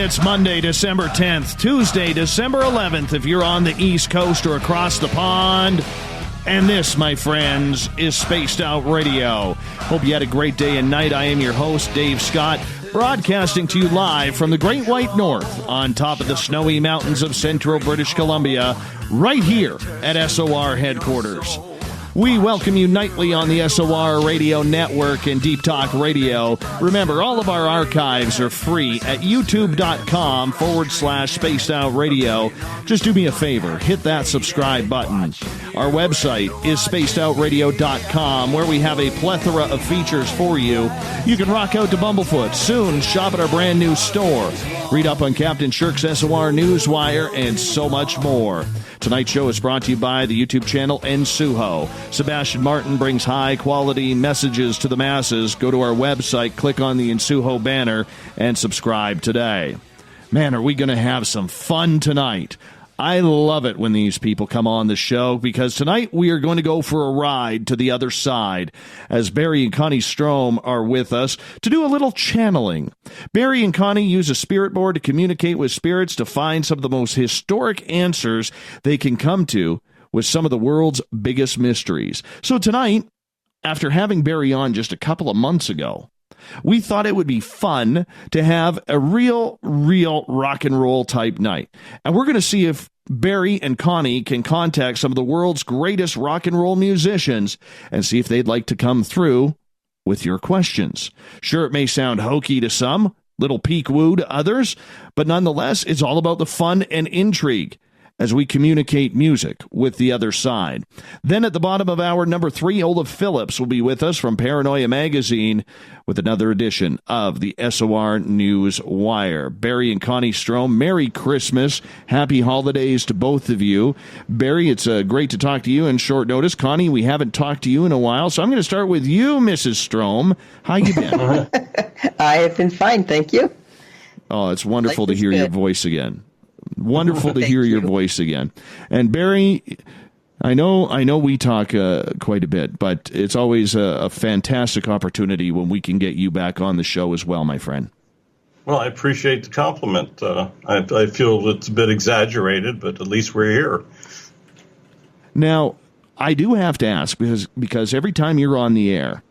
It's Monday, December 10th, Tuesday, December 11th, if you're on the East Coast or across the pond. And this, my friends, is Spaced Out Radio. Hope you had a great day and night. I am your host, Dave Scott, broadcasting to you live from the Great White North on top of the snowy mountains of central British Columbia, right here at SOR headquarters. We welcome you nightly on the SOR Radio Network and Deep Talk Radio. Remember, all of our archives are free at youtube.com/Spaced Out Radio. Just do me a favor, hit that subscribe button. Our website is spacedoutradio.com, where we have a plethora of features for you. You can rock out to Bumblefoot, soon shop at our brand new store, read up on Captain Shirk's SOR Newswire, and so much more. Tonight's show is brought to you by the YouTube channel Ensuho. Sebastian Martin brings high-quality messages to the masses. Go to our website, click on the Ensuho banner, and subscribe today. Man, are we going to have some fun tonight. I love it when these people come on the show, because tonight we are going to go for a ride to the other side, as Barry and Connie Strohm are with us to do a little channeling. Barry and Connie use a spirit board to communicate with spirits to find some of the most historic answers they can come to with some of the world's biggest mysteries. So tonight, after having Barry on just a couple of months ago, we thought it would be fun to have a real rock and roll type night. And we're going to see if Barry and Connie can contact some of the world's greatest rock and roll musicians and see if they'd like to come through with your questions. Sure, it may sound hokey to some, little peek woo to others, but nonetheless, it's all about the fun and intrigue as we communicate music with the other side. Then at the bottom of hour number 3, Olaf Phillips will be with us from Paranoia Magazine with another edition of the SOR News Wire. Barry and Connie Strohm, Merry Christmas. Happy holidays to both of you. Barry, it's great to talk to you in short notice. Connie, we haven't talked to you in a while, so I'm going to start with you, Mrs. Strohm. How you been? I have been fine, thank you. Oh, it's wonderful to hear your voice again. Wonderful to hear your voice again. And Barry, I know we talk quite a bit, but it's always a fantastic opportunity when we can get you back on the show as well, my friend. Well, I appreciate the compliment. I feel it's a bit exaggerated, but at least we're here. Now, I do have to ask, because every time you're on the air,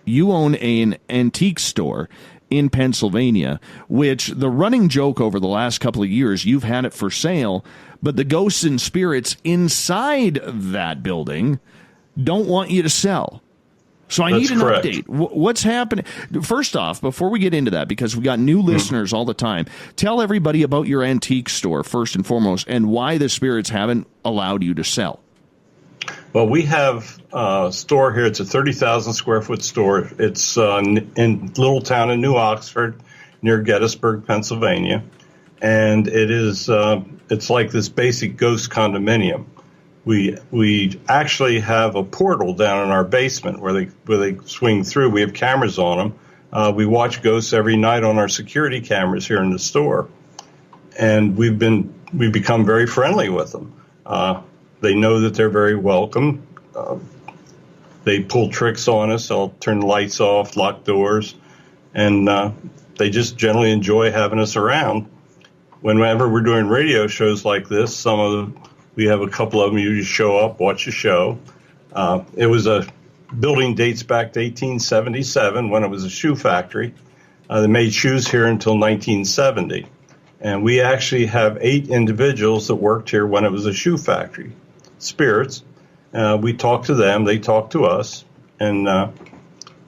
you own an antique store in Pennsylvania, which the running joke over the last couple of years, you've had it for sale, but the ghosts and spirits inside that building don't want you to sell. So I need an update. What's happening? First off, before we get into that, because we got new listeners all the time, tell everybody about your antique store first and foremost, and why the spirits haven't allowed you to sell. Well, we have a store here. It's a 30,000 square foot store. It's in little town in New Oxford, near Gettysburg, Pennsylvania, and it is it's like this basic ghost condominium. We actually have a portal down in our basement where they swing through. We have cameras on them. We watch ghosts every night on our security cameras here in the store, and we've become very friendly with them. They know that they're very welcome. They pull tricks on us. They'll turn the lights off, lock doors, and they just generally enjoy having us around. Whenever we're doing radio shows like this, we have a couple of them usually show up, watch the show. It was a building dates back to 1877 when it was a shoe factory. They made shoes here until 1970. And we actually have 8 individuals that worked here when it was a shoe factory. Spirits. We talk to them, they talk to us, and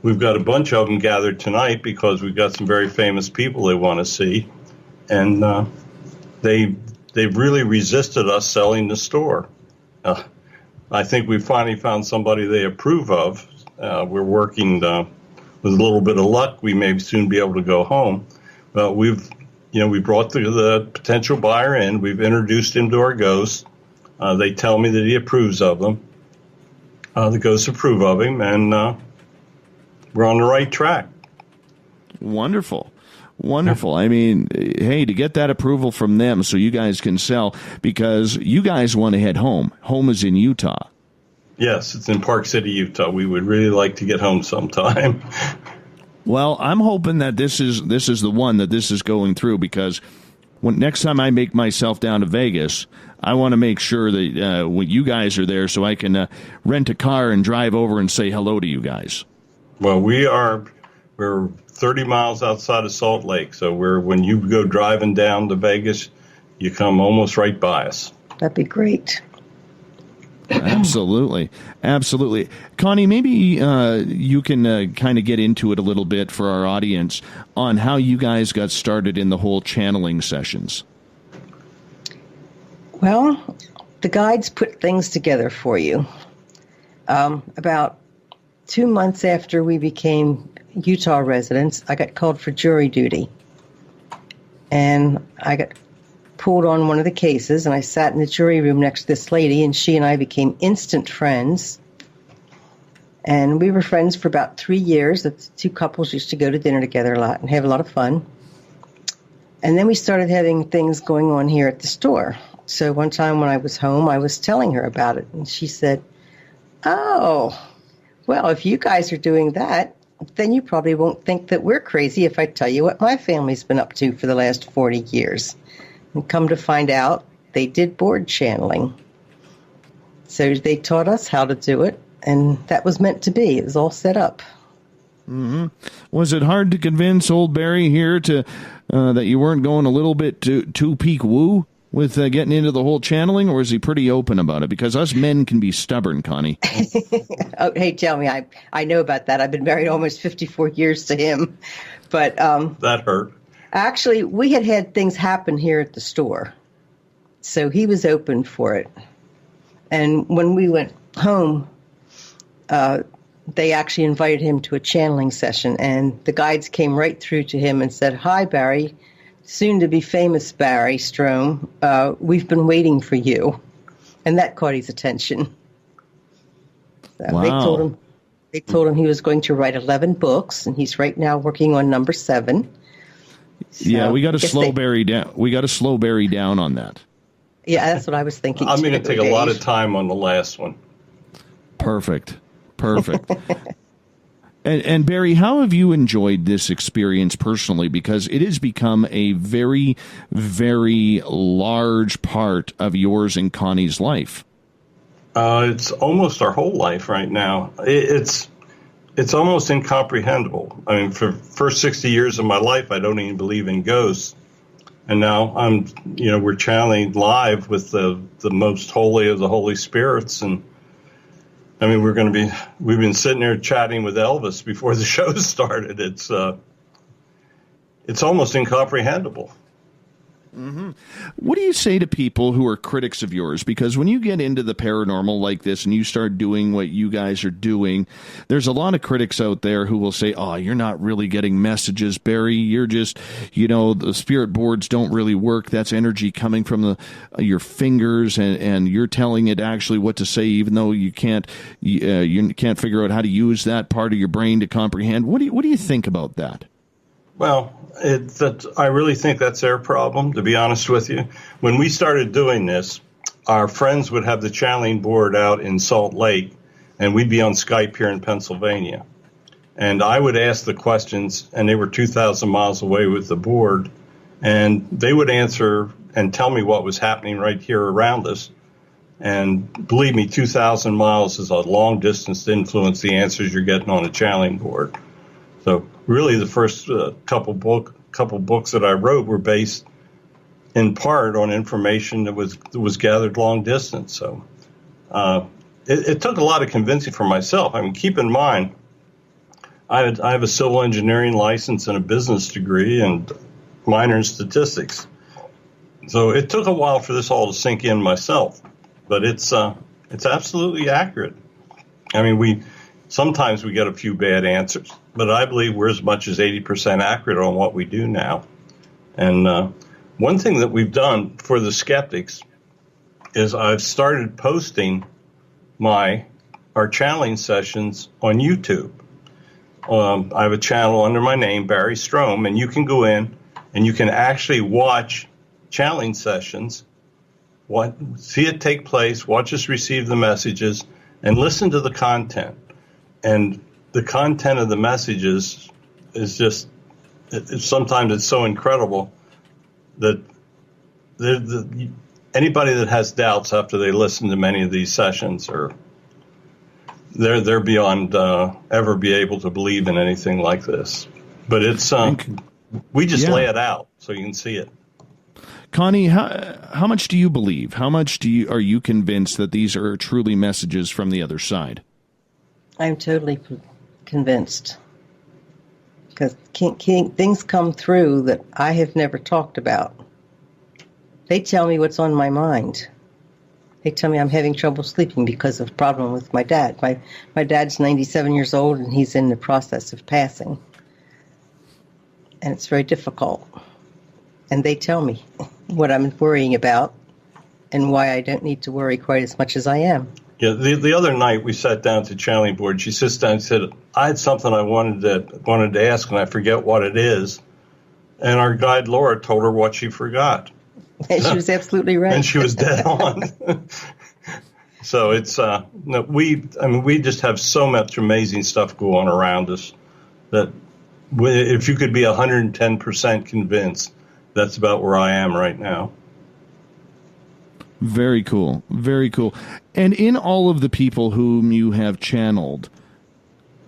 we've got a bunch of them gathered tonight because we've got some very famous people they want to see, and they've really resisted us selling the store. I think we finally found somebody they approve of. We're working with a little bit of luck. We may soon be able to go home, but we brought the potential buyer in. We've introduced him to our ghosts. They tell me that he approves of them. The ghosts approve of him, and we're on the right track. Wonderful. I mean, hey, to get that approval from them so you guys can sell, because you guys want to head home. Home is in Utah. Yes, it's in Park City, Utah. We would really like to get home sometime. Well, I'm hoping that this is the one that this is going through, because next time I make myself down to Vegas, I want to make sure that when you guys are there, so I can rent a car and drive over and say hello to you guys. Well, we're 30 miles outside of Salt Lake, so when you go driving down to Vegas, you come almost right by us. That'd be great. Absolutely. Absolutely. Connie, maybe you can kind of get into it a little bit for our audience on how you guys got started in the whole channeling sessions. Well, the guides put things together for you. About 2 months after we became Utah residents, I got called for jury duty. And I got pulled on one of the cases, and I sat in the jury room next to this lady, and she and I became instant friends. And we were friends for about 3 years. The two couples used to go to dinner together a lot and have a lot of fun. And then we started having things going on here at the store. So one time when I was home, I was telling her about it, and she said, "Oh, well, if you guys are doing that, then you probably won't think that we're crazy if I tell you what my family's been up to for the last 40 years. And come to find out, they did board channeling. So they taught us how to do it, and that was meant to be. It was all set up. Mm-hmm. Was it hard to convince old Barry here to that you weren't going a little bit too peak woo with getting into the whole channeling, or was he pretty open about it? Because us men can be stubborn, Connie. Oh, hey, tell me, I know about that. I've been married almost 54 years to him. But that hurt. Actually, we had things happen here at the store, so he was open for it. And when we went home, they actually invited him to a channeling session, and the guides came right through to him and said, "Hi, Barry, soon to be famous Barry Strohm. We've been waiting for you." And that caught his attention. So wow. They told him he was going to write 11 books, and he's right now working on number 7. So, yeah, we got to slow Barry down. We got to slow Barry down on that. Yeah, that's what I was thinking. I'm going to take a lot of time on the last one. Perfect. And Barry, how have you enjoyed this experience personally? Because it has become a very, very large part of yours and Connie's life. It's almost our whole life right now. It's almost incomprehensible. I mean, for the first 60 years of my life, I don't even believe in ghosts. And now we're channeling live with the most holy of the Holy Spirits. And I mean, we've been sitting there chatting with Elvis before the show started. It's almost incomprehensible. Mm-hmm. What do you say to people who are critics of yours? Because when you get into the paranormal like this and you start doing what you guys are doing, there's a lot of critics out there who will say, "Oh, you're not really getting messages, Barry. You're just, the spirit boards don't really work. That's energy coming from your fingers, and you're telling it actually what to say, even though you can't figure out how to use that part of your brain to comprehend." What do you think about that? Well, I really think that's their problem, to be honest with you. When we started doing this, our friends would have the channeling board out in Salt Lake, and we'd be on Skype here in Pennsylvania. And I would ask the questions, and they were 2,000 miles away with the board, and they would answer and tell me what was happening right here around us. And believe me, 2,000 miles is a long distance to influence the answers you're getting on a channeling board. So really, the first couple books that I wrote were based in part on information that was gathered long distance. So it took a lot of convincing for myself. I mean, keep in mind, I have a civil engineering license and a business degree and minor in statistics. So it took a while for this all to sink in myself, but it's absolutely accurate. I mean, sometimes we get a few bad answers, but I believe we're as much as 80% accurate on what we do now. And one thing that we've done for the skeptics is I've started posting our channeling sessions on YouTube. I have a channel under my name, Barry Strohm, and you can go in and you can actually watch channeling sessions, see it take place, watch us receive the messages, and listen to the content. And the content of the messages is just, sometimes it's so incredible that anybody that has doubts after they listen to many of these sessions, or they're beyond ever be able to believe in anything like this. But it's we just lay it out so you can see it. Connie, how much do you believe? How much are you convinced that these are truly messages from the other side? I'm totally convinced. Because things come through that I have never talked about. They tell me what's on my mind. They tell me I'm having trouble sleeping because of a problem with my dad. My dad's 97 years old, and he's in the process of passing. And it's very difficult. And they tell me what I'm worrying about and why I don't need to worry quite as much as I am. Yeah, the other night we sat down to channeling board. She sits down and said, I had something I wanted to ask, and I forget what it is. And our guide, Laura, told her what she forgot. And she was absolutely right. And she was dead on. So it's we just have so much amazing stuff going around us that if you could be 110% convinced, that's about where I am right now. Very cool. Very cool. And in all of the people whom you have channeled,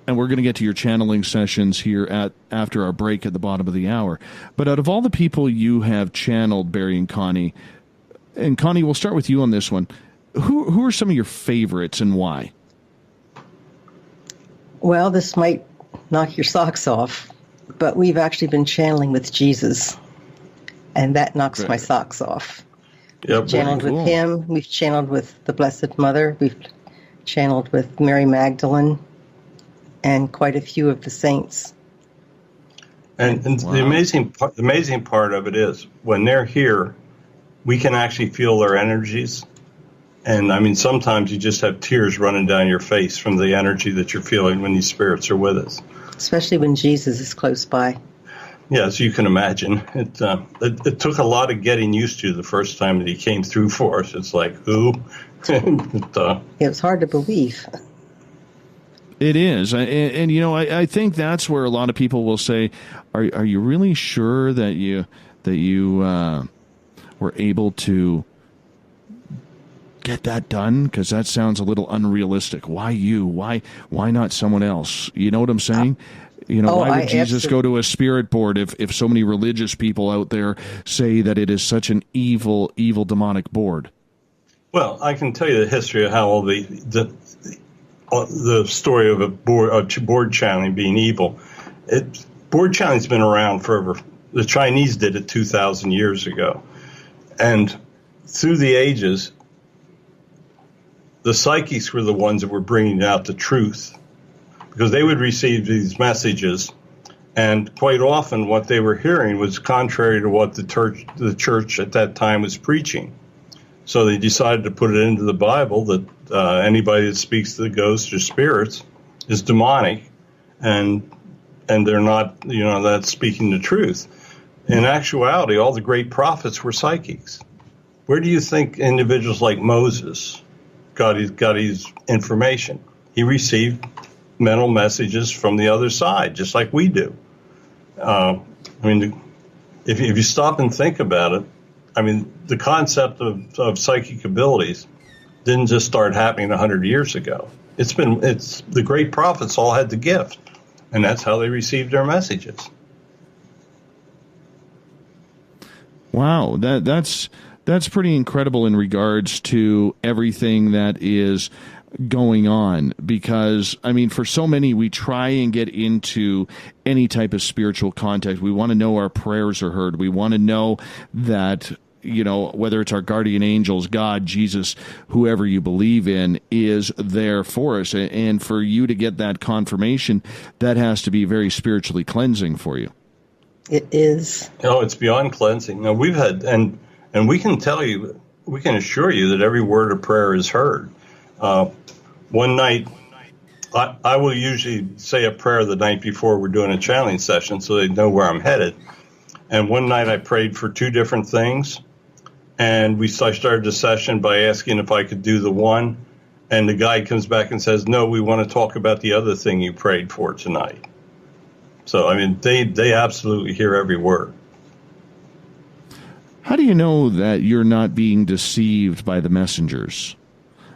and we're going to get to your channeling sessions here after our break at the bottom of the hour, but out of all the people you have channeled, Barry and Connie, we'll start with you on this one. Who are some of your favorites and why? Well, this might knock your socks off, but we've actually been channeling with Jesus, and that knocks my socks off. Yep. We've channeled with him. We've channeled with the Blessed Mother. We've channeled with Mary Magdalene and quite a few of the saints. And wow. The amazing part of it is when they're here, we can actually feel their energies. And I mean, sometimes you just have tears running down your face from the energy that you're feeling when these spirits are with us. Especially when Jesus is close by. Yeah, as you can imagine, it took a lot of getting used to the first time that he came through for us. It's like, who? It was hard to believe. It is. And I think that's where a lot of people will say, are you really sure that you were able to get that done? Because that sounds a little unrealistic. Why you? Why not someone else? You know what I'm saying? Why would Jesus go to a spirit board if so many religious people out there say that it is such an evil, evil demonic board? Well, I can tell you the history of how all the story of a board channeling being evil. Board channeling's been around forever. The Chinese did it 2,000 years ago. And through the ages, the psychics were the ones that were bringing out the truth, because they would receive these messages, and quite often what they were hearing was contrary to what the church at that time was preaching. So they decided to put it into the Bible that anybody that speaks to the ghosts or spirits is demonic, and they're not, that's speaking the truth. In actuality, all the great prophets were psychics. Where do you think individuals like Moses got his information? He received mental messages from the other side, just like we do. If you stop and think about it, the concept of psychic abilities didn't just start happening 100 years ago. It's the great prophets all had the gift, and that's how they received their messages. Wow, that's pretty incredible in regards to everything that is going on, because for so many, we try and get into any type of spiritual contact. We want to know our prayers are heard. We want to know that whether it's our guardian angels, God, Jesus, whoever you believe in, is there for us. And for you to get that confirmation, that has to be very spiritually cleansing for you. It is. It's beyond cleansing. Now, we've had, and we can tell you, we can assure you that every word of prayer is heard. One night, I will usually say a prayer the night before we're doing a channeling session so they know where I'm headed. And one night I prayed for two different things. And I started the session by asking if I could do the one. And the guide comes back and says, no, we want to talk about the other thing you prayed for tonight. So, I mean, they absolutely hear every word. How do you know that you're not being deceived by the messengers?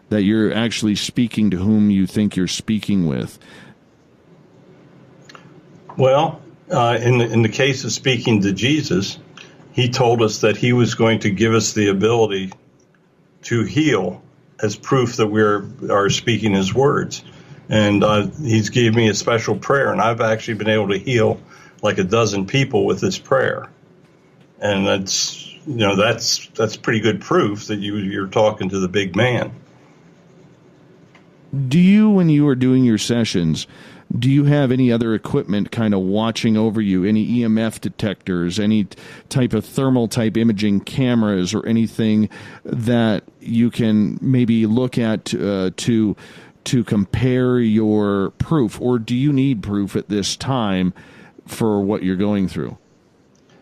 That you're actually speaking to whom you think you're speaking with? Well, in the case of speaking to Jesus, he told us that he was going to give us the ability to heal as proof that we are speaking his words. And he's gave me a special prayer, and I've actually been able to heal like a dozen people with this prayer. And that's pretty good proof that you're talking to the big man. Do you, when you are doing your sessions, do you have any other equipment kind of watching over you, any EMF detectors, any type of thermal type imaging cameras, or anything that you can maybe look at to compare your proof? Or do you need proof at this time for what you're going through?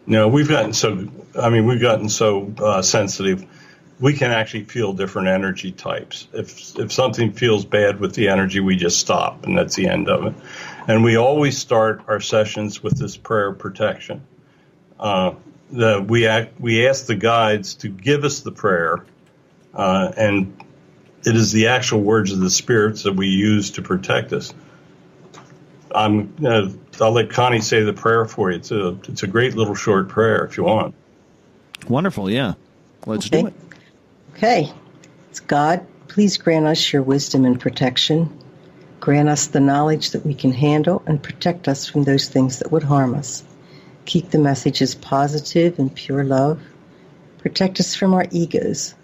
No, we've gotten so sensitive. We can actually feel different energy types. If something feels bad with the energy, we just stop, and that's the end of it. And we always start our sessions with this prayer of protection. We ask the guides to give us the prayer, and it is the actual words of the spirits that we use to protect us. I'll let Connie say the prayer for you. It's a great little short prayer if you want. Wonderful, yeah. Let's do it. Okay. It's God, please grant us your wisdom and protection. Grant us the knowledge that we can handle and protect us from those things that would harm us. Keep the messages positive and pure love. Protect us from our egos.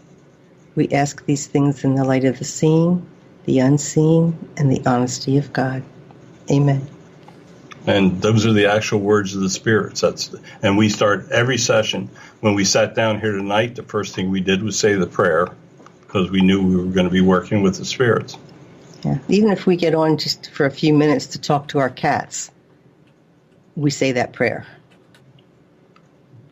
We ask these things in the light of the seen, the unseen, and the honesty of God. Amen. And those are the actual words of the spirits. And we start every session. When we sat down here tonight, the first thing we did was say the prayer, because we knew we were going to be working with the spirits. Yeah. Even if we get on just for a few minutes to talk to our cats, we say that prayer.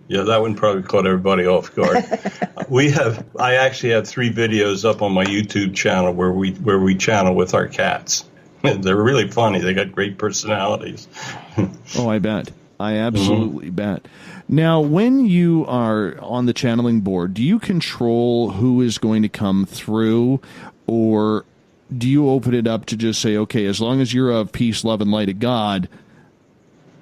Yeah, that one probably caught everybody off guard. I actually have 3 videos up on my YouTube channel where we channel with our cats. They're really funny. They got great personalities. Oh, I bet. I absolutely bet. Now, when you are on the channeling board, do you control who is going to come through, or do you open it up to just say, okay, as long as you're of peace, love, and light of God,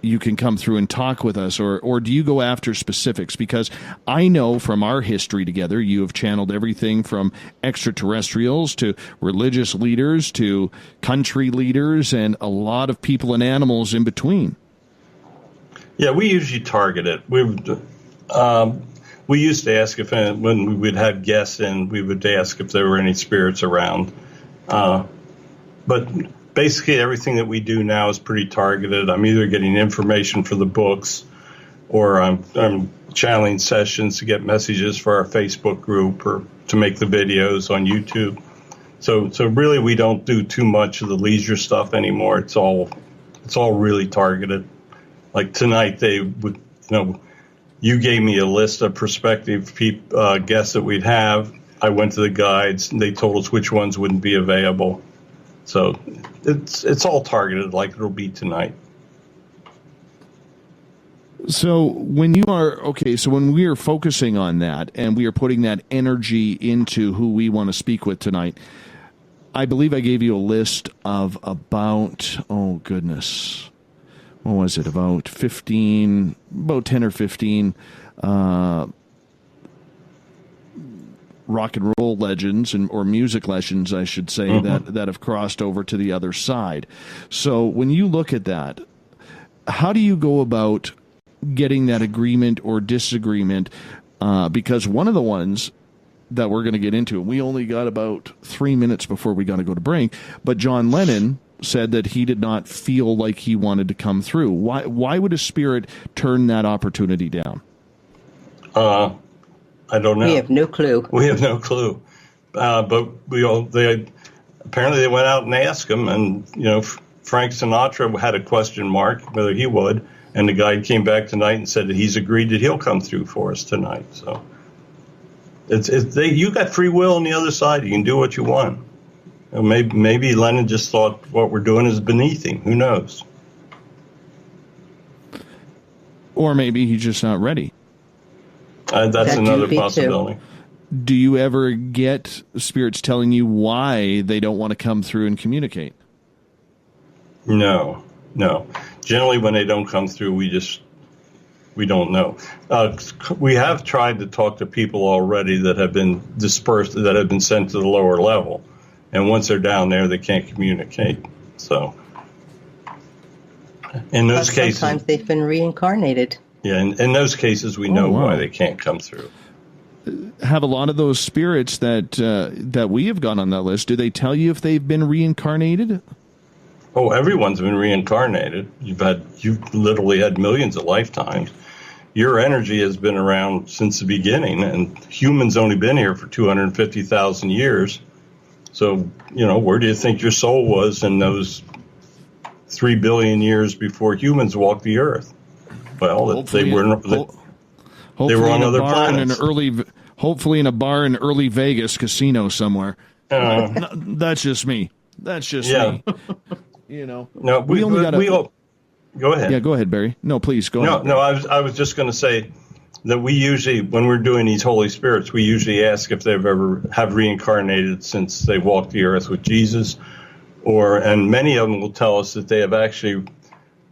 you can come through and talk with us, or do you go after specifics? Because I know from our history together, you have channeled everything from extraterrestrials to religious leaders to country leaders and a lot of people and animals in between. Yeah, we usually target it. We used to ask when we would have guests in, we would ask if there were any spirits around. But basically everything that we do now is pretty targeted. I'm either getting information for the books, or I'm channeling sessions to get messages for our Facebook group or to make the videos on YouTube. So really we don't do too much of the leisure stuff anymore. It's all really targeted. Like tonight, you gave me a list of prospective guests that we'd have. I went to the guides, and they told us which ones wouldn't be available. So it's all targeted like it'll be tonight. So when we are focusing on that and we are putting that energy into who we want to speak with tonight, I believe I gave you a list of about, oh goodness, what was it, about 10 or 15 rock and roll legends or music legends, I should say, that have crossed over to the other side. So when you look at that, how do you go about getting that agreement or disagreement? Because one of the ones that we're going to get into, and we only got about 3 minutes before we got to go to break, but John Lennon said that he did not feel like he wanted to come through. Why would a spirit turn that opportunity down? I don't know. We have no clue. But apparently they went out and asked him, and Frank Sinatra had a question mark whether he would, and the guy came back tonight and said that he's agreed that he'll come through for us tonight. So you got free will on the other side. You can do what you want. Maybe Lennon just thought what we're doing is beneath him. Who knows? Or maybe he's just not ready. That's That another could be, possibility. Do you ever get spirits telling you why they don't want to come through and communicate? No. Generally, when they don't come through, we don't know. We have tried to talk to people already that have been dispersed, that have been sent to the lower level. And once they're down there, they can't communicate. So, in those cases, sometimes they've been reincarnated. Yeah, in those cases, we know why they can't come through. Have a lot of those spirits that we have got on that list, do they tell you if they've been reincarnated? Oh, everyone's been reincarnated. You've literally had millions of lifetimes. Your energy has been around since the beginning, and humans only been here for 250,000 years. So, where do you think your soul was in those 3 billion years before humans walked the earth? Well, they were on other planets. Hopefully in a bar in early Vegas casino somewhere. That's just me. Me. No, go ahead. Yeah, go ahead, Barry. No, please go ahead. No, I was just going to say that we usually, when we're doing these Holy Spirits, we usually ask if they've ever have reincarnated since they walked the earth with Jesus, and many of them will tell us that they have actually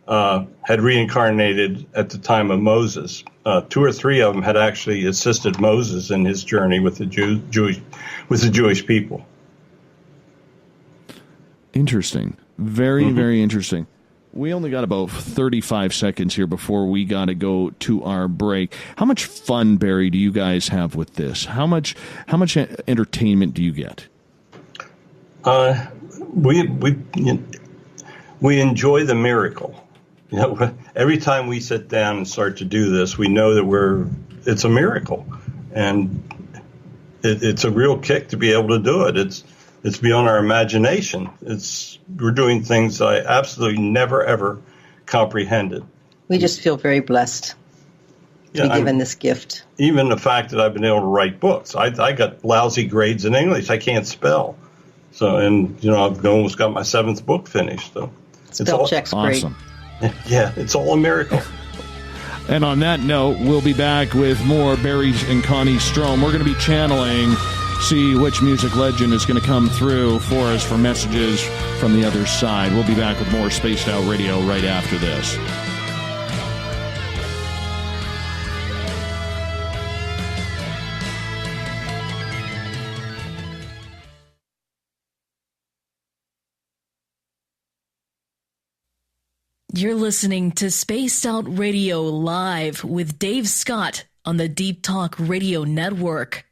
had reincarnated at the time of Moses. 2 or 3 of them had actually assisted Moses in his journey with the Jewish people. Interesting. Very, very interesting. We only got about 35 seconds here before we got to go to our break. How much fun, Barry, do you guys have with this? How much entertainment do you get? We enjoy the miracle. Every time we sit down and start to do this, we know that it's a miracle, and it's a real kick to be able to do it. It's beyond our imagination. We're doing things I absolutely never, ever comprehended. We just feel very blessed to be given this gift. Even the fact that I've been able to write books. I got lousy grades in English. I can't spell. So, I've almost got my 7th book finished. So spell check's awesome. Great. Yeah, it's all a miracle. And on that note, we'll be back with more Barry and Connie Strohm. We're going to be channeling, see which music legend is going to come through for us for messages from the other side. We'll be back with more Spaced Out Radio right after this. You're listening to Spaced Out Radio Live with Dave Scott on the Deep Talk Radio Network.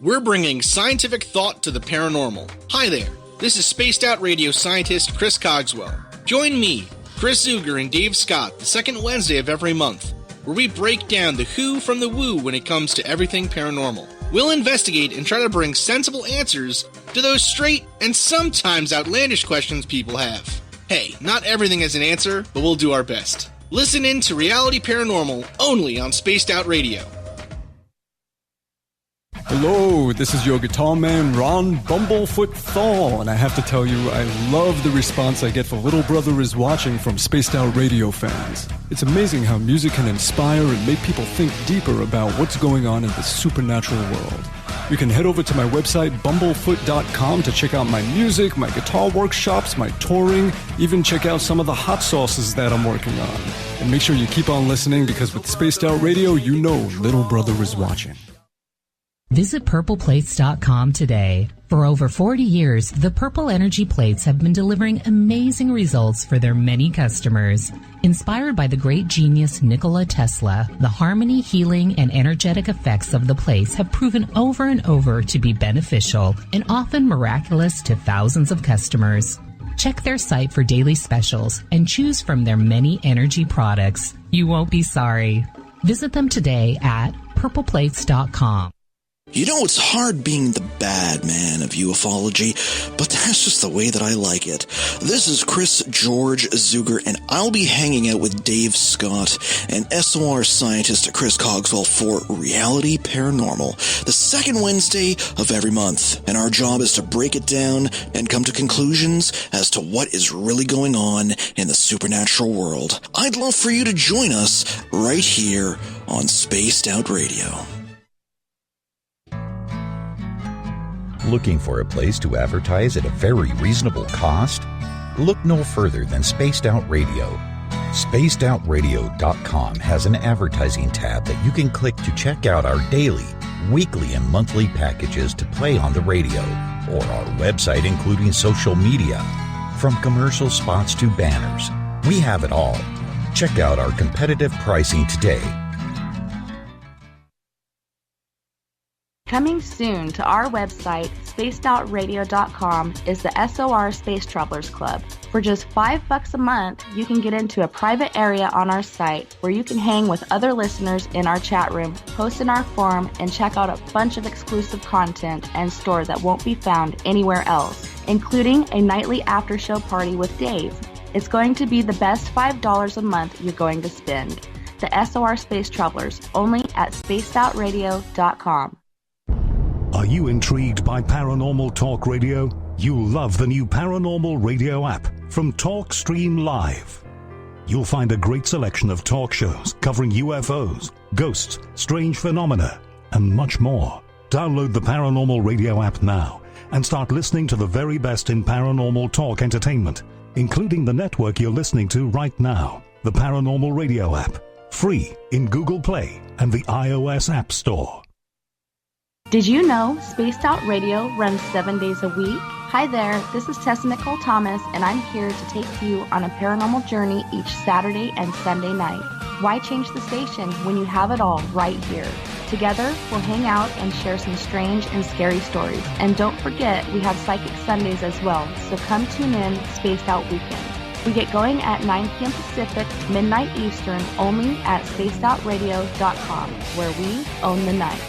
We're bringing scientific thought to the paranormal. Hi there, this is Spaced Out Radio scientist Chris Cogswell. Join me, Chris Zuger, and Dave Scott the second Wednesday of every month, where we break down the who from the woo when it comes to everything paranormal. We'll investigate and try to bring sensible answers to those straight and sometimes outlandish questions people have. Hey, not everything has an answer, but we'll do our best. Listen in to Reality Paranormal only on Spaced Out Radio. Hello, this is your guitar man, Ron Bumblefoot Thal, and I have to tell you, I love the response I get for Little Brother is Watching from Spaced Out Radio fans. It's amazing how music can inspire and make people think deeper about what's going on in the supernatural world. You can head over to my website, bumblefoot.com, to check out my music, my guitar workshops, my touring, even check out some of the hot sauces that I'm working on. And make sure you keep on listening, because with Spaced Out Radio, you know Little Brother is watching. Visit purpleplates.com today. For over 40 years, the Purple Energy Plates have been delivering amazing results for their many customers. Inspired by the great genius Nikola Tesla, the harmony, healing, and energetic effects of the plates have proven over and over to be beneficial and often miraculous to thousands of customers. Check their site for daily specials and choose from their many energy products. You won't be sorry. Visit them today at purpleplates.com. You know, it's hard being the bad man of ufology, but that's just the way that I like it. This is Chris George Zuger, and I'll be hanging out with Dave Scott and SOR scientist Chris Cogswell for Reality Paranormal, the second Wednesday of every month. And our job is to break it down and come to conclusions as to what is really going on in the supernatural world. I'd love for you to join us right here on Spaced Out Radio. Looking for a place to advertise at a very reasonable cost? Look no further than Spaced Out Radio. SpacedOutRadio.com has an advertising tab that you can click to check out our daily, weekly, and monthly packages to play on the radio, or our website including social media. From commercial spots to banners, we have it all. Check out our competitive pricing today. Coming soon to our website, spacedoutradio.com, is the SOR Space Travelers Club. For just $5 a month, you can get into a private area on our site where you can hang with other listeners in our chat room, post in our forum, and check out a bunch of exclusive content and store that won't be found anywhere else, including a nightly after-show party with Dave. It's going to be the best $5 a month you're going to spend. The SOR Space Travelers, only at spacedoutradio.com. Are you intrigued by Paranormal Talk Radio? You'll love the new Paranormal Radio app from TalkStream Live. You'll find a great selection of talk shows covering UFOs, ghosts, strange phenomena, and much more. Download the Paranormal Radio app now and start listening to the very best in paranormal talk entertainment, including the network you're listening to right now, the Paranormal Radio app, free in Google Play and the iOS App Store. Did you know Spaced Out Radio runs 7 days a week? Hi there, this is Tessa Nicole Thomas, and I'm here to take you on a paranormal journey each Saturday and Sunday night. Why change the station when you have it all right here? Together, we'll hang out and share some strange and scary stories. And don't forget, we have Psychic Sundays as well, so come tune in Spaced Out Weekend. We get going at 9 p.m. Pacific, midnight Eastern, only at spacedoutradio.com, where we own the night.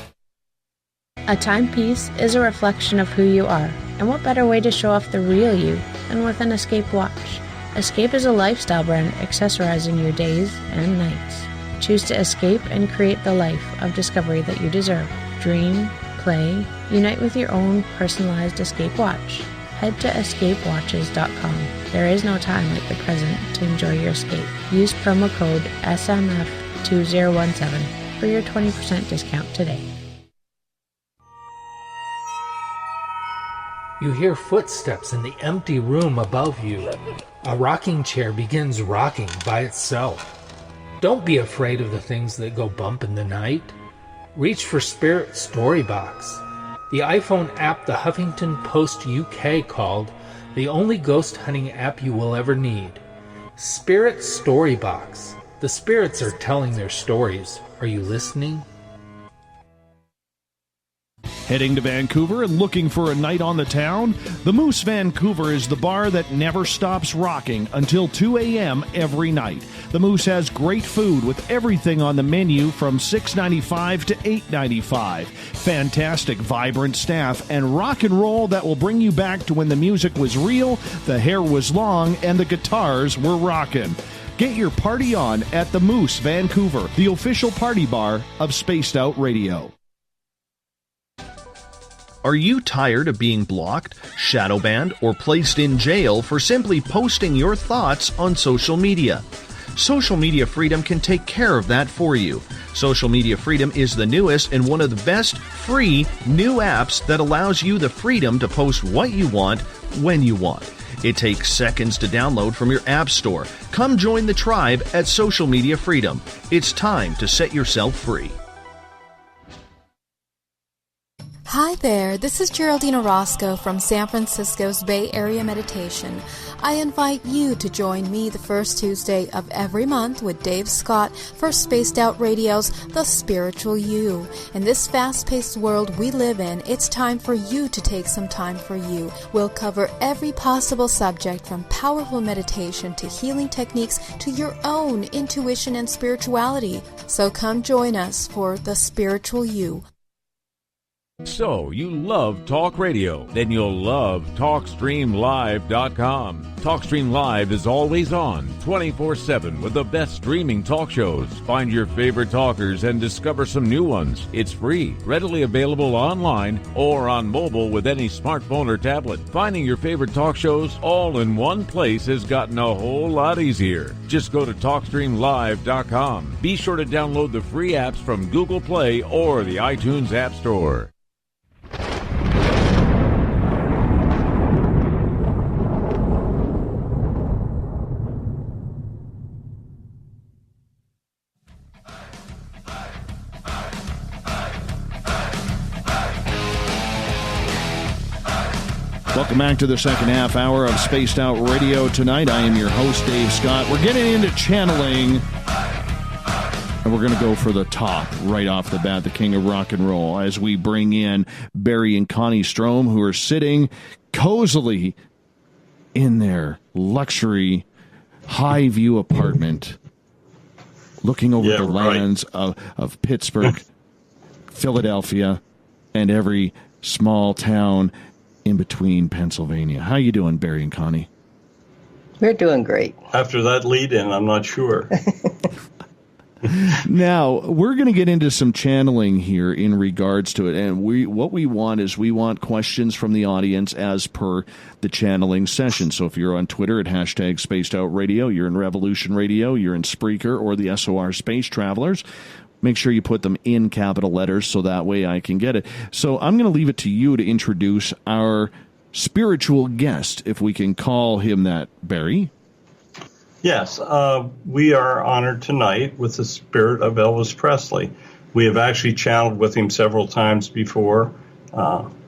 A timepiece is a reflection of who you are, and what better way to show off the real you than with an Escape watch? Escape is a lifestyle brand accessorizing your days and nights. Choose to escape and create the life of discovery that you deserve. Dream, play, unite with your own personalized Escape watch. Head to escapewatches.com. There is no time like the present to enjoy your escape. Use promo code SMF2017 for your 20% discount today. You hear footsteps in the empty room above you. A rocking chair begins rocking by itself. Don't be afraid of the things that go bump in the night. Reach for Spirit Storybox, the iPhone app the Huffington Post UK called the only ghost hunting app you will ever need. Spirit Storybox. The spirits are telling their stories. Are you listening? Heading to Vancouver and looking for a night on the town? The Moose Vancouver is the bar that never stops rocking until 2 a.m. every night. The Moose has great food with everything on the menu from $6.95 to $8.95. Fantastic, vibrant staff and rock and roll that will bring you back to when the music was real, the hair was long, and the guitars were rocking. Get your party on at the Moose Vancouver, the official party bar of Spaced Out Radio. Are you tired of being blocked, shadow banned, or placed in jail for simply posting your thoughts on social media? Social Media Freedom can take care of that for you. Social Media Freedom is the newest and one of the best free new apps that allows you the freedom to post what you want, when you want. It takes seconds to download from your app store. Come join the tribe at Social Media Freedom. It's time to set yourself free. Hi there, this is Geraldine Orozco from San Francisco's Bay Area Meditation. I invite you to join me the first Tuesday of every month with Dave Scott for Spaced Out Radio's The Spiritual You. In this fast-paced world we live in, it's time for you to take some time for you. We'll cover every possible subject from powerful meditation to healing techniques to your own intuition and spirituality. So come join us for The Spiritual You. So, you love talk radio? Then you'll love TalkStreamLive.com. TalkStream Live is always on, 24/7, with the best streaming talk shows. Find your favorite talkers and discover some new ones. It's free, readily available online or on mobile with any smartphone or tablet. Finding your favorite talk shows all in one place has gotten a whole lot easier. Just go to TalkStreamLive.com. Be sure to download the free apps from Google Play or the iTunes App Store. Welcome back to the second half hour of Spaced Out Radio tonight. I am your host, Dave Scott. We're getting into channeling, and we're going to go for the top right off the bat, the king of rock and roll, as we bring in Barry and Connie Strohm, who are sitting cozily in their luxury high-view apartment, looking over the lands of Pittsburgh, Philadelphia, and every small town in between Pennsylvania. How you doing, Barry and Connie? We're doing great. After that lead-in, I'm not sure. Now, we're going to get into some channeling here in regards to it. And what we want questions from the audience as per the channeling session. So if you're on Twitter at hashtag Spaced Out Radio, you're in Revolution Radio, you're in Spreaker or the SOR Space Travelers, make sure you put them in capital letters so that way I can get it. So I'm going to leave it to you to introduce our spiritual guest, if we can call him that, Barry. Yes, we are honored tonight with the spirit of Elvis Presley. We have actually channeled with him several times before.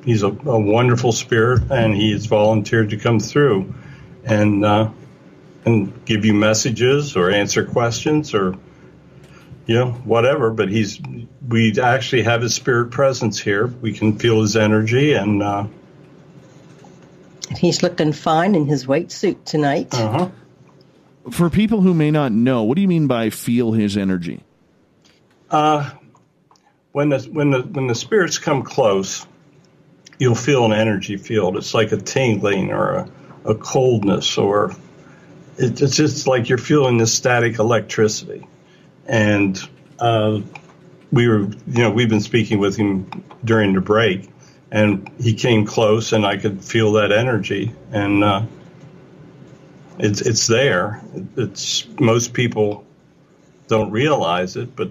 He's a wonderful spirit, and he has volunteered to come through and give you messages or answer questions or whatever. But we actually have his spirit presence here. We can feel his energy, and he's looking fine in his white suit tonight. Uh-huh. For people who may not know, what do you mean by feel his energy? When the spirits come close, you'll feel an energy field. It's like a tingling or a coldness, or it's just like you're feeling this static electricity. And we've been speaking with him during the break, and he came close, and I could feel that energy, and it's there. It's most people don't realize it, but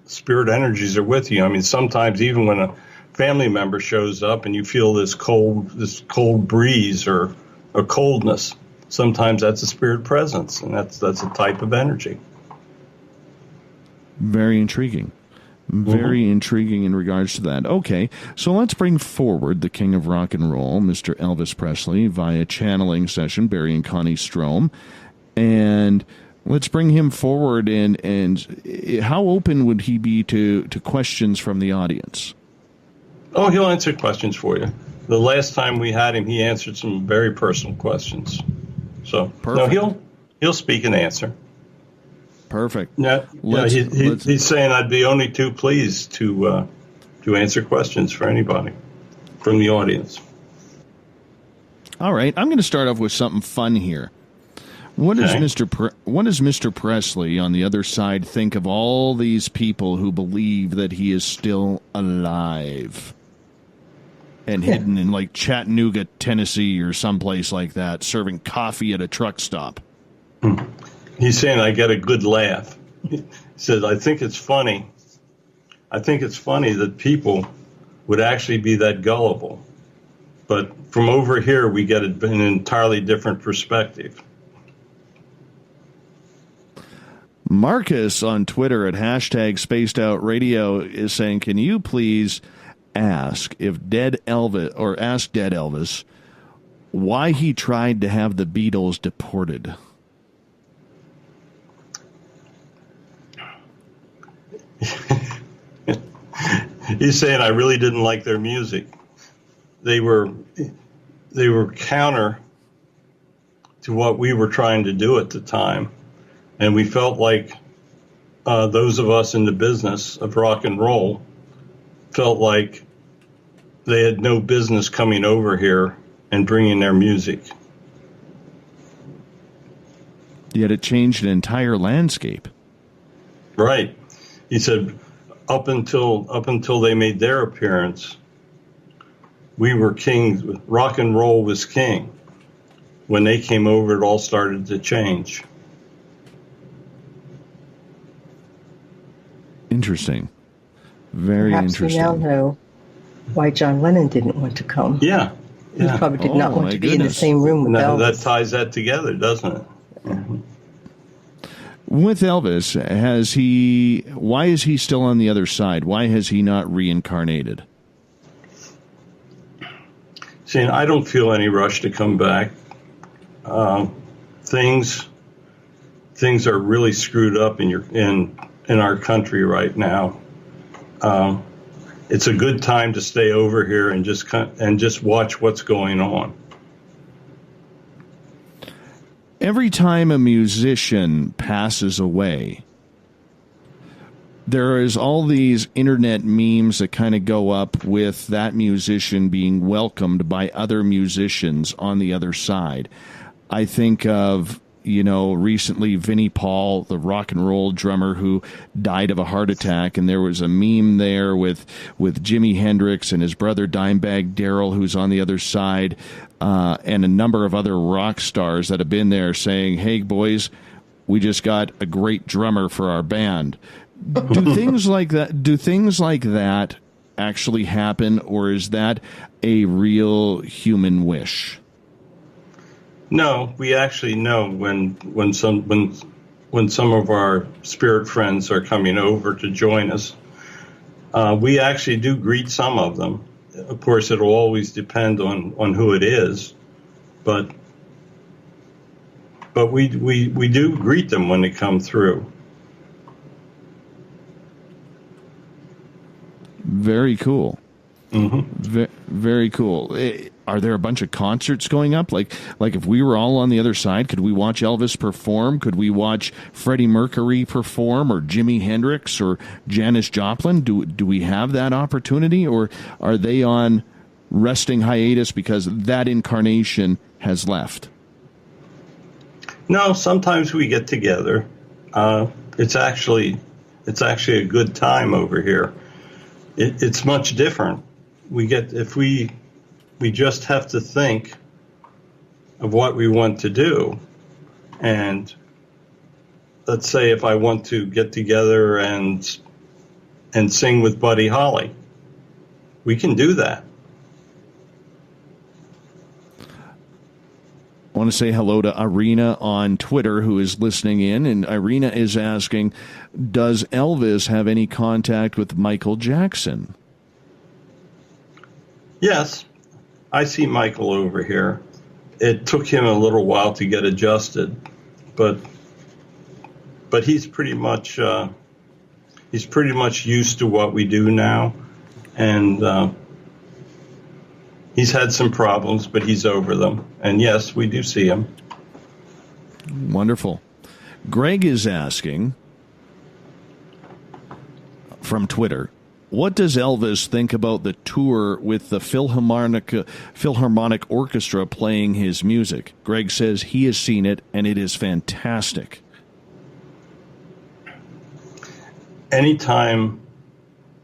spirit energies are with you. I mean, sometimes even when a family member shows up and you feel this cold breeze or a coldness, sometimes that's a spirit presence, and that's a type of energy. Very intriguing. Very intriguing in regards to that. Okay, so let's bring forward the king of rock and roll, Mr. Elvis Presley, via channeling session, Barry and Connie Strohm. And let's bring him forward, and how open would he be to questions from the audience? Oh, he'll answer questions for you. The last time we had him, he answered some very personal questions. So, perfect. No, he'll speak and answer. Perfect. Yeah, he's saying I'd be only too pleased to answer questions for anybody from the audience. All right, I'm going to start off with something fun here. What does Mr. Presley on the other side think of all these people who believe that he is still alive and hidden in like Chattanooga, Tennessee, or someplace like that, serving coffee at a truck stop? He's saying I get a good laugh. He says, I think it's funny. I think it's funny that people would actually be that gullible. But from over here, we get an entirely different perspective. Marcus on Twitter at hashtag Spaced Out Radio is saying, can you please ask Dead Elvis why he tried to have the Beatles deported? He's saying I really didn't like their music. They were counter to what we were trying to do at the time, and we felt like those of us in the business of rock and roll felt like they had no business coming over here and bringing their music. Yet it changed an entire landscape. Right. He said, up until they made their appearance, we were kings. Rock and roll was king. When they came over, it all started to change. Interesting. Very Perhaps interesting. we now know why John Lennon didn't want to come. Yeah. He probably did not want to be in the same room with Elvis. That ties that together, doesn't it? Mm-hmm. With Elvis, why is he still on the other side? Why has he not reincarnated? See, I don't feel any rush to come back. Things are really screwed up in our country right now. It's a good time to stay over here and just watch what's going on. Every time a musician passes away, there is all these internet memes that kind of go up with that musician being welcomed by other musicians on the other side. I think of, recently Vinnie Paul, the rock and roll drummer who died of a heart attack, and there was a meme there with Jimi Hendrix and his brother Dimebag Darrell, who's on the other side, and a number of other rock stars that have been there saying, "Hey, boys, we just got a great drummer for our band." Do things like that actually happen, or is that a real human wish? No, we actually know when some of our spirit friends are coming over to join us. We actually do greet some of them. Of course, it'll always depend on who it is, but we do greet them when they come through. Very cool. Mm-hmm. Very cool. Are there a bunch of concerts going up? Like if we were all on the other side, could we watch Elvis perform? Could we watch Freddie Mercury perform, or Jimi Hendrix, or Janis Joplin? Do we have that opportunity, or are they on resting hiatus because that incarnation has left? No, sometimes we get together. It's actually a good time over here. It's much different. We just have to think of what we want to do. And let's say if I want to get together and sing with Buddy Holly, we can do that. I want to say hello to Irina on Twitter, who is listening in, and Irina is asking, does Elvis have any contact with Michael Jackson? Yes, I see Michael over here. It took him a little while to get adjusted, but he's pretty much used to what we do now, and he's had some problems, but he's over them. And yes, we do see him. Wonderful. Greg is asking from Twitter, what does Elvis think about the tour with the Philharmonic Orchestra playing his music? Greg says he has seen it, and it is fantastic. Anytime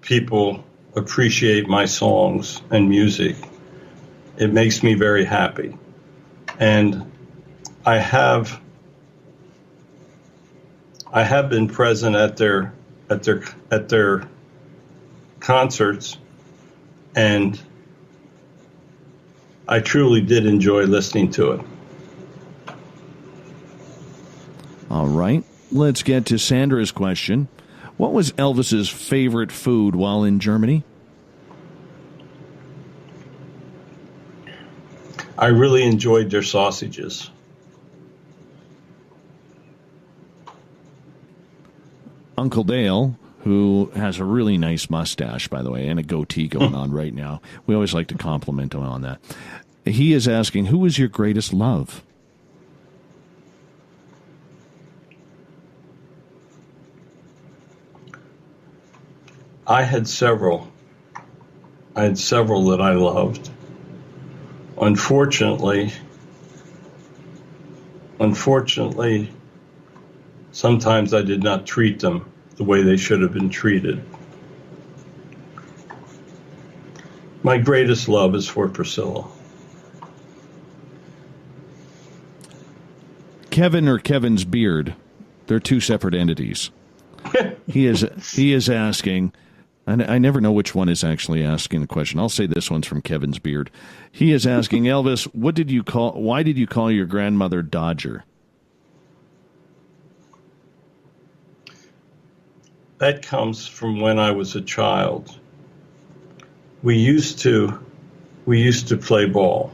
people appreciate my songs and music, it makes me very happy. And I have been present at their concerts, and I truly did enjoy listening to it. All right, let's get to Sandra's question. What was Elvis's favorite food while in Germany? I really enjoyed their sausages. Uncle Dale, who has a really nice mustache, by the way, and a goatee going on right now. We always like to compliment him on that. He is asking, who was your greatest love? I had several. I had several that I loved. Unfortunately, sometimes I did not treat them the way they should have been treated. My greatest love is for Priscilla. Kevin or Kevin's beard, they're two separate entities. He is asking, and I never know which one is actually asking the question. I'll say this one's from Kevin's beard. He is asking, Elvis, why did you call your grandmother Dodger? That comes from when I was a child. We used to play ball.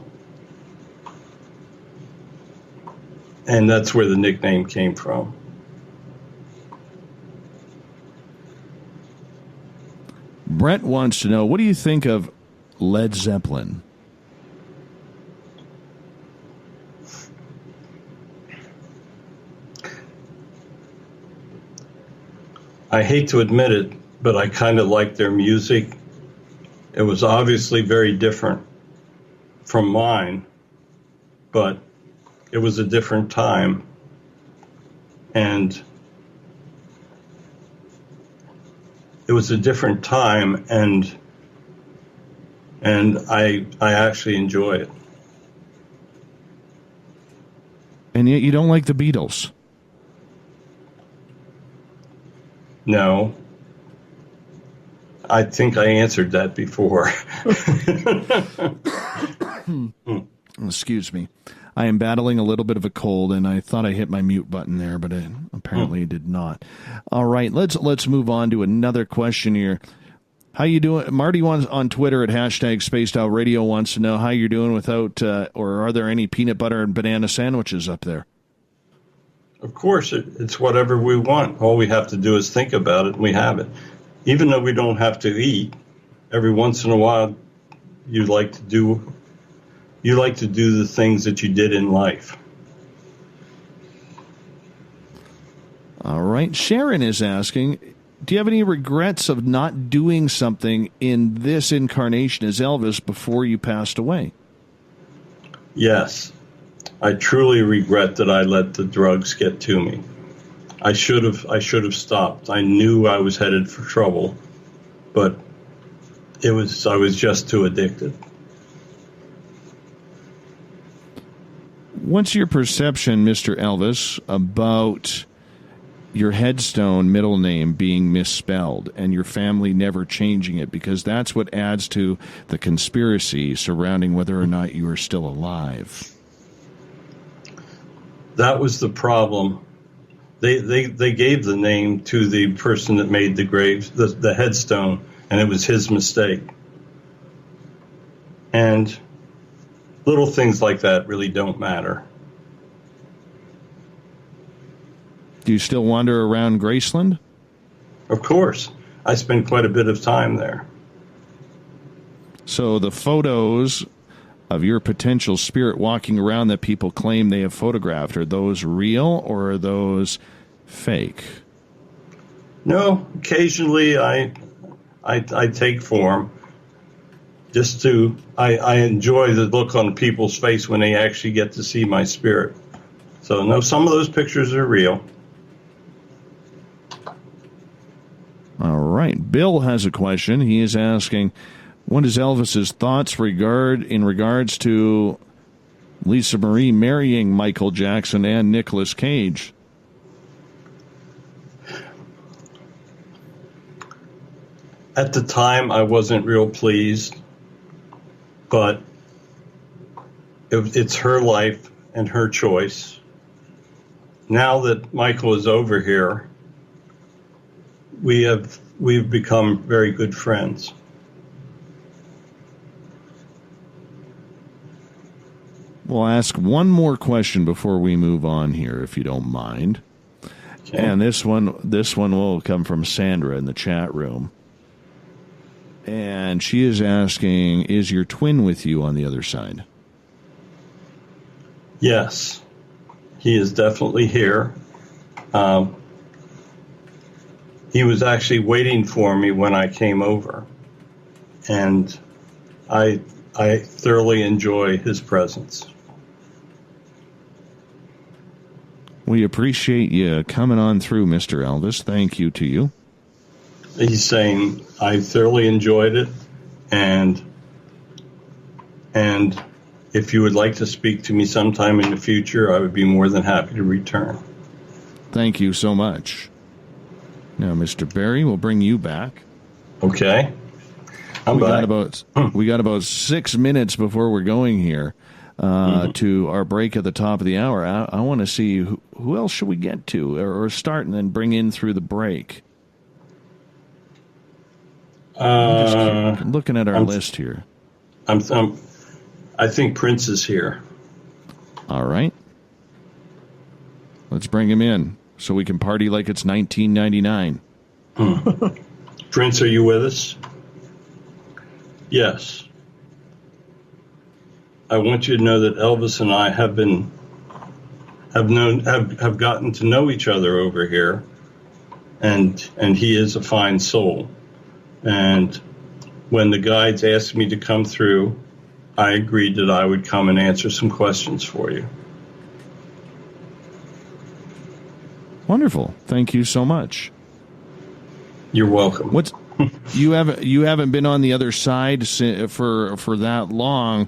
And that's where the nickname came from. Brett wants to know, what do you think of Led Zeppelin? I hate to admit it, but I kind of liked their music. It was obviously very different from mine, but it was a different time. And I actually enjoy it. And yet you don't like the Beatles? No. I think I answered that before. Excuse me. I am battling a little bit of a cold, and I thought I hit my mute button there, but it apparently did not. All right, let's move on to another question here. How you doing? Marty wants on Twitter at #SpacedOutRadio wants to know how you're doing without, or are there any peanut butter and banana sandwiches up there? Of course, it's whatever we want. All we have to do is think about it, and we have it. Even though we don't have to eat, every once in a while, you like to do the things that you did in life. All right. Sharon is asking, do you have any regrets of not doing something in this incarnation as Elvis before you passed away? Yes. I truly regret that I let the drugs get to me. I should have stopped. I knew I was headed for trouble, but I was just too addicted. What's your perception, Mr. Elvis, about your headstone middle name being misspelled and your family never changing it? Because that's what adds to the conspiracy surrounding whether or not you are still alive. That was the problem. They gave the name to the person that made the grave, the headstone, and it was his mistake. And little things like that really don't matter. Do you still wander around Graceland? Of course. I spend quite a bit of time there. So the photos of your potential spirit walking around that people claim they have photographed, are those real or are those fake? No, occasionally I take form. I enjoy the look on people's face when they actually get to see my spirit. So no, some of those pictures are real. All right. Bill has a question. He is asking, what is Elvis's thoughts in regards to Lisa Marie marrying Michael Jackson and Nicolas Cage? At the time, I wasn't real pleased, but it's her life and her choice. Now that Michael is over here, we've become very good friends. We'll ask one more question before we move on here, if you don't mind. Okay. And this one will come from Sandra in the chat room. And she is asking, is your twin with you on the other side? Yes. He is definitely here. He was actually waiting for me when I came over. And I thoroughly enjoy his presence. We appreciate you coming on through, Mr. Elvis. Thank you to you. He's saying, I thoroughly enjoyed it, and if you would like to speak to me sometime in the future, I would be more than happy to return. Thank you so much. Now, Mr. Barry, we'll bring you back. Okay. I'm back. We got about 6 minutes before we're going here to our break at the top of the hour. I want to see who else should we get to or start and then bring in through the break. I'm just looking at our list here. I think Prince is here. All right. Let's bring him in so we can party like it's 1999. Prince, are you with us? Yes. I want you to know that Elvis and I have gotten to know each other over here, and he is a fine soul. And when the guides asked me to come through, I agreed that I would come and answer some questions for you. Wonderful. Thank you so much. You're welcome. You haven't been on the other side for that long.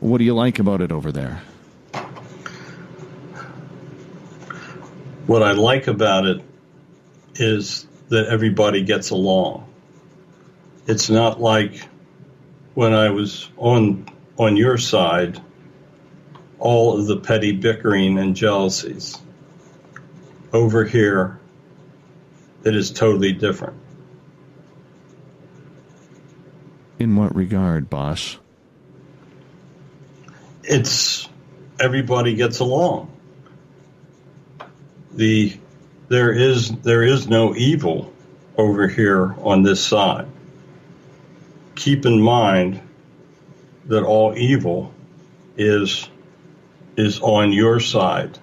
What do you like about it over there? What I like about it is that everybody gets along. It's not like when I was on your side, all of the petty bickering and jealousies. Over here, it is totally different. In what regard, boss? It's everybody gets along. There is no evil over here on this side. Keep in mind that all evil is on your side.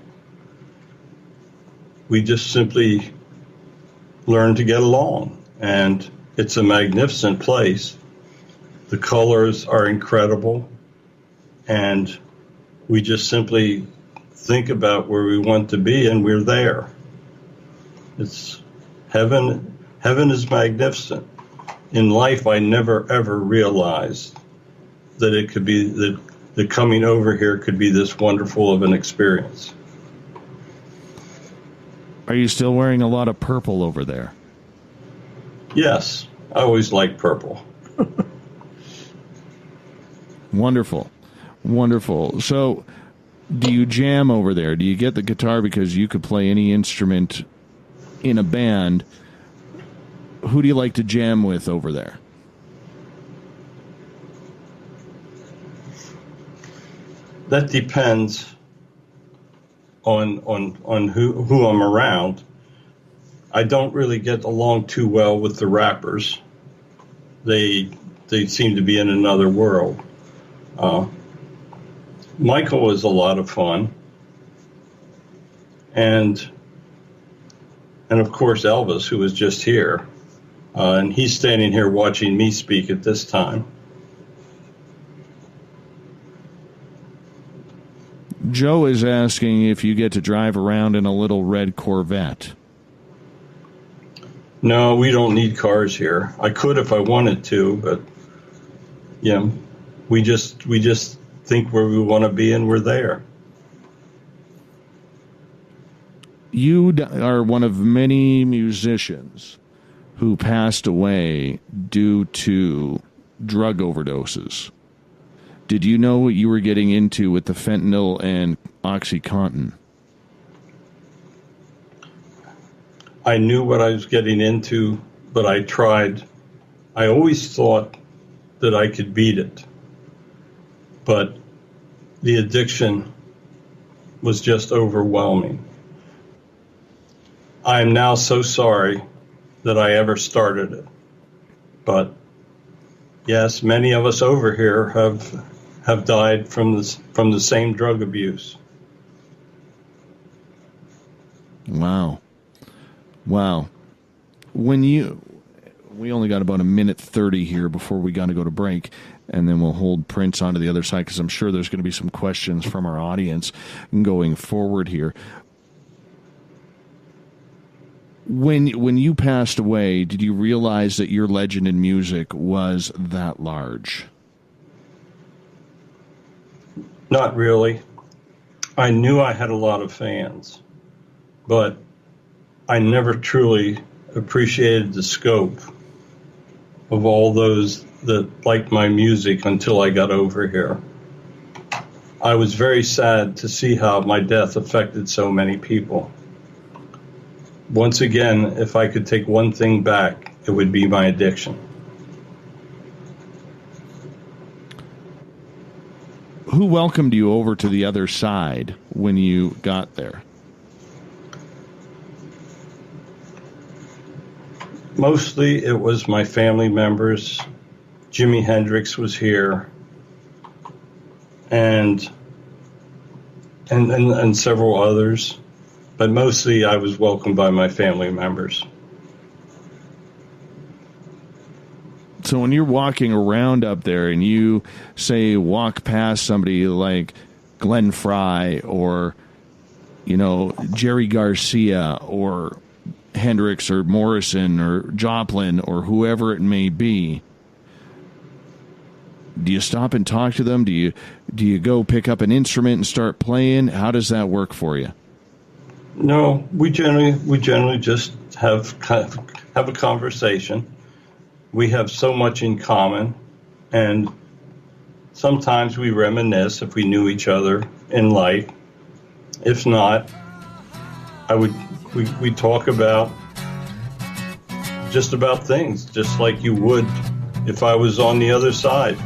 We just simply learn to get along, and it's a magnificent place. The colors are incredible, and we just simply think about where we want to be, and we're there. It's heaven. Heaven is magnificent. In life, I never ever realized that it could be that the coming over here could be this wonderful of an experience. Are you still wearing a lot of purple over there? Yes, I always liked purple. Wonderful. Wonderful. So, do you jam over there? Do you get the guitar because you could play any instrument in a band? Who do you like to jam with over there? That depends on who I'm around. I don't really get along too well with the rappers. They seem to be in another world. Michael is a lot of fun, and of course Elvis, who was just here, and he's standing here watching me speak at this time. Joe is asking if you get to drive around in a little red Corvette. No, we don't need cars here. I could if I wanted to, but yeah, we just think where we want to be, and we're there. You are one of many musicians who passed away due to drug overdoses. Did you know what you were getting into with the fentanyl and OxyContin? I knew what I was getting into, but I tried. I always thought that I could beat it. But the addiction was just overwhelming. I am now so sorry that I ever started it. But yes, many of us over here have died from the same drug abuse. Wow. When you We only got about a minute 30 here before we got to go to break, and then we'll hold Prince onto the other side because I'm sure there's going to be some questions from our audience going forward here. When you passed away, did you realize that your legend in music was that large? Not really. I knew I had a lot of fans, but I never truly appreciated the scope of all those that liked my music until I got over here. I was very sad to see how my death affected so many people. Once again, if I could take one thing back, it would be my addiction. Who welcomed you over to the other side when you got there? Mostly it was my family members. Jimi Hendrix was here, and several others. But mostly I was welcomed by my family members. So when you're walking around up there and you, say, walk past somebody like Glenn Frey or, Jerry Garcia or Hendrix or Morrison or Joplin or whoever it may be, do you stop and talk to them? Do you go pick up an instrument and start playing? How does that work for you? No, we generally just have a conversation. We have so much in common, and sometimes we reminisce if we knew each other in life. If not, we talk about just about things, just like you would if I was on the other side.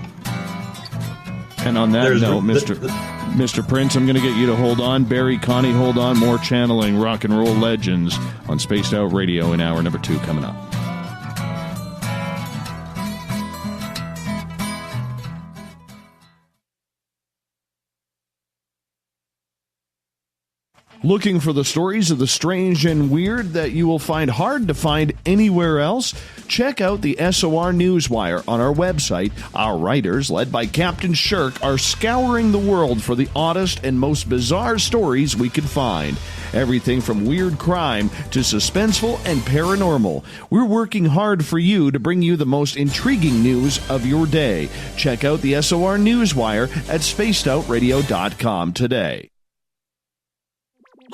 And on that note, Mr. Prince, I'm going to get you to hold on. Barry, Connie, hold on. More channeling rock and roll legends on Spaced Out Radio in hour number 2 coming up. Looking for the stories of the strange and weird that you will find hard to find anywhere else? Check out the SOR Newswire on our website. Our writers, led by Captain Shirk, are scouring the world for the oddest and most bizarre stories we can find. Everything from weird crime to suspenseful and paranormal. We're working hard for you to bring you the most intriguing news of your day. Check out the SOR Newswire at spacedoutradio.com today.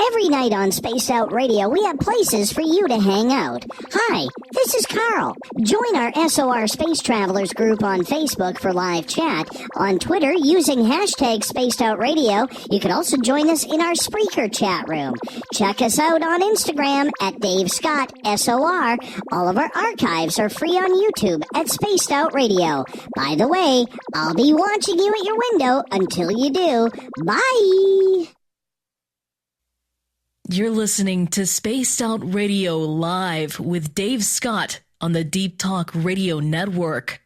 Every night on Spaced Out Radio, we have places for you to hang out. Hi, this is Carl. Join our SOR Space Travelers group on Facebook for live chat. On Twitter, using hashtag Spaced Out Radio, you can also join us in our Spreaker chat room. Check us out on Instagram at Dave Scott SOR. All of our archives are free on YouTube at Spaced Out Radio. By the way, I'll be watching you at your window until you do. Bye! You're listening to Spaced Out Radio Live with Dave Scott on the Deep Talk Radio Network.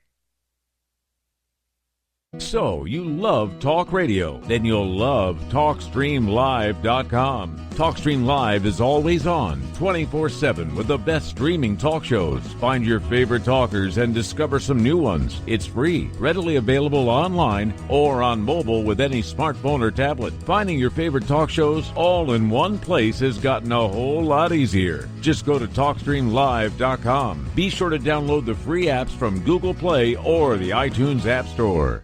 So, you love talk radio? Then you'll love TalkStreamLive.com. TalkStream Live is always on, 24/7 with the best streaming talk shows. Find your favorite talkers and discover some new ones. It's free, readily available online or on mobile with any smartphone or tablet. Finding your favorite talk shows all in one place has gotten a whole lot easier. Just go to TalkStreamLive.com. Be sure to download the free apps from Google Play or the iTunes App Store.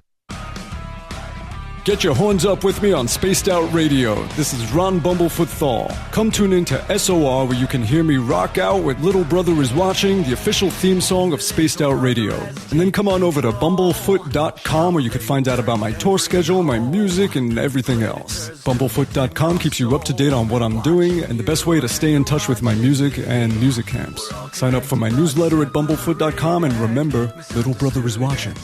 Get your horns up with me on Spaced Out Radio. This is Ron Bumblefoot Thal. Come tune in to SOR where you can hear me rock out with Little Brother Is Watching, the official theme song of Spaced Out Radio. And then come on over to bumblefoot.com where you can find out about my tour schedule, my music, and everything else. Bumblefoot.com keeps you up to date on what I'm doing and the best way to stay in touch with my music and music camps. Sign up for my newsletter at bumblefoot.com and remember, Little Brother Is Watching.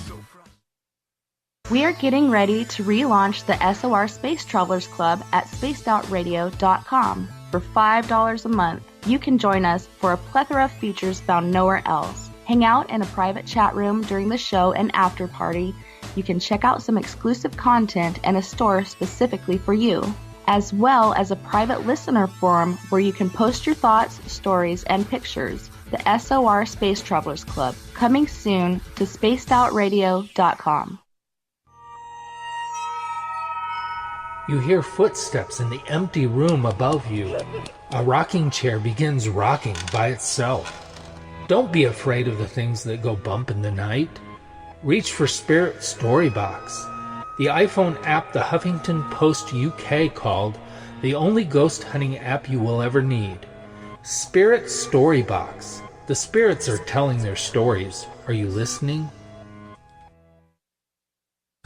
We are getting ready to relaunch the SOR Space Travelers Club at spacedoutradio.com. For $5 a month, you can join us for a plethora of features found nowhere else. Hang out in a private chat room during the show and after party. You can check out some exclusive content and a store specifically for you, as well as a private listener forum where you can post your thoughts, stories, and pictures. the SOR Space Travelers Club, coming soon to spacedoutradio.com. You hear footsteps in the empty room above you. A rocking chair begins rocking by itself. Don't be afraid of the things that go bump in the night. Reach for Spirit Storybox, the iPhone app the Huffington Post UK called the only ghost hunting app you will ever need. Spirit Storybox. The spirits are telling their stories. Are you listening?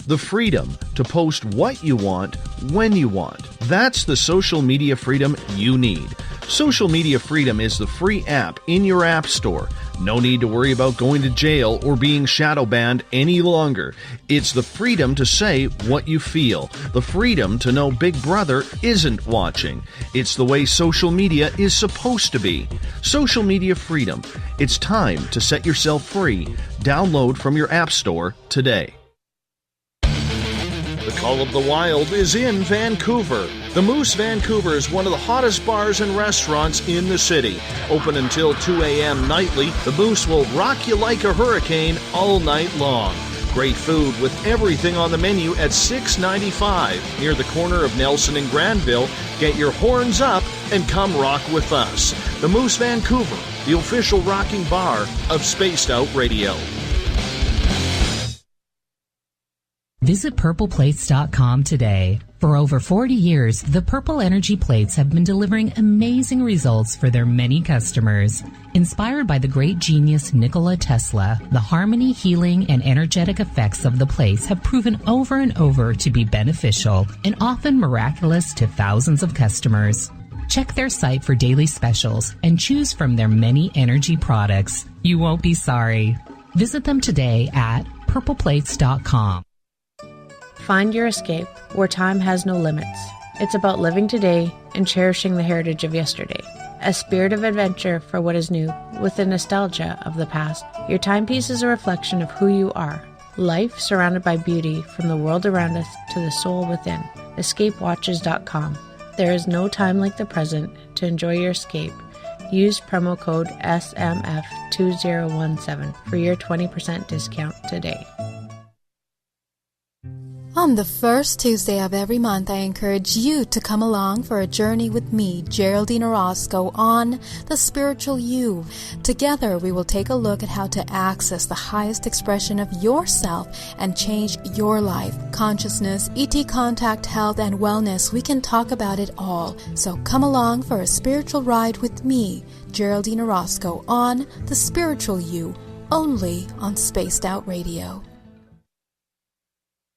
The freedom to post what you want, when you want. That's the social media freedom you need. Social Media Freedom is the free app in your app store. No need to worry about going to jail or being shadow banned any longer. It's the freedom to say what you feel. The freedom to know Big Brother isn't watching. It's the way social media is supposed to be. Social Media Freedom. It's time to set yourself free. Download from your app store today. The Call of the Wild is in Vancouver. The Moose Vancouver is one of the hottest bars and restaurants in the city. Open until 2 a.m. nightly, the Moose will rock you like a hurricane all night long. Great food with everything on the menu at $6.95 near the corner of Nelson and Granville. Get your horns up and come rock with us. The Moose Vancouver, the official rocking bar of Spaced Out Radio. Visit purpleplates.com today. For over 40 years, the Purple Energy Plates have been delivering amazing results for their many customers. Inspired by the great genius Nikola Tesla, the harmony, healing, and energetic effects of the plates have proven over and over to be beneficial and often miraculous to thousands of customers. Check their site for daily specials and choose from their many energy products. You won't be sorry. Visit them today at purpleplates.com. Find your escape where time has no limits. It's about living today and cherishing the heritage of yesterday. A spirit of adventure for what is new with the nostalgia of the past. Your timepiece is a reflection of who you are. Life surrounded by beauty from the world around us to the soul within. EscapeWatches.com. There is no time like the present to enjoy your escape. Use promo code SMF2017 for your 20% discount today. On the first Tuesday of every month, I encourage you to come along for a journey with me, Geraldine Orozco, on The Spiritual You. Together, we will take a look at how to access the highest expression of yourself and change your life. Consciousness, ET contact, health, and wellness, we can talk about it all. So come along for a spiritual ride with me, Geraldine Orozco, on The Spiritual You, only on Spaced Out Radio.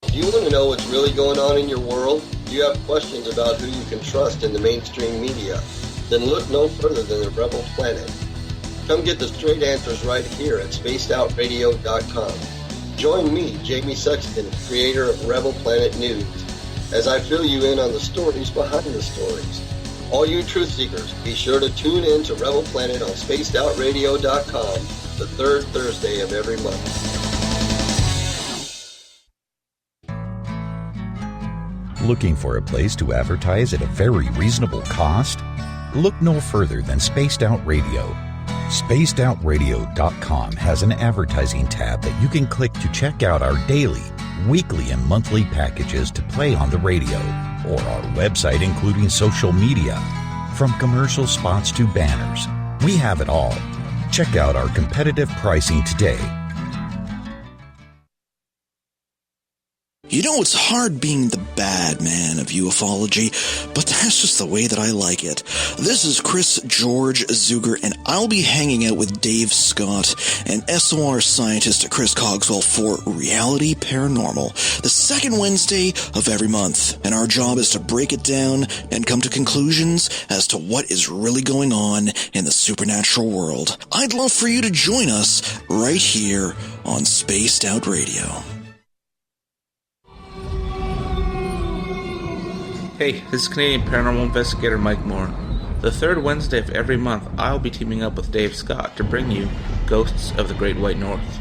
Do you want to know what's really going on in your world? Do you have questions about who you can trust in the mainstream media? Then look no further than the Rebel Planet. Come get the straight answers right here at spacedoutradio.com. Join me, Jamie Sexton, creator of Rebel Planet News, as I fill you in on the stories behind the stories. All you truth seekers, be sure to tune in to Rebel Planet on spacedoutradio.com the third Thursday of every month. Looking for a place to advertise at a very reasonable cost? Look no further than Spaced Out Radio. SpacedOutRadio.com has an advertising tab that you can click to check out our daily, weekly, and monthly packages to play on the radio, or our website including social media. From commercial spots to banners, we have it all. Check out our competitive pricing today. You know, it's hard being the bad man of ufology, but that's just the way that I like it. This is Chris George Zuger, and I'll be hanging out with Dave Scott and SOR scientist Chris Cogswell for Reality Paranormal, the second Wednesday of every month. And our job is to break it down and come to conclusions as to what is really going on in the supernatural world. I'd love for you to join us right here on Spaced Out Radio. Hey, this is Canadian Paranormal Investigator Mike Moore. The third Wednesday of every month, I'll be teaming up with Dave Scott to bring you Ghosts of the Great White North.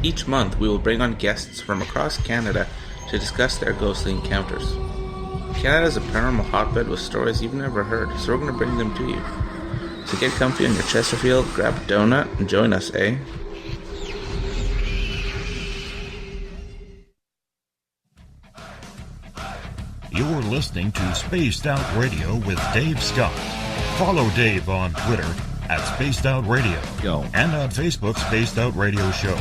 Each month, we will bring on guests from across Canada to discuss their ghostly encounters. Canada is a paranormal hotbed with stories you've never heard, so we're going to bring them to you. To get comfy on your Chesterfield, grab a donut and join us, eh? You're listening to Spaced Out Radio with Dave Scott. Follow Dave on Twitter at Spaced Out Radio. And on Facebook, Spaced Out Radio Show.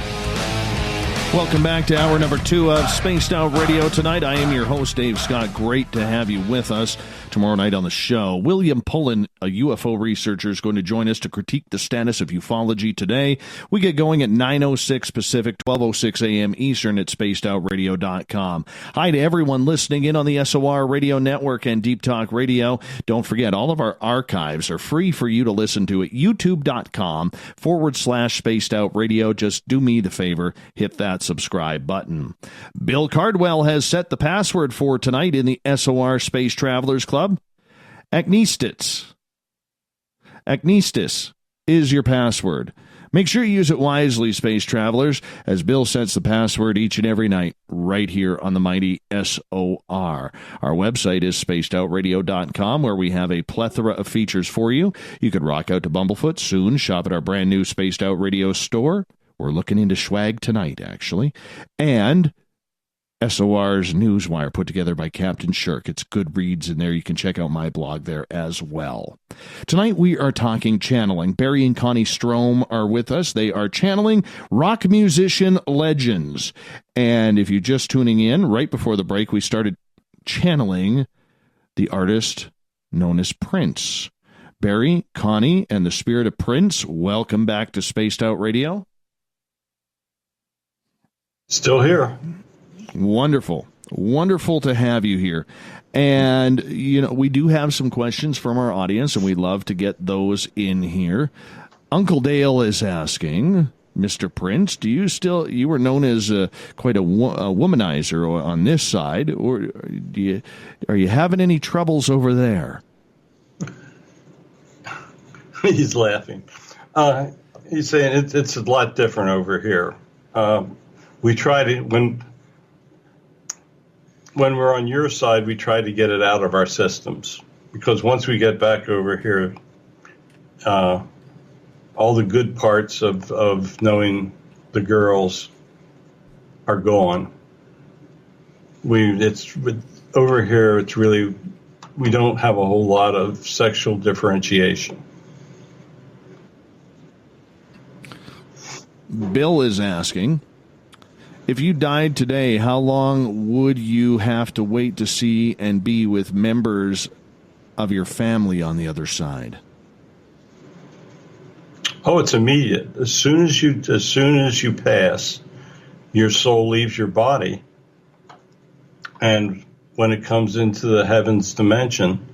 Welcome back to hour number 2 of Spaced Out Radio tonight. I am your host, Dave Scott. Great to have you with us tomorrow night on the show. William Pullen, a UFO researcher, is going to join us to critique the status of ufology today. We get going at 9:06 Pacific, 12:06 a.m. Eastern at spacedoutradio.com. Hi to everyone listening in on the SOR Radio Network and Deep Talk Radio. Don't forget, all of our archives are free for you to listen to at youtube.com/Spaced Out Radio. Just do me the favor, hit that subscribe button. Bill Cardwell has set the password for tonight in the SOR Space Travelers Club. Agnestis. Agnestis is your password. Make sure you use it wisely, Space Travelers, as Bill sets the password each and every night right here on the mighty SOR. Our website is spacedoutradio.com, where we have a plethora of features for you. You could rock out to Bumblefoot soon, shop at our brand new Spaced Out Radio store. We're looking into swag tonight, actually. And SOR's Newswire, put together by Captain Shirk. It's good reads in there. You can check out my blog there as well. Tonight we are talking channeling. Barry and Connie Strohm are with us. They are channeling rock musician legends. And if you're just tuning in, right before the break, we started channeling the artist known as Prince. Barry, Connie, and the spirit of Prince, welcome back to Spaced Out Radio. Still here. Wonderful. Wonderful to have you here. And, you know, we do have some questions from our audience, and we'd love to get those in here. Uncle Dale is asking, Mr. Prince, you were known as quite a womanizer on this side, or are you having any troubles over there? He's laughing. He's saying it's a lot different over here. We try to, when we're on your side, we try to get it out of our systems, because once we get back over here, all the good parts of knowing the girls are gone. Over here, it's really, we don't have a whole lot of sexual differentiation. Bill is asking, if you died today, how long would you have to wait to see and be with members of your family on the other side? Oh, it's immediate. As soon as you pass, your soul leaves your body, and when it comes into the heavens dimension,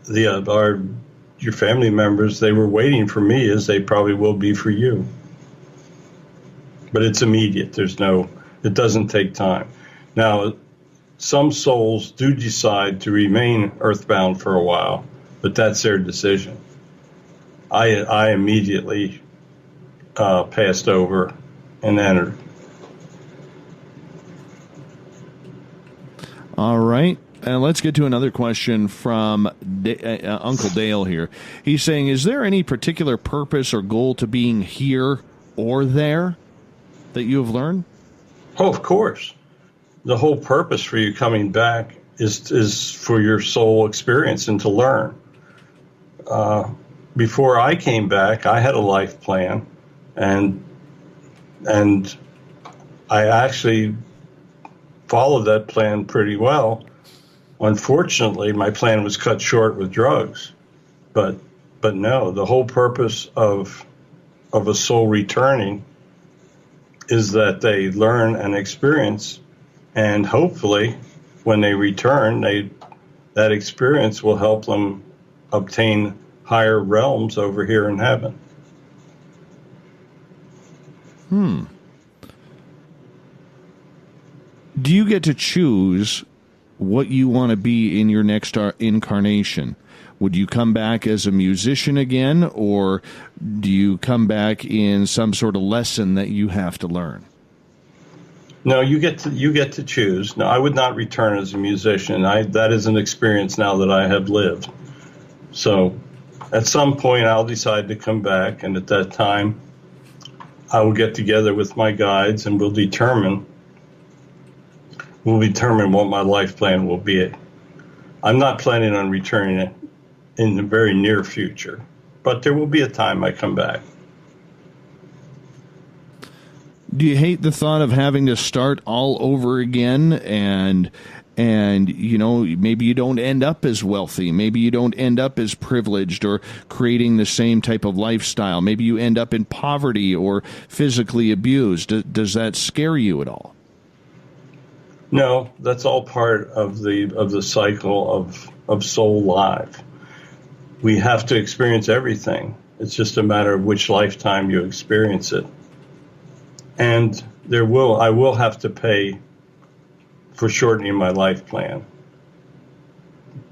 your family members, they were waiting for me, as they probably will be for you. But it's immediate. It doesn't take time. Now, some souls do decide to remain earthbound for a while, but that's their decision. I immediately passed over and entered. All right. And let's get to another question from Uncle Dale here. He's saying, is there any particular purpose or goal to being here or there that you have learned? Oh, of course. The whole purpose for you coming back is for your soul experience and to learn. Before I came back, I had a life plan, and I actually followed that plan pretty well. Unfortunately, my plan was cut short with drugs. But no, the whole purpose of a soul returning is that they learn and experience, and hopefully when they return, that experience will help them obtain higher realms over here in heaven. Do you get to choose what you want to be in your next incarnation? Would you come back as a musician again, or do you come back in some sort of lesson that you have to learn? No, you get to choose. No, I would not return as a musician. That is an experience now that I have lived. So At some point, I'll decide to come back, and at that time, I will get together with my guides, and we'll determine what my life plan will be. I'm not planning on returning in the very near future, but there will be a time I come back. Do you hate the thought of having to start all over again and maybe you don't end up as wealthy, maybe you don't end up as privileged or creating the same type of lifestyle, maybe you end up in poverty or physically abused? Does that scare you at all? No, that's all part of the cycle of Soul Live. We have to experience everything. It's just a matter of which lifetime you experience it. And I will have to pay for shortening my life plan.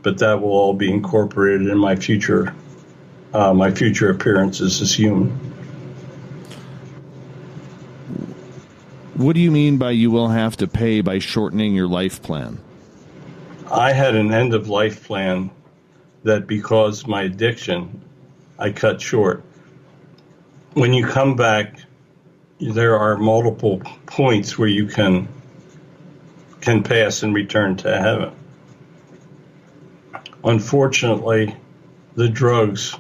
But that will all be incorporated in my future appearances as human. What do you mean by you will have to pay by shortening your life plan? I had an end-of-life plan that because my addiction, I cut short. When you come back, there are multiple points where you can pass and return to heaven. Unfortunately, the drugs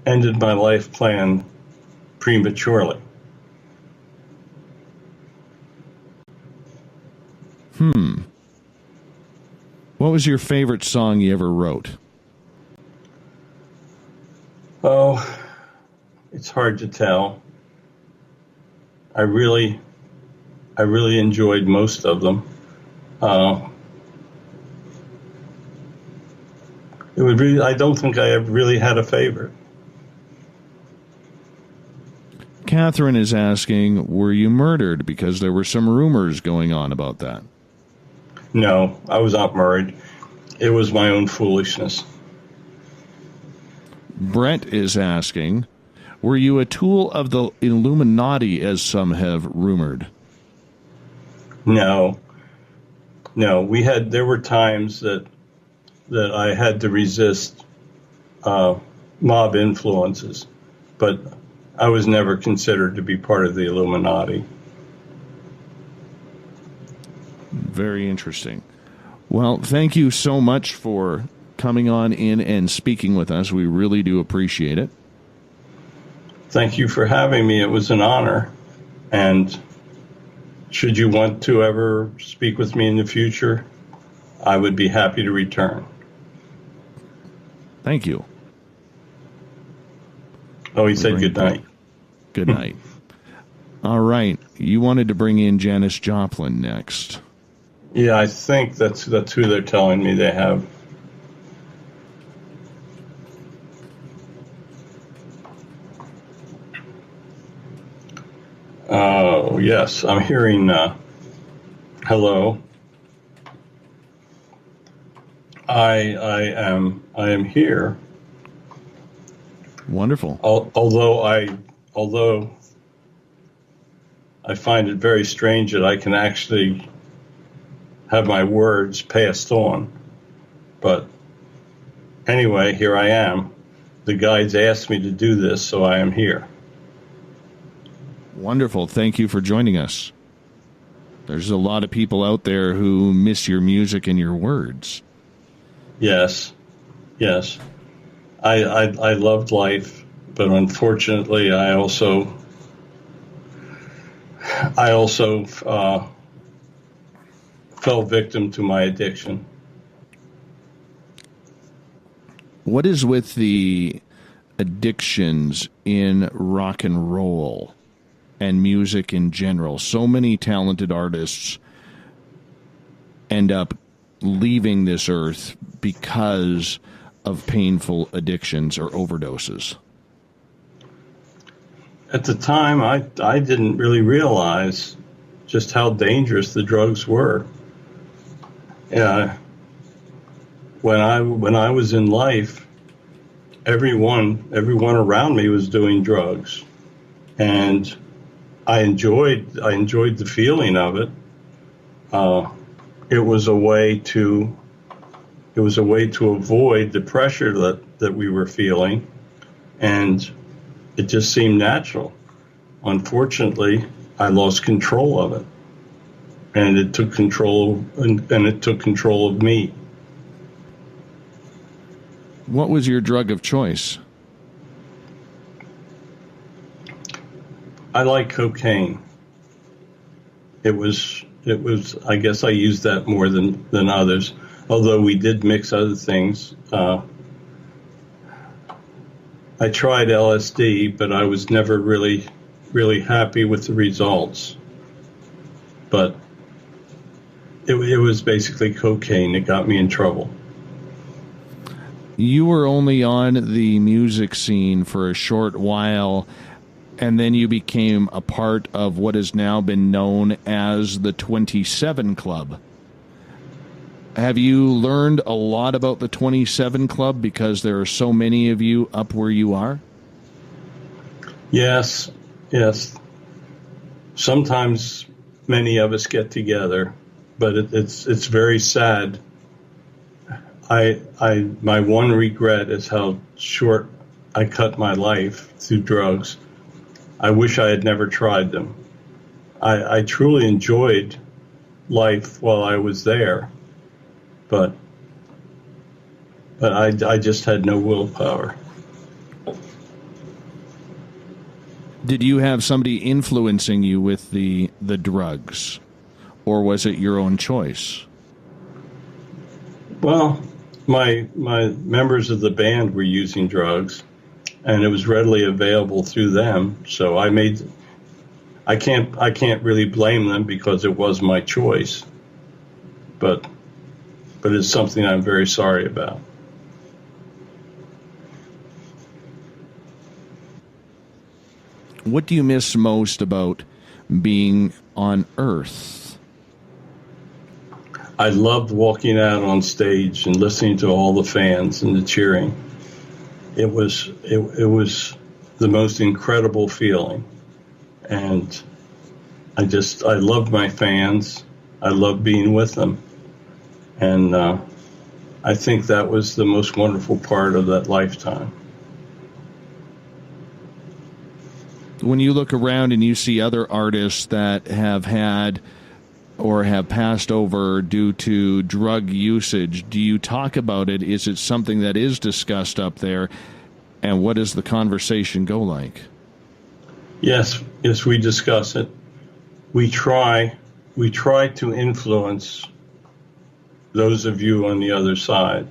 ended my life plan prematurely. What was your favorite song you ever wrote? Oh, it's hard to tell. I really enjoyed most of them. I don't think I ever really had a favorite. Catherine is asking, were you murdered? Because there were some rumors going on about that. No, I was not murdered. It was my own foolishness. Brett is asking, were you a tool of the Illuminati, as some have rumored? No. There were times that I had to resist mob influences, but I was never considered to be part of the Illuminati. Very interesting. Well, thank you so much for coming on in and speaking with us. We really do appreciate it. Thank you for having me. It was an honor. And should you want to ever speak with me in the future, I would be happy to return. Thank you. Oh, he said good night. Good night. All right. You wanted to bring in Janis Joplin next. Yeah, I think that's who they're telling me they have. Oh, yes. I'm hearing hello. I am here. Wonderful. Although I find it very strange that I can actually have my words passed on. But anyway, here I am. The guides asked me to do this, so I am here. Wonderful. Thank you for joining us. There's a lot of people out there who miss your music and your words. Yes. I loved life, but unfortunately, I also fell victim to my addiction. What is with the addictions in rock and roll and music in general? So many talented artists end up leaving this earth because of painful addictions or overdoses. At the time, I didn't really realize just how dangerous the drugs were. Yeah, when I was in life, everyone around me was doing drugs, and I enjoyed the feeling of it. It was a way to avoid the pressure that we were feeling, and it just seemed natural. Unfortunately, I lost control of it, and it took control, and it took control of me. What was your drug of choice? I like cocaine. It was, I guess I used that more than others, although we did mix other things. I tried LSD, but I was never really happy with the results. But it was basically cocaine that got me in trouble. You were only on the music scene for a short while, and then you became a part of what has now been known as the 27 Club. Have you learned a lot about the 27 Club because there are so many of you up where you are? Yes. Sometimes many of us get together, but it's very sad. My one regret is how short I cut my life through drugs. I wish I had never tried them. I truly enjoyed life while I was there, but I just had no willpower. Did you have somebody influencing you with the drugs, or was it your own choice? Well, my members of the band were using drugs, and it was readily available through them. So I can't really blame them because it was my choice. But it's something I'm very sorry about. What do you miss most about being on Earth? I loved walking out on stage and listening to all the fans and the cheering. It was the most incredible feeling, and I loved my fans. I loved being with them, and I think that was the most wonderful part of that lifetime. When you look around and you see other artists that have had or have passed over due to drug usage, do you talk about it? Is it something that is discussed up there? And what does the conversation go like? Yes, we discuss it. We try to influence those of you on the other side.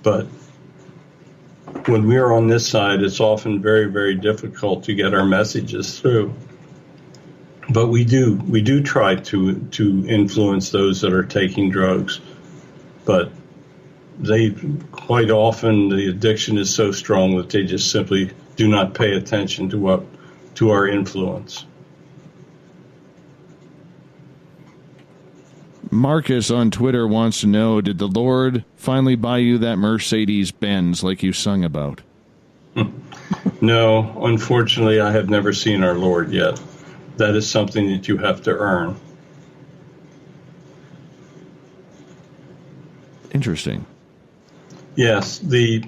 But when we're on this side, it's often very, very difficult to get our messages through. But we do try to influence those that are taking drugs. But they quite often, the addiction is so strong that they just simply do not pay attention to our influence. Marcus on Twitter wants to know, did the Lord finally buy you that Mercedes-Benz like you sung about? No, unfortunately, I have never seen our Lord yet. That is something that you have to earn. Interesting. Yes, the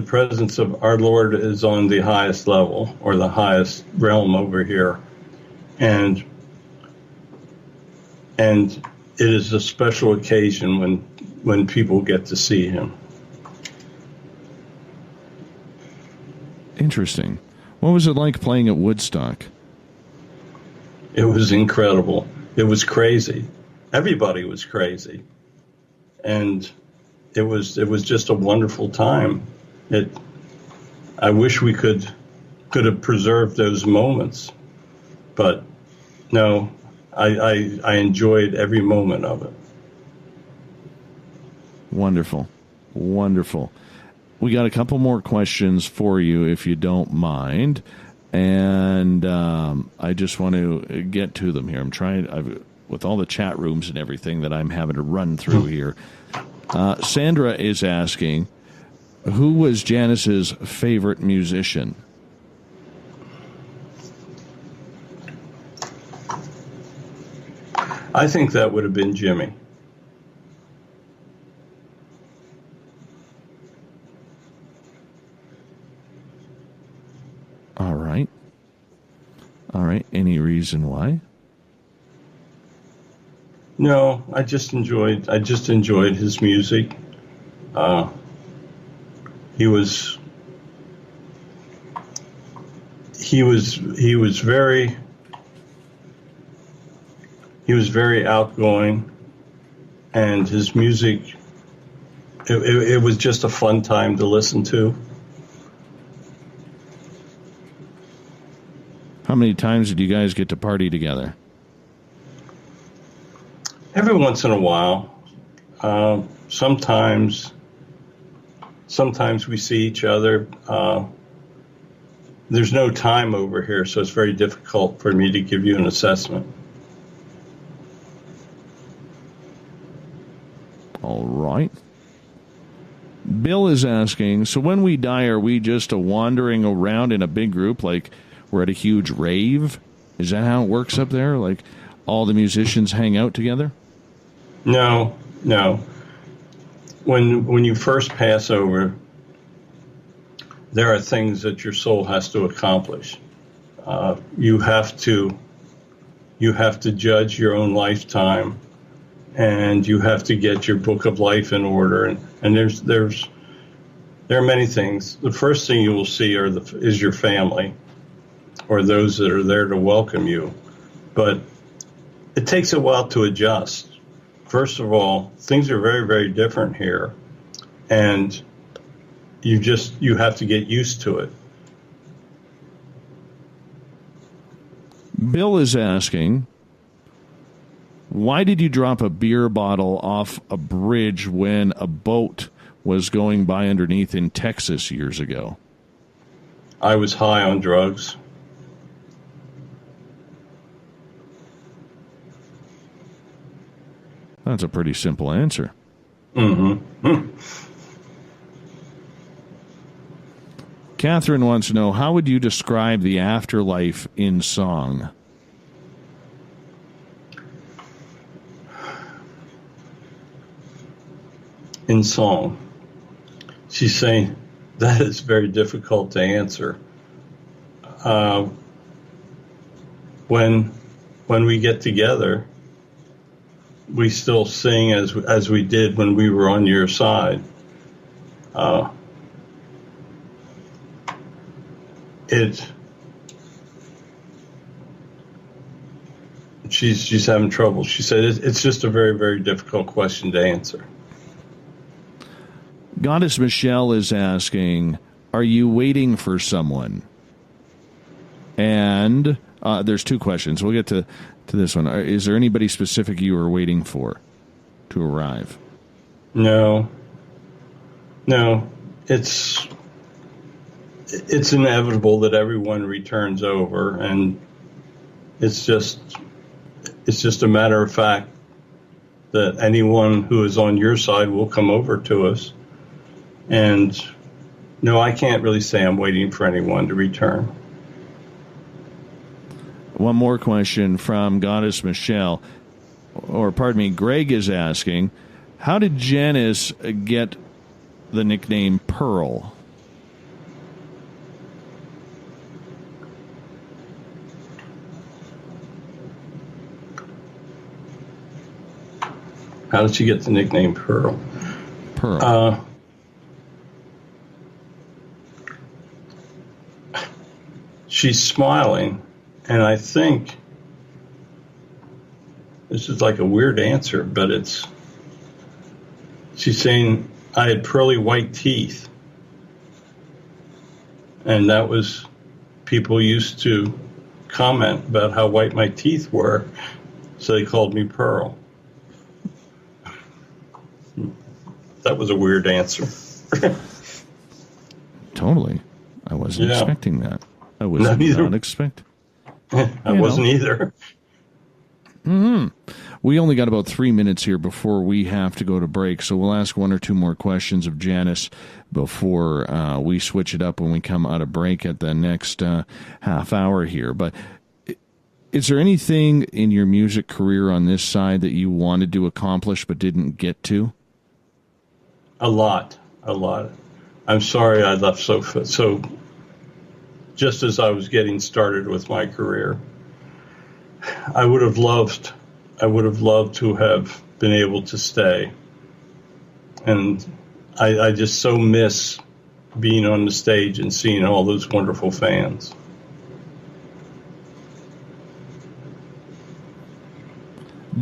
presence of our Lord is on the highest level, or the highest realm over here. And it is a special occasion when people get to see him. Interesting. What was it like playing at Woodstock? It was incredible. It was crazy. Everybody was crazy. And it was just a wonderful time. I wish we could have preserved those moments. But no, I enjoyed every moment of it. Wonderful. Wonderful. We got a couple more questions for you, if you don't mind. And I just want to get to them here. I'm trying, with all the chat rooms and everything that I'm having to run through here. Sandra is asking, who was Janis's favorite musician? I think that would have been Jimmy. All right. Any reason why? No, I just enjoyed his music. He was very outgoing, and his music, it was just a fun time to listen to. How many times did you guys get to party together? Every once in a while. Sometimes we see each other. There's no time over here, so it's very difficult for me to give you an assessment. All right. Bill is asking, so when we die, are we just wandering around in a big group, like we're at a huge rave? Is that how it works up there? Like all the musicians hang out together? No. When you first pass over, there are things that your soul has to accomplish. You have to judge your own lifetime, and you have to get your book of life in order. And there are many things. The first thing you will see is your family, or those that are there to welcome you. But it takes a while to adjust. First of all, things are very, very different here, and you have to get used to it. Bill is asking, why did you drop a beer bottle off a bridge when a boat was going by underneath in Texas years ago? I was high on drugs. That's a pretty simple answer. Mm-hmm. Catherine wants to know, how would you describe the afterlife in song? In song. She's saying that is very difficult to answer. When we get together, we still sing as we did when we were on your side. She's having trouble. She said it's just a very, very difficult question to answer. Goddess Michelle is asking, are you waiting for someone? And there's two questions. We'll get to this one. Is there anybody specific you are waiting for to arrive? No. It's inevitable that everyone returns over, and it's just a matter of fact that anyone who is on your side will come over to us. And no, I can't really say I'm waiting for anyone to return. One more question from Goddess Michelle, or pardon me, Greg is asking, how did Janis get the nickname Pearl? How did she get the nickname Pearl? Pearl. She's smiling, and I think this is like a weird answer, but she's saying I had pearly white teeth. And that was, people used to comment about how white my teeth were, so they called me Pearl. That was a weird answer. Totally. I wasn't expecting that. I was not expecting. I wasn't either. Mm-hmm. We only got about 3 minutes here before we have to go to break, so we'll ask one or two more questions of Janis before we switch it up when we come out of break at the next half hour here. But is there anything in your music career on this side that you wanted to accomplish but didn't get to? A lot. I'm sorry I left so just as I was getting started with my career. I would have loved to have been able to stay. And I just so miss being on the stage and seeing all those wonderful fans.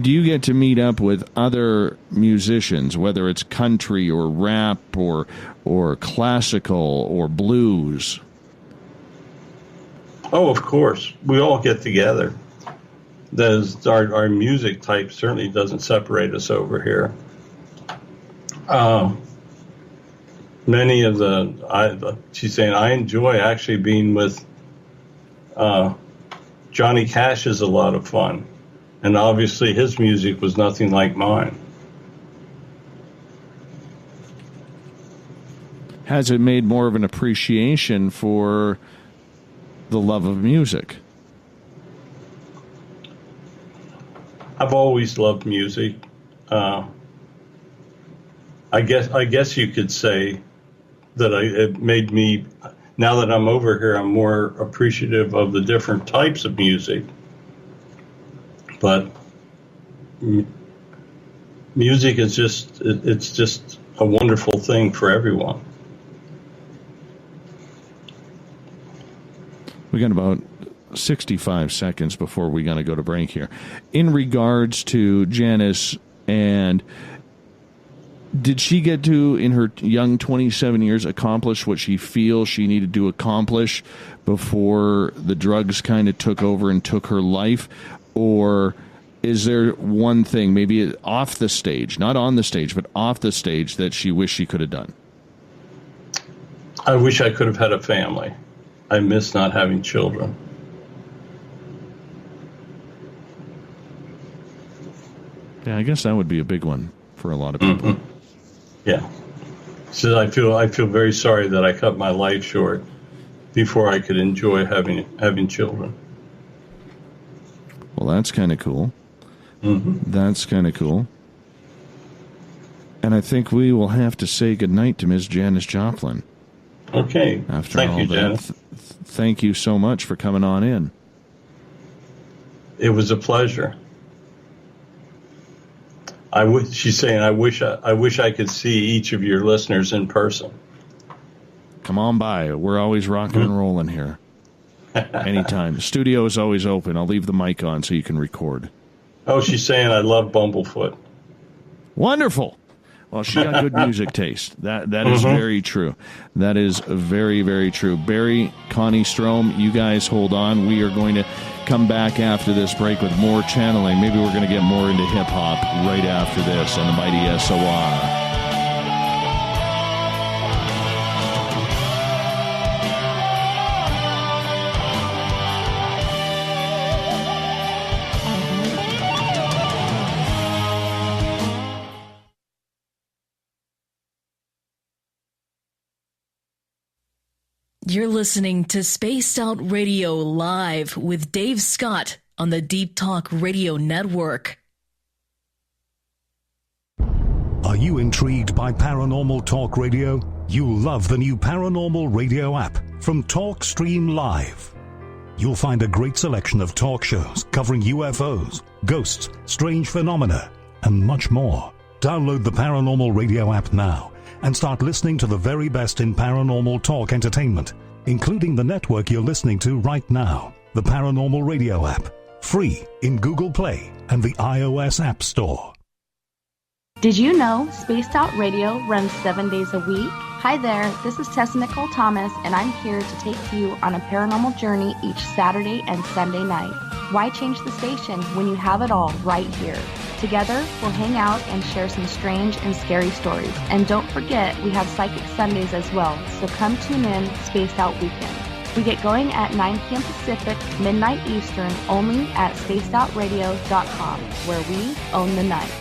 Do you get to meet up with other musicians, whether it's country or rap or classical or blues? Oh, of course. We all get together. Our music type certainly doesn't separate us over here. Many of she's saying, I enjoy actually being with Johnny Cash is a lot of fun. And obviously his music was nothing like mine. Has it made more of an appreciation for the love of music? I've always loved music. I guess you could say that it made me, now that I'm over here, I'm more appreciative of the different types of music. But music is just a wonderful thing for everyone. We got about 65 seconds before we're going to go to break here. In regards to Janis, and did she get to, in her young 27 years, accomplish what she feels she needed to accomplish before the drugs kind of took over and took her life? Or is there one thing, maybe off the stage, not on the stage, but off the stage, that she wished she could have done? I wish I could have had a family. I miss not having children. Yeah, I guess that would be a big one for a lot of people. Mm-hmm. Yeah. So I feel very sorry that I cut my life short before I could enjoy having children. Well, that's kind of cool. Mm-hmm. That's kind of cool. And I think we will have to say goodnight to Ms. Janis Joplin. Okay. Thank you, Janis. Thank you so much for coming on in. It was a pleasure. She's saying, I wish I could see each of your listeners in person. Come on by. We're always rocking and rolling here. Anytime. The studio is always open. I'll leave the mic on so you can record. Oh, she's saying I love Bumblefoot. Wonderful. Well, she got good music taste. That is very true. That is very, very true. Barry, Connie Strohm, you guys hold on. We are going to come back after this break with more channeling. Maybe we're going to get more into hip-hop right after this on the Mighty SOR. You're listening to Spaced Out Radio Live with Dave Scott on the Deep Talk Radio Network. Are you intrigued by Paranormal Talk Radio? You'll love the new Paranormal Radio app from TalkStream Live. You'll find a great selection of talk shows covering UFOs, ghosts, strange phenomena, and much more. Download the Paranormal Radio app now and start listening to the very best in paranormal talk entertainment, including the network you're listening to right now, the Paranormal Radio app, free in Google Play and the iOS App Store. Did you know Spaced Out Radio runs 7 days a week? Hi there, this is Tessa Nicole Thomas, and I'm here to take you on a paranormal journey each Saturday and Sunday night. Why change the station when you have it all right here? Together, we'll hang out and share some strange and scary stories. And don't forget, we have Psychic Sundays as well, so come tune in Spaced Out Weekend. We get going at 9 p.m. Pacific, midnight Eastern, only at spacedoutradio.com, where we own the night.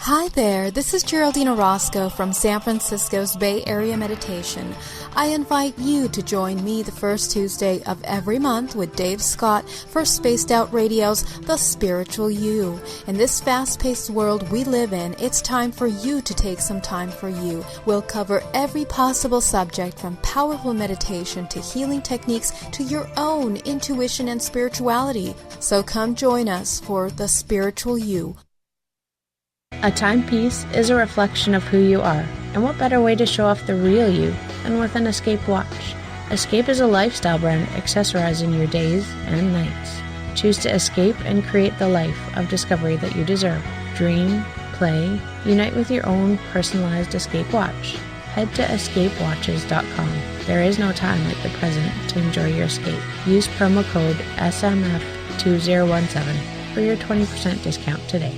Hi there, this is Geraldine Orozco from San Francisco's Bay Area Meditation. I invite you to join me the first Tuesday of every month with Dave Scott for Spaced Out Radio's The Spiritual You. In this fast-paced world we live in, it's time for you to take some time for you. We'll cover every possible subject from powerful meditation to healing techniques to your own intuition and spirituality. So come join us for The Spiritual You. A timepiece is a reflection of who you are, and what better way to show off the real you than with an Escape watch? Escape is a lifestyle brand accessorizing your days and nights. Choose to escape and create the life of discovery that you deserve. Dream, play, unite with your own personalized Escape watch. Head to escapewatches.com. There is no time like the present to enjoy your escape. Use promo code SMF2017 for your 20% discount today.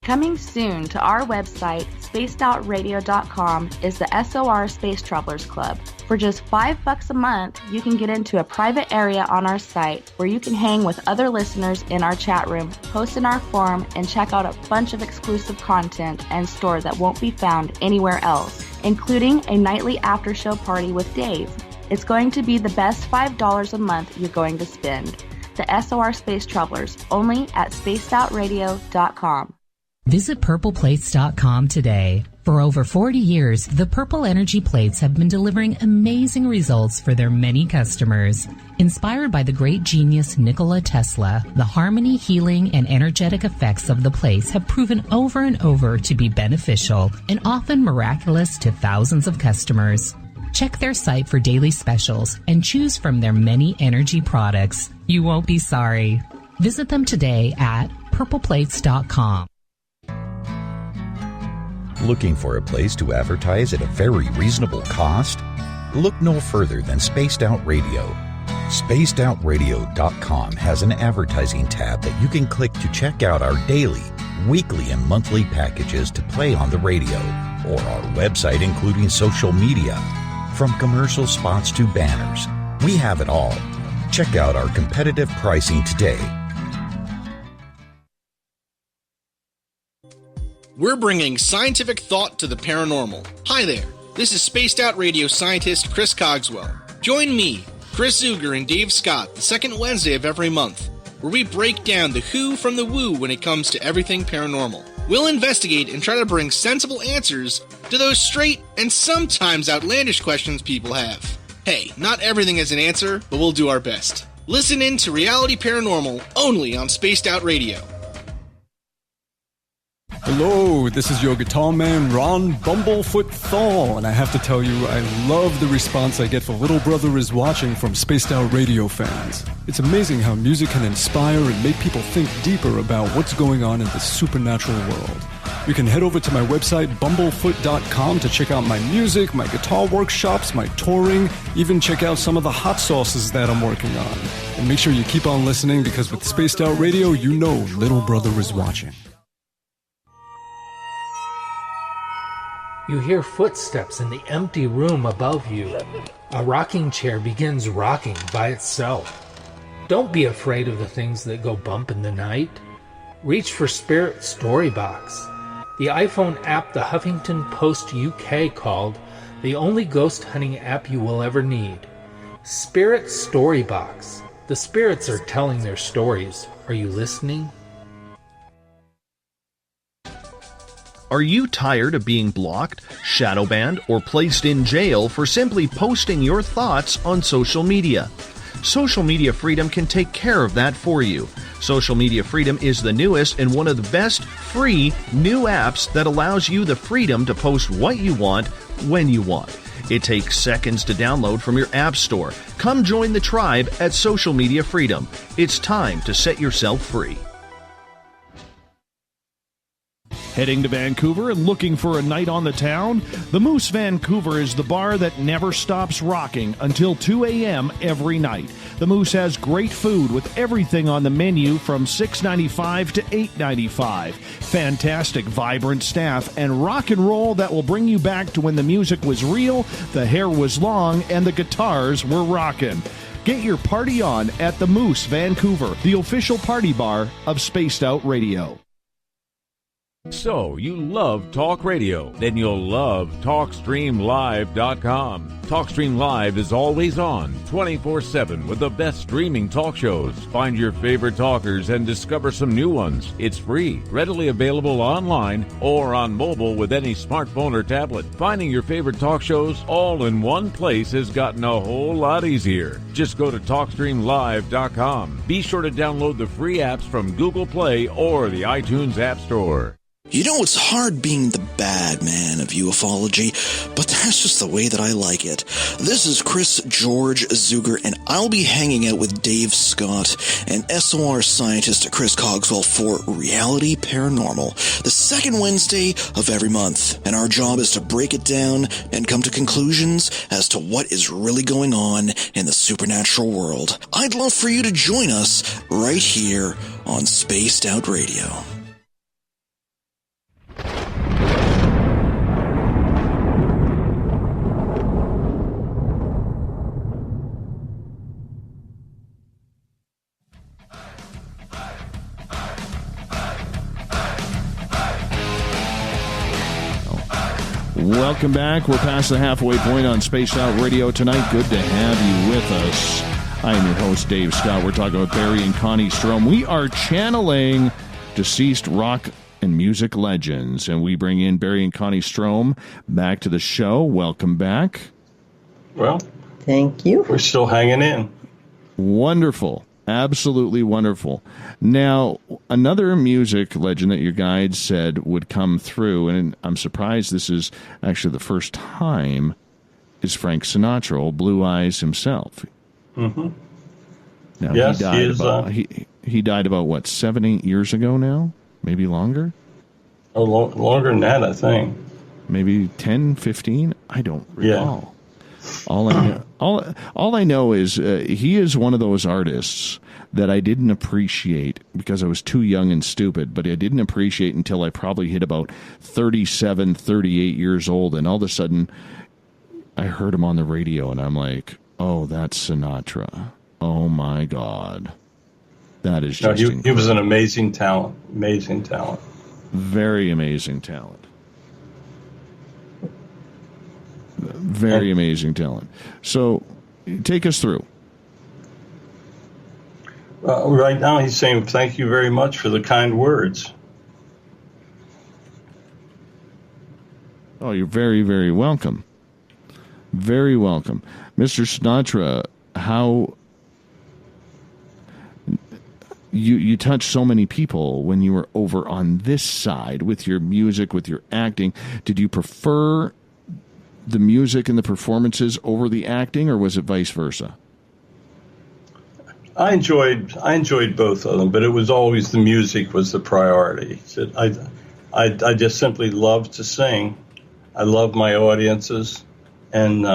Coming soon to our website, spacedoutradio.com, is the SOR Space Travelers Club. For just $5 a month, you can get into a private area on our site where you can hang with other listeners in our chat room, post in our forum, and check out a bunch of exclusive content and store that won't be found anywhere else, including a nightly after-show party with Dave. It's going to be the best $5 a month you're going to spend. The SOR Space Travelers, only at spacedoutradio.com. Visit purpleplates.com today. For over 40 years, the Purple Energy Plates have been delivering amazing results for their many customers. Inspired by the great genius Nikola Tesla, the harmony, healing, and energetic effects of the plates have proven over and over to be beneficial and often miraculous to thousands of customers. Check their site for daily specials and choose from their many energy products. You won't be sorry. Visit them today at purpleplates.com. Looking for a place to advertise at a very reasonable cost? Look no further than Spaced Out Radio. SpacedOutRadio.com has an advertising tab that you can click to check out our daily, weekly, and monthly packages to play on the radio, or our website including social media. From commercial spots to banners, we have it all. Check out our competitive pricing today. We're bringing scientific thought to the paranormal. Hi there, this is Spaced Out Radio scientist Chris Cogswell. Join me, Chris Zuger, and Dave Scott the second Wednesday of every month, where we break down the who from the woo when it comes to everything paranormal. We'll investigate and try to bring sensible answers to those straight and sometimes outlandish questions people have. Hey, not everything has an answer, but we'll do our best. Listen in to Reality Paranormal only on Spaced Out Radio. Hello, this is your guitar man, Ron Bumblefoot Thal, and I have to tell you, I love the response I get for Little Brother is Watching from Spaced Out Radio fans. It's amazing how music can inspire and make people think deeper about what's going on in the supernatural world. You can head over to my website, bumblefoot.com, to check out my music, my guitar workshops, my touring, even check out some of the hot sauces that I'm working on. And make sure you keep on listening, because with Spaced Out Radio, you know Little Brother is watching. You hear footsteps in the empty room above you. A rocking chair begins rocking by itself. Don't be afraid of the things that go bump in the night. Reach for Spirit Storybox, the iPhone app the Huffington Post UK called the only ghost hunting app you will ever need. Spirit Storybox. The spirits are telling their stories. Are you listening? Are you tired of being blocked, shadow banned, or placed in jail for simply posting your thoughts on social media? Social Media Freedom can take care of that for you. Social Media Freedom is the newest and one of the best free new apps that allows you the freedom to post what you want, when you want. It takes seconds to download from your app store. Come join the tribe at Social Media Freedom. It's time to set yourself free. Heading to Vancouver and looking for a night on the town? The Moose Vancouver is the bar that never stops rocking until 2 a.m. every night. The Moose has great food with everything on the menu from $6.95 to $8.95. Fantastic, vibrant staff and rock and roll that will bring you back to when the music was real, the hair was long, and the guitars were rocking. Get your party on at the Moose Vancouver, the official party bar of Spaced Out Radio. So, you love talk radio? Then you'll love TalkStreamLive.com. TalkStream Live is always on, 24/7, with the best streaming talk shows. Find your favorite talkers and discover some new ones. It's free, readily available online or on mobile with any smartphone or tablet. Finding your favorite talk shows all in one place has gotten a whole lot easier. Just go to TalkStreamLive.com. Be sure to download the free apps from Google Play or the iTunes App Store. You know, it's hard being the bad man of ufology, but that's just the way that I like it. This is Chris George Zuger, and I'll be hanging out with Dave Scott and SOR scientist Chris Cogswell for Reality Paranormal, the second Wednesday of every month. And our job is to break it down and come to conclusions as to what is really going on in the supernatural world. I'd love for you to join us right here on Spaced Out Radio. Welcome back. We're past the halfway point on Spaced Out Radio tonight. Good to have you with us. I am your host, Dave Scott. We're talking about Barry and Connie Strohm. We are channeling deceased rock and music legends, and we bring in Barry and Connie Strohm back to the show. Welcome back. Well, thank you. We're still hanging in. Wonderful. Absolutely wonderful. Now, another music legend that your guide said would come through, and I'm surprised this is actually the first time, is Frank Sinatra, old Blue Eyes himself. Mm-hmm. Now, yes, he died about, what, 7-8 years ago now? Maybe longer? Oh, longer than that, I think. Maybe 10, 15? I don't recall. Yeah. All I know is he is one of those artists that I didn't appreciate because I was too young and stupid, but I didn't appreciate until I probably hit about 37, 38 years old, and all of a sudden I heard him on the radio, and I'm like, oh, that's Sinatra. Oh, my God. That is just incredible. He was an amazing talent. Amazing talent. Very amazing talent. Very amazing talent. So, take us through. Right now, he's saying, thank you very much for the kind words. Oh, you're very, very welcome. Very welcome. Mr. Sinatra, how you touched so many people when you were over on this side with your music, with your acting. Did you prefer the music and the performances over the acting, or was it vice versa? I enjoyed both of them, but it was always the music was the priority. I just simply loved to sing. I loved my audiences, and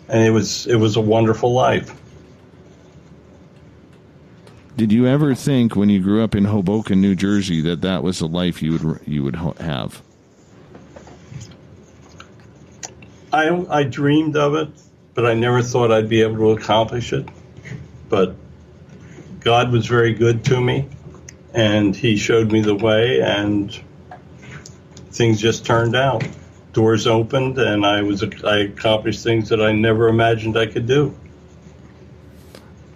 it was a wonderful life. Did you ever think when you grew up in Hoboken, New Jersey, that was the life you would have? I dreamed of it, but I never thought I'd be able to accomplish it. But God was very good to me, and He showed me the way, and things just turned out. Doors opened, and I accomplished things that I never imagined I could do.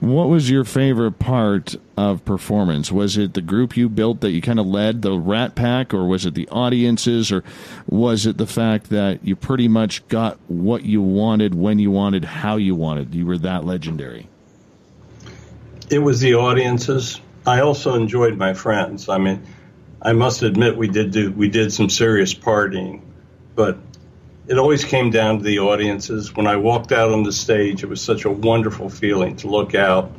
What was your favorite part of performance? Was it the group you built that you kind of led, the Rat Pack, or was it the audiences, or was it the fact that you pretty much got what you wanted, when you wanted, how you wanted? You were that legendary. It was the audiences. I also enjoyed my friends. I mean, I must admit we did some serious partying, but it always came down to the audiences. When I walked out on the stage, it was such a wonderful feeling to look out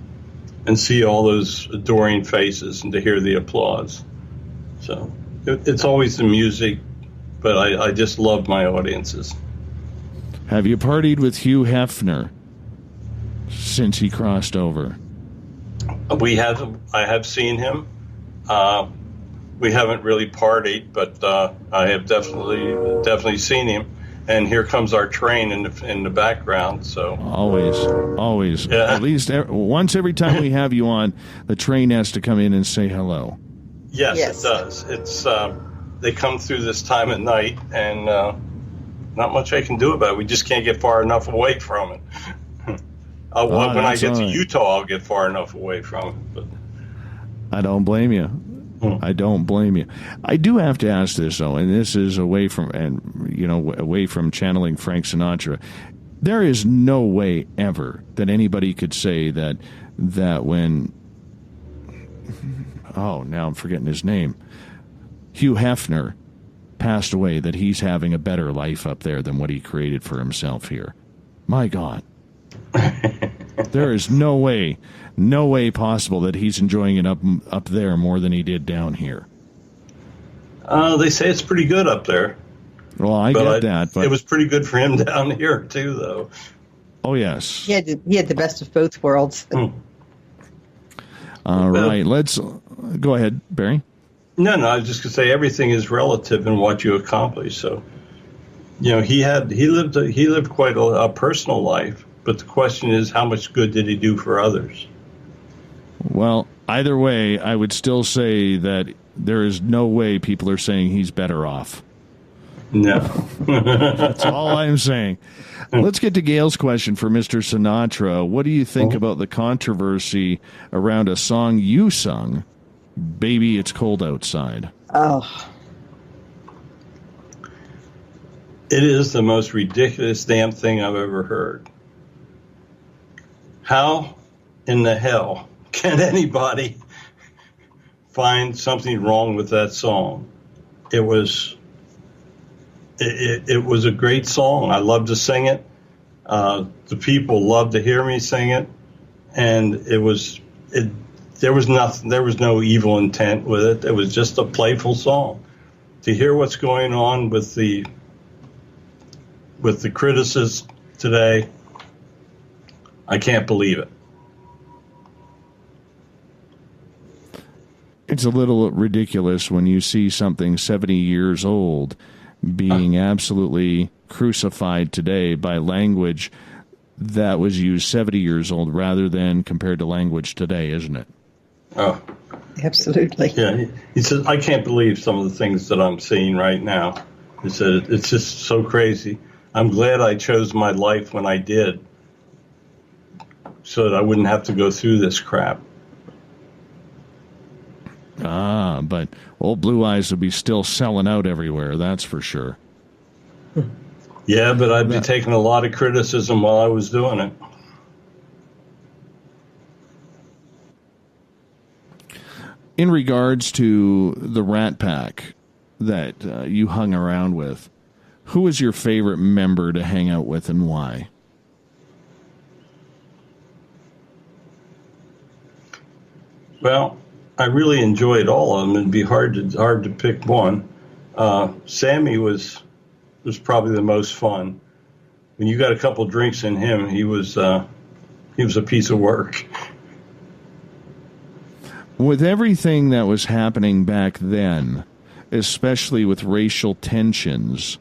and see all those adoring faces and to hear the applause. So it's always the music, but I just love my audiences. Have you partied with Hugh Hefner since he crossed over? I have seen him. We haven't really partied, but I have definitely seen him. And here comes our train in the background. So always, yeah. At least once every time we have you on, the train has to come in and say hello. Yes, it does. It's they come through this time at night, and not much I can do about it. We just can't get far enough away from it. When I get to Utah, I'll get far enough away from it. But I don't blame you. I don't blame you. I do have to ask this though, and this is away from channeling Frank Sinatra. There is no way ever that anybody could say that when now I'm forgetting his name, Hugh Hefner passed away, that he's having a better life up there than what he created for himself here. My God. There is no way possible that he's enjoying it up there more than he did down here. They say it's pretty good up there. Well, I get that. But it was pretty good for him down here, too, though. Oh, yes. He had the best of both worlds. All right, let's go ahead, Barry. No, I was just going to say everything is relative in what you accomplish. So, he lived quite a personal life, but the question is, how much good did he do for others? Well, either way, I would still say that there is no way people are saying he's better off. No. That's all I'm saying. Let's get to Gail's question for Mr. Sinatra. What do you think about the controversy around a song you sung, Baby, It's Cold Outside? Oh. It is the most ridiculous damn thing I've ever heard. How in the hell can anybody find something wrong with that song? It was a great song. I love to sing it. The people love to hear me sing it, and there was no evil intent with it. It was just a playful song. To hear what's going on with the criticism today, I can't believe it. It's a little ridiculous when you see something 70 years old being absolutely crucified today by language that was used 70 years old rather than compared to language today, isn't it? Oh, absolutely. Yeah, he said, I can't believe some of the things that I'm seeing right now. He said, it's just so crazy. I'm glad I chose my life when I did so that I wouldn't have to go through this crap. But old Blue Eyes would be still selling out everywhere, that's for sure. Yeah, but I'd be taking a lot of criticism while I was doing it. In regards to the Rat Pack that you hung around with, who was your favorite member to hang out with and why? Well, I really enjoyed all of them. It'd be hard to pick one. Sammy was probably the most fun. When you got a couple drinks in him, he was a piece of work. With everything that was happening back then, especially with racial tensions,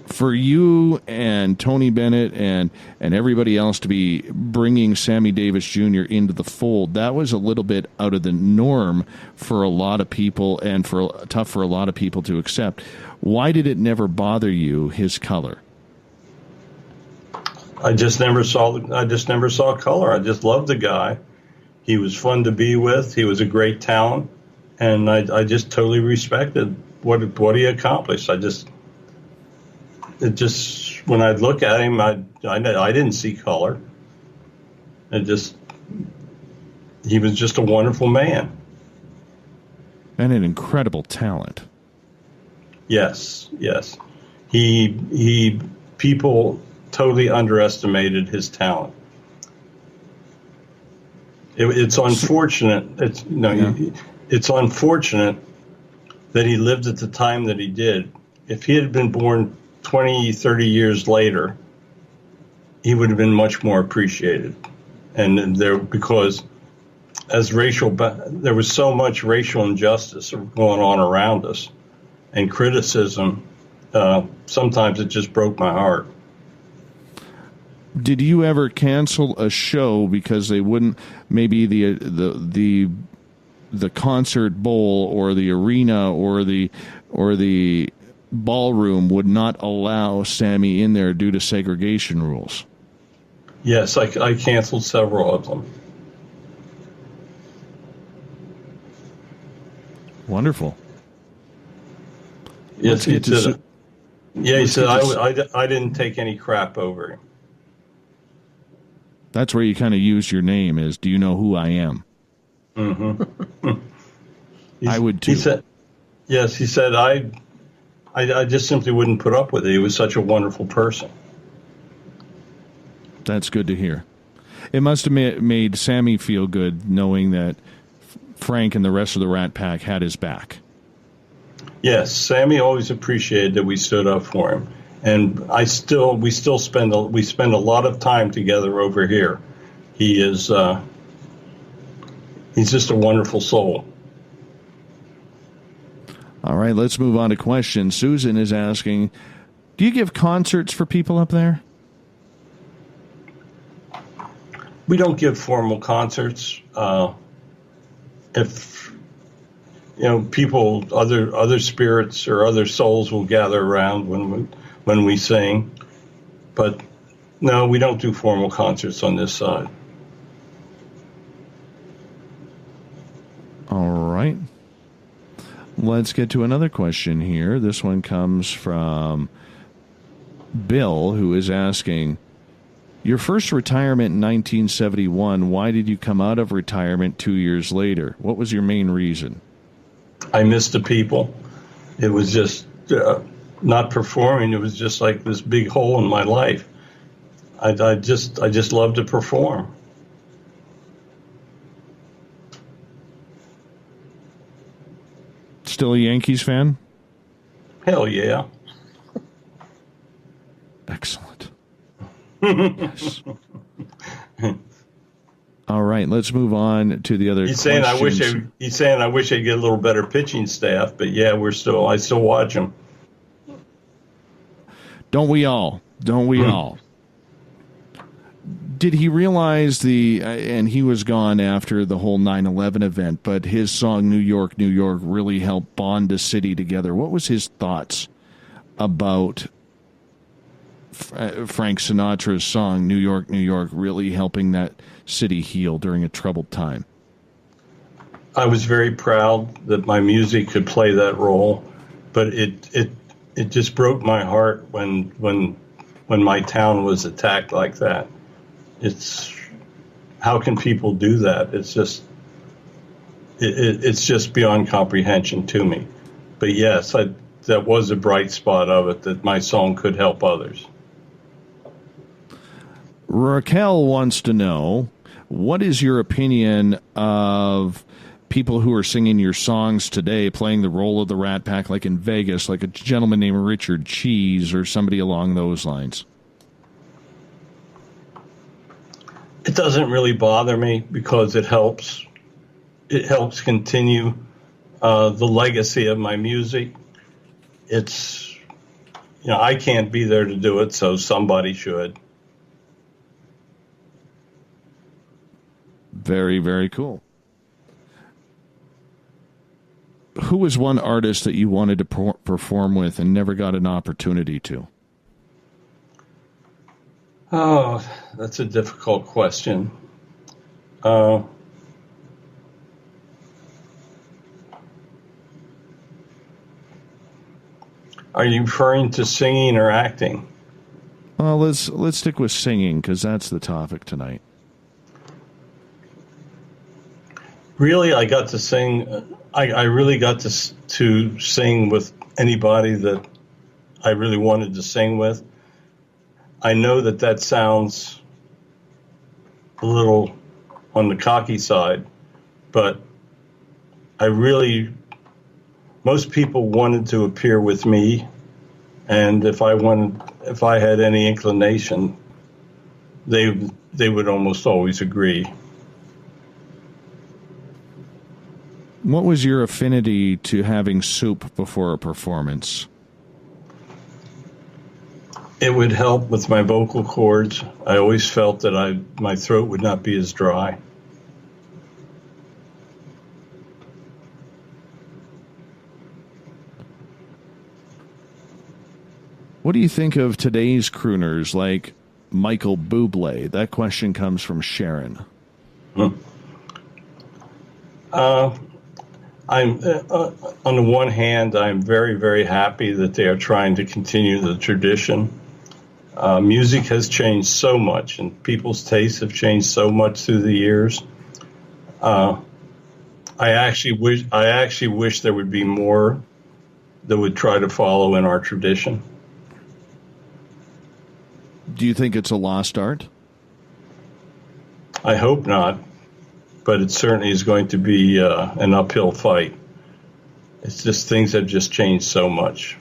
for you and Tony Bennett and everybody else to be bringing Sammy Davis Jr. into the fold, that was a little bit out of the norm for a lot of people and tough for a lot of people to accept. Why did it never bother you, his color? I just never saw color. I just loved the guy. He was fun to be with. He was a great talent, and I just totally respected what he accomplished. When I'd look at him, I didn't see color. He was just a wonderful man. And an incredible talent. Yes. People totally underestimated his talent. It's unfortunate. It's unfortunate that he lived at the time that he did. If he had been born 20, 30 years later, he would have been much more appreciated. And because there was so much racial injustice going on around us and criticism, sometimes it just broke my heart. Did you ever cancel a show because they wouldn't, maybe the the concert bowl or the arena or the ballroom would not allow Sammy in there due to segregation rules. Yes, I canceled several of them. Wonderful. Yes, he said. He said I didn't take any crap over him. That's where you kind of use your name as, do you know who I am? Mm-hmm. I would too. He said, yes, he said, I just simply wouldn't put up with it. He was such a wonderful person. That's good to hear. It must have made Sammy feel good knowing that Frank and the rest of the Rat Pack had his back. Yes, Sammy always appreciated that we stood up for him. And we still spend a lot of time together over here. He is he's just a wonderful soul. All right, let's move on to questions. Susan is asking, do you give concerts for people up there? We don't give formal concerts. If people, other spirits or other souls will gather around when we sing, but no, we don't do formal concerts on this side. All right. Let's get to another question here. This one comes from Bill, who is asking, your first retirement in 1971, why did you come out of retirement 2 years later? What was your main reason? I missed the people. It was just not performing. It was just like this big hole in my life. I just love to perform. Still a Yankees fan? Hell yeah. Excellent. Yes. All right, let's move on to the other. He's saying I wish I'd get a little better pitching staff, but yeah, I still watch them. Don't we all? Don't we all? Did he realize and he was gone after the whole 9/11 event, but his song New York, New York really helped bond the city together. What was his thoughts about Frank Sinatra's song New York, New York really helping that city heal during a troubled time? I was very proud that my music could play that role, but it just broke my heart when my town was attacked like that. How can people do that? It's just beyond comprehension to me. But yes, that was a bright spot of it, that my song could help others. Raquel wants to know, what is your opinion of people who are singing your songs today, playing the role of the Rat Pack, like in Vegas, like a gentleman named Richard Cheese or somebody along those lines? It doesn't really bother me because it helps. It helps continue the legacy of my music. I can't be there to do it, so somebody should. Very, very cool. Who was one artist that you wanted to perform with and never got an opportunity to? Oh, that's a difficult question. Are you referring to singing or acting? Well, let's stick with singing because that's the topic tonight. Really, I got to sing. I really got to sing with anybody that I really wanted to sing with. I know that sounds a little on the cocky side, but most people wanted to appear with me, and if I had any inclination, they would almost always agree. What was your affinity to having soup before a performance? It would help with my vocal cords. I always felt that my throat would not be as dry. What do you think of today's crooners like Michael Bublé? That question comes from Sharon. I'm on the one hand, I'm very, very happy that they are trying to continue the tradition. Music has changed so much, and people's tastes have changed so much through the years. I actually wish there would be more that would try to follow in our tradition. Do you think it's a lost art? I hope not, but it certainly is going to be an uphill fight. It's just things have just changed so much.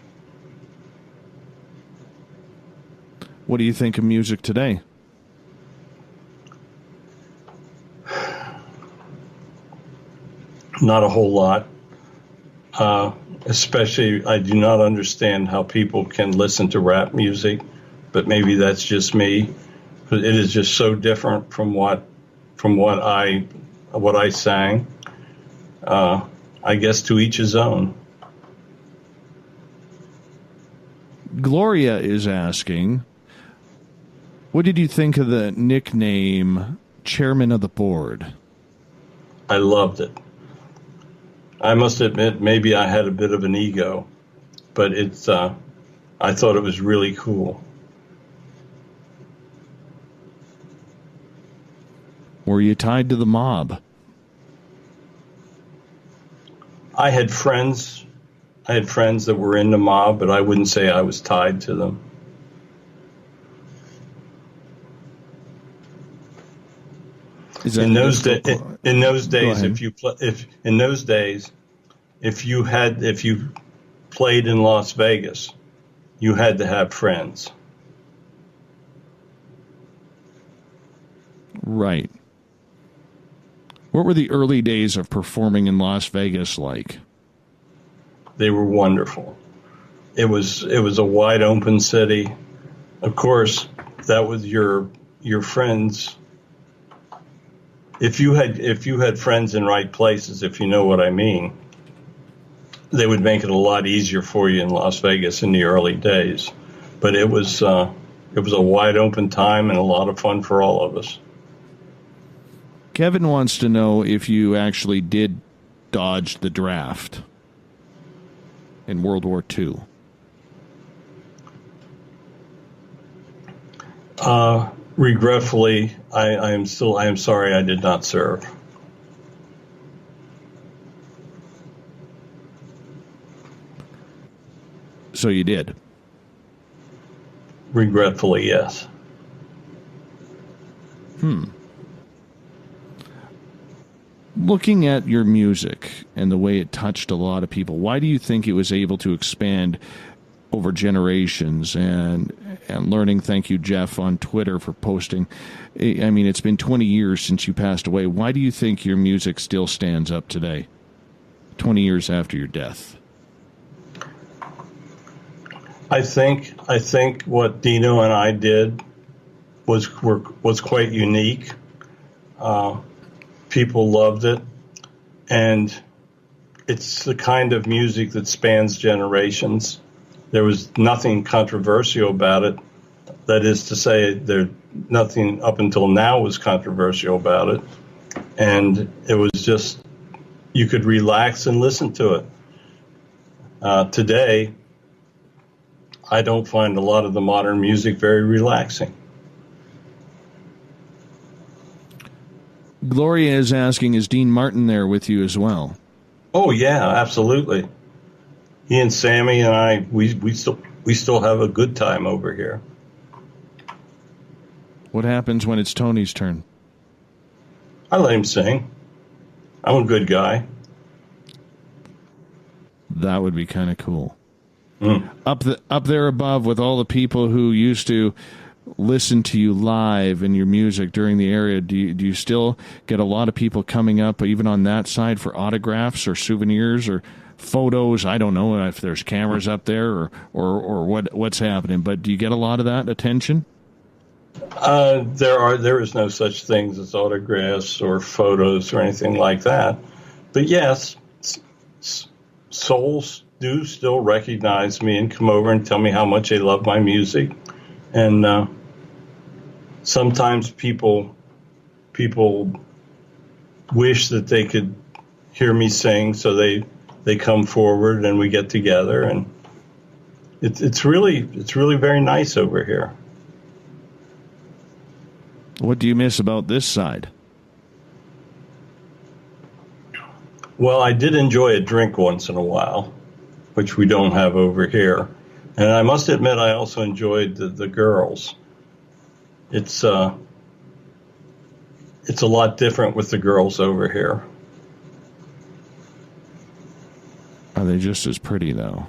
What do you think of music today? Not a whole lot. Especially, I do not understand how people can listen to rap music, but maybe that's just me. But it is just so different from what I sang. I guess to each his own. Gloria is asking, what did you think of the nickname Chairman of the Board? I loved it. I must admit, maybe I had a bit of an ego, but I thought it was really cool. Were you tied to the mob? I had friends that were in the mob, but I wouldn't say I was tied to them. In those days, if you played in Las Vegas, you had to have friends. Right. What were the early days of performing in Las Vegas like? They were wonderful. It was a wide open city. Of course, that was your friends. If you had friends in right places, if you know what I mean, they would make it a lot easier for you in Las Vegas in the early days. But it was a wide open time and a lot of fun for all of us. Kevin wants to know if you actually did dodge the draft in World War II. Regretfully, I am sorry I did not serve. So you did? Regretfully, yes. Looking at your music and the way it touched a lot of people, why do you think it was able to expand over generations? And learning, thank you, Jeff, on Twitter for posting. I mean, it's been 20 years since you passed away. Why do you think your music still stands up today, 20 years after your death? I think what Dino and I did was quite unique. People loved it, and it's the kind of music that spans generations. There was nothing controversial about it. That is to say, nothing up until now was controversial about it, and it was just you could relax and listen to it. Today, I don't find a lot of the modern music very relaxing. Gloria is asking, is Dean Martin there with you as well? Oh yeah, absolutely. He and Sammy and I, we still have a good time over here. What happens when it's Tony's turn? I let him sing. I'm a good guy. That would be kind of cool. Up there above with all the people who used to listen to you live and your music during the area, do you still get a lot of people coming up even on that side for autographs or souvenirs or photos? I don't know if there's cameras up there or what's happening, but do you get a lot of that attention? There is no such things as autographs or photos or anything like that. But yes, souls do still recognize me and come over and tell me how much they love my music. And sometimes people wish that they could hear me sing, so they come forward and we get together, and it's really very nice over here. What do you miss about this side? Well, I did enjoy a drink once in a while, which we don't have over here. And I must admit, I also enjoyed the girls. It's a lot different with the girls over here. Are they just as pretty, though?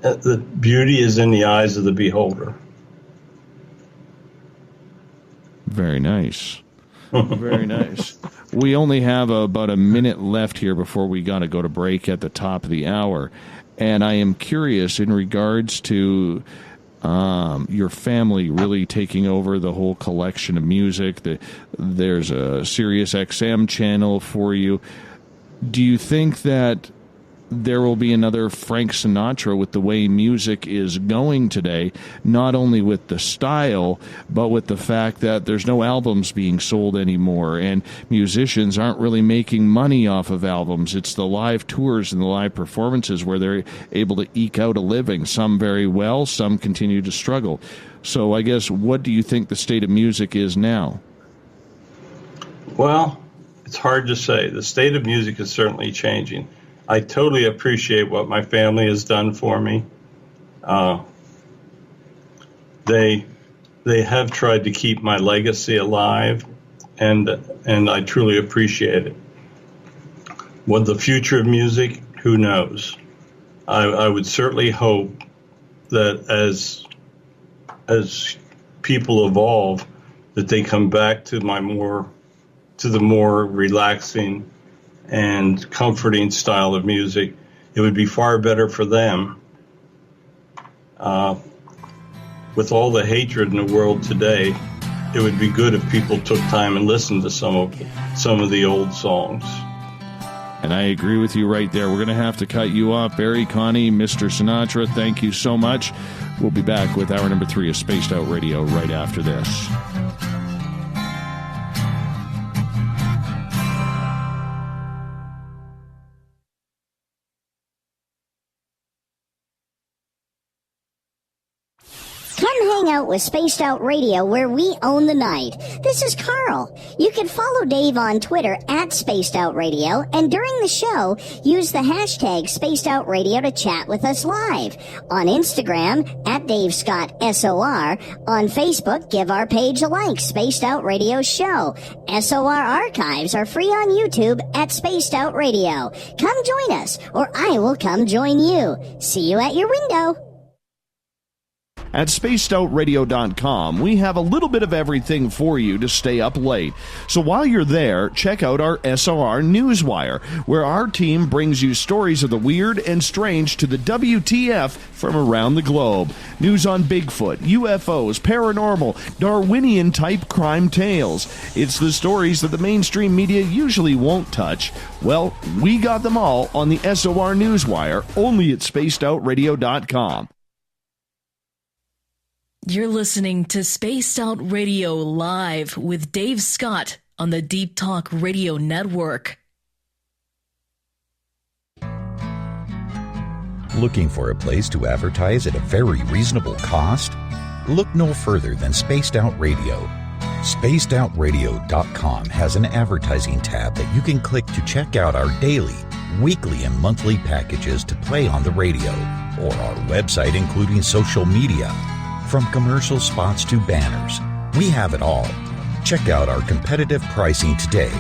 The beauty is in the eyes of the beholder. Very nice. Very nice. We only have about a minute left here before we got to go to break at the top of the hour. And I am curious in regards to your family really taking over the whole collection of music. There's a Sirius XM channel for you. Do you think that there will be another Frank Sinatra with the way music is going today, not only with the style, but with the fact that there's no albums being sold anymore and musicians aren't really making money off of albums? It's the live tours and the live performances where they're able to eke out a living. Some very well, some continue to struggle. So I guess, what do you think the state of music is now? Well, it's hard to say. The state of music is certainly changing. I totally appreciate what my family has done for me. They have tried to keep my legacy alive, and I truly appreciate it. What the future of music, who knows? I would certainly hope that as people evolve, that they come back to the more relaxing and comforting style of music. It would be far better for them. With all the hatred in the world today, it would be good if people took time and listened to some of the old songs. And I agree with you right there. We're going to have to cut you off. Barry, Connie, Mr. Sinatra, thank you so much. We'll be back with hour number 3 of Spaced Out Radio right after this. Hang out with Spaced Out Radio, where we own the night. This is Carl. You can follow Dave on Twitter at Spaced Out Radio, and during the show, use the hashtag Spaced Out Radio to chat with us live. On Instagram, at Dave Scott SOR. On Facebook, give our page a like, Spaced Out Radio Show. SOR archives are free on YouTube at Spaced Out Radio. Come join us, or I will come join you. See you at your window. At spacedoutradio.com, we have a little bit of everything for you to stay up late. So while you're there, check out our SOR Newswire, where our team brings you stories of the weird and strange to the WTF from around the globe. News on Bigfoot, UFOs, paranormal, Darwinian-type crime tales. It's the stories that the mainstream media usually won't touch. Well, we got them all on the SOR Newswire, only at spacedoutradio.com. You're listening to Spaced Out Radio Live with Dave Scott on the Deep Talk Radio Network. Looking for a place to advertise at a very reasonable cost? Look no further than Spaced Out Radio. SpacedOutRadio.com has an advertising tab that you can click to check out our daily, weekly, and monthly packages to play on the radio, or our website including social media. From commercial spots to banners, we have it all. Check out our competitive pricing today.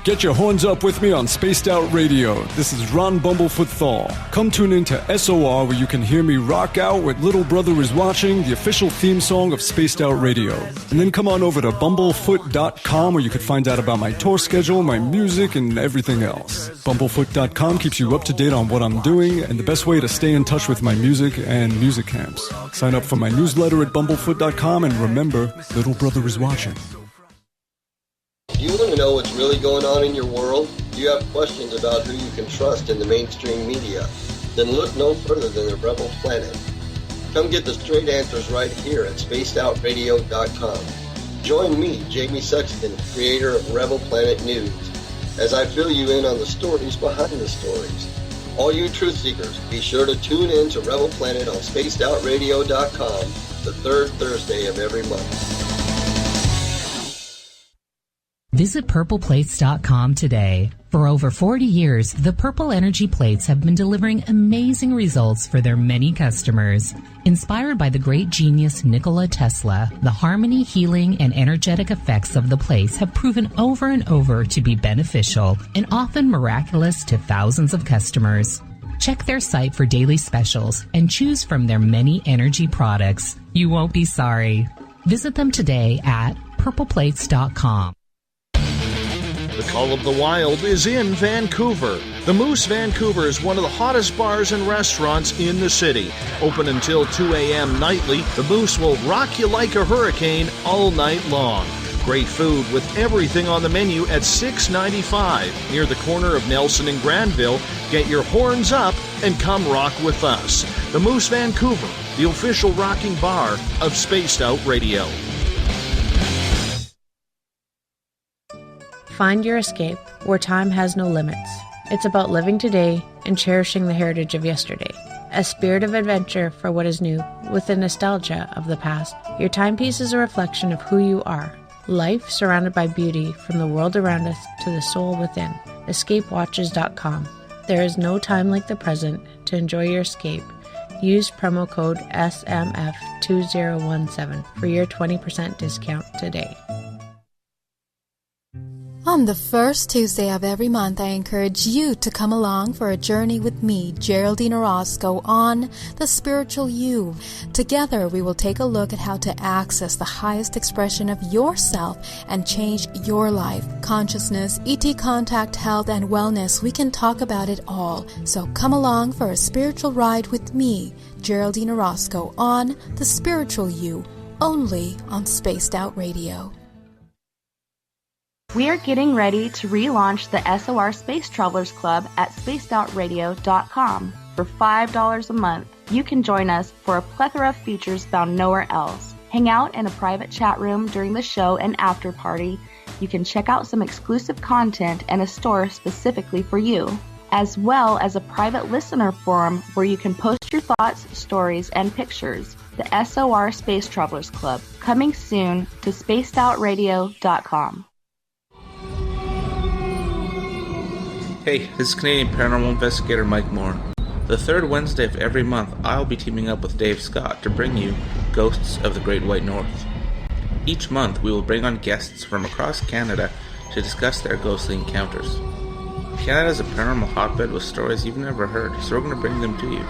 Get your horns up with me on Spaced Out Radio. This is Ron Bumblefoot Thal. Come tune in to SOR, where you can hear me rock out with Little Brother Is Watching, the official theme song of Spaced Out Radio. And then come on over to bumblefoot.com, where you can find out about my tour schedule, my music, and everything else. Bumblefoot.com keeps you up to date on what I'm doing and the best way to stay in touch with my music and music camps. Sign up for my newsletter at bumblefoot.com, and remember, Little Brother Is Watching. You Want to know what's really going on in your world? Do you have questions about who you can trust in the mainstream media? Then look no further than the Rebel Planet. Come get the straight answers right here at spacedoutradio.com. Join me, Jamie Sexton, creator of Rebel Planet News, as I fill you in on the stories behind the stories. All you truth seekers, be sure to tune in to Rebel Planet on spacedoutradio.com the third Thursday of every month. Visit purpleplates.com today. For over 40 years, the Purple Energy Plates have been delivering amazing results for their many customers. Inspired by the great genius Nikola Tesla, the harmony, healing, and energetic effects of the plates have proven over and over to be beneficial and often miraculous to thousands of customers. Check their site for daily specials and choose from their many energy products. You won't be sorry. Visit them today at purpleplates.com. The Call of the Wild is in Vancouver. The Moose Vancouver is one of the hottest bars and restaurants in the city. Open until 2 a.m. nightly, the Moose will rock you like a hurricane all night long. Great food with everything on the menu at $6.95 near the corner of Nelson and Granville. Get your horns up and come rock with us. The Moose Vancouver, the official rocking bar of Spaced Out Radio. Find your escape where time has no limits. It's about living today and cherishing the heritage of yesterday. A spirit of adventure for what is new with the nostalgia of the past. Your timepiece is a reflection of who you are. Life surrounded by beauty from the world around us to the soul within. EscapeWatches.com. There is no time like the present to enjoy your escape. Use promo code SMF2017 for your 20% discount today. On the first Tuesday of every month, I encourage you to come along for a journey with me, Geraldine Orozco, on The Spiritual You. Together, we will take a look at how to access the highest expression of yourself and change your life. Consciousness, ET contact, health, and wellness, we can talk about it all. So come along for a spiritual ride with me, Geraldine Orozco, on The Spiritual You, only on Spaced Out Radio. We are getting ready to relaunch the SOR Space Travelers Club at spacedoutradio.com. For $5 a month, you can join us for a plethora of features found nowhere else. Hang out in a private chat room during the show and after party. You can check out some exclusive content and a store specifically for you, as well as a private listener forum where you can post your thoughts, stories, and pictures. The SOR Space Travelers Club, coming soon to spacedoutradio.com. Hey, this is Canadian Paranormal Investigator Mike Moore. The third Wednesday of every month, I'll be teaming up with Dave Scott to bring you Ghosts of the Great White North. Each month, we will bring on guests from across Canada to discuss their ghostly encounters. Canada is a paranormal hotbed with stories you've never heard, so we're going to bring them to you.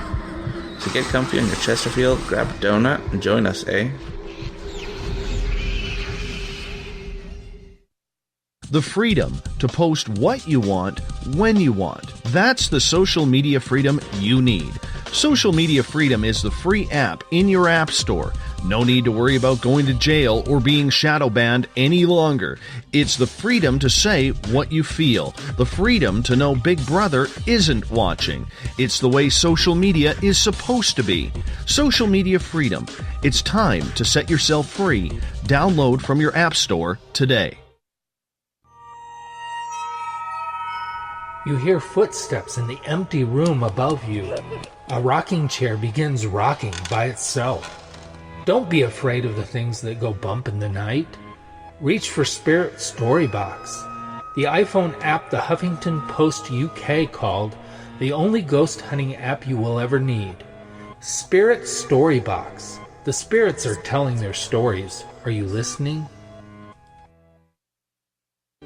So get comfy on your Chesterfield, grab a donut, and join us, eh? The freedom to post what you want, when you want. That's the social media freedom you need. Social Media Freedom is the free app in your app store. No need to worry about going to jail or being shadow banned any longer. It's the freedom to say what you feel. The freedom to know Big Brother isn't watching. It's the way social media is supposed to be. Social Media Freedom. It's time to set yourself free. Download from your app store today. You hear footsteps in the empty room above you. A rocking chair begins rocking by itself. Don't be afraid of the things that go bump in the night. Reach for Spirit Storybox, the iPhone app the Huffington Post UK called the only ghost hunting app you will ever need. Spirit Storybox. The spirits are telling their stories. Are you listening?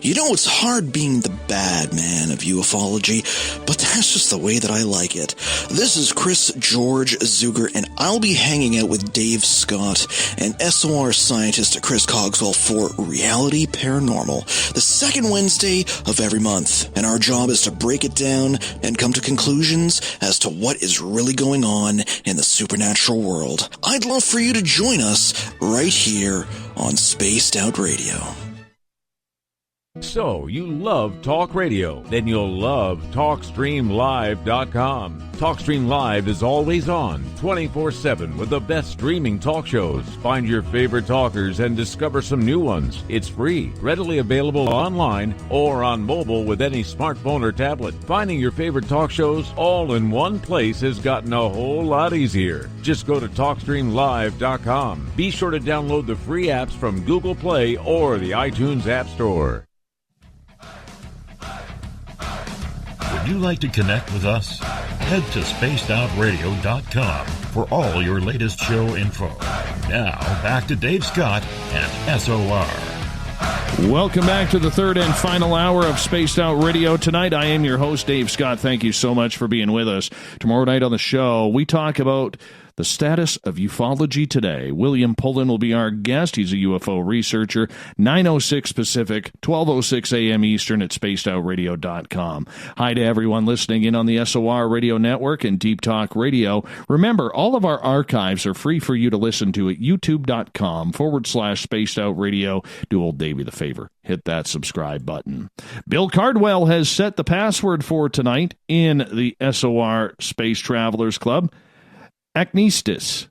You know, it's hard being the bad man of ufology, but that's just the way that I like it. This is Chris George Zuger, and I'll be hanging out with Dave Scott and SOR scientist Chris Cogswell for Reality Paranormal, the second Wednesday of every month. And our job is to break it down and come to conclusions as to what is really going on in the supernatural world. I'd love for you to join us right here on Spaced Out Radio. So, you love talk radio? Then you'll love TalkStreamLive.com. TalkStream Live is always on, 24/7 with the best streaming talk shows. Find your favorite talkers and discover some new ones. It's free, readily available online or on mobile with any smartphone or tablet. Finding your favorite talk shows all in one place has gotten a whole lot easier. Just go to TalkStreamLive.com. Be sure to download the free apps from Google Play or the iTunes App Store. Would you like to connect with us? Head to spacedoutradio.com for all your latest show info. Now, back to Dave Scott and SOR. Welcome back to the third and final hour of Spaced Out Radio. Tonight, I am your host, Dave Scott. Thank you so much for being with us. Tomorrow night on the show, we talk about the status of ufology today. William Pullen will be our guest. He's a UFO researcher. 9:06 Pacific, 12:06 a.m. Eastern at spacedoutradio.com. Hi to everyone listening in on the SOR Radio Network and Deep Talk Radio. Remember, all of our archives are free for you to listen to at youtube.com/spacedoutradio. Do old Davey the favor. Hit that subscribe button. Bill Cardwell has set the password for tonight in the SOR Space Travelers Club. Acnestis.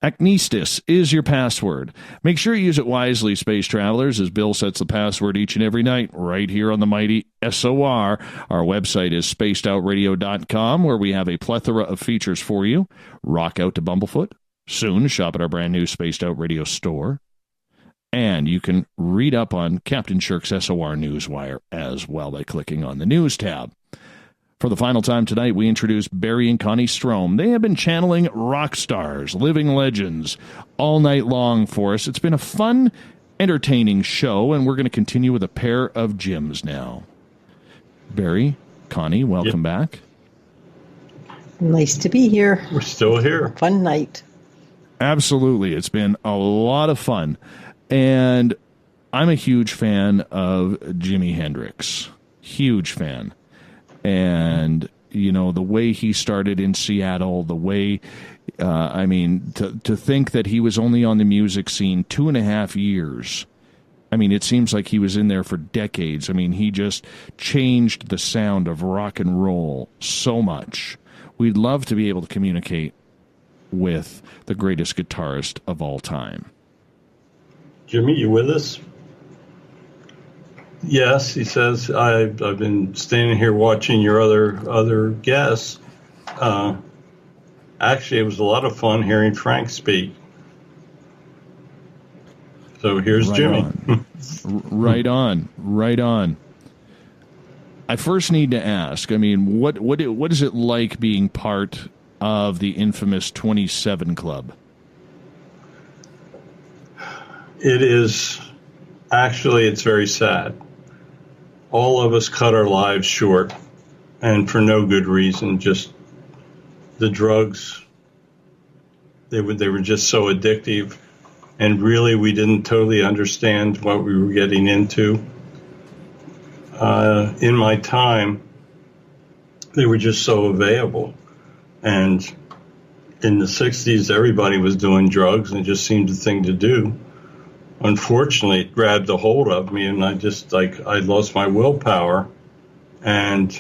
Acnestis is your password. Make sure you use it wisely, Space Travelers, as Bill sets the password each and every night right here on the mighty SOR. Our website is spacedoutradio.com, where we have a plethora of features for you. Rock out to Bumblefoot. Soon, shop at our brand new Spaced Out Radio store. And you can read up on Captain Shirk's SOR Newswire as well by clicking on the News tab. For the final time tonight, we introduce Barry and Connie Strohm. They have been channeling rock stars, living legends, all night long for us. It's been a fun, entertaining show, and we're going to continue with a pair of Jims now. Barry, Connie, welcome back. Nice to be here. We're still here. Fun night. Absolutely. It's been a lot of fun. And I'm a huge fan of Jimi Hendrix. Huge fan. And, you know, the way he started in Seattle, the way, to think that he was only on the music scene 2.5 years. I mean, it seems like he was in there for decades. I mean, he just changed the sound of rock and roll so much. We'd love to be able to communicate with the greatest guitarist of all time. Jimmy, you with us? Yes, he says, I've been standing here watching your other guests. Actually, it was a lot of fun hearing Frank speak. So here's right Jimmy. Right on. I first need to ask, I mean, what is it like being part of the infamous 27 Club? It is, actually, it's very sad. All of us cut our lives short, and for no good reason. Just the drugs, they were just so addictive, and really we didn't totally understand what we were getting into. In my time, they were just so available, and in the 60s, everybody was doing drugs, and it just seemed the thing to do. Unfortunately, it grabbed a hold of me, and I lost my willpower, and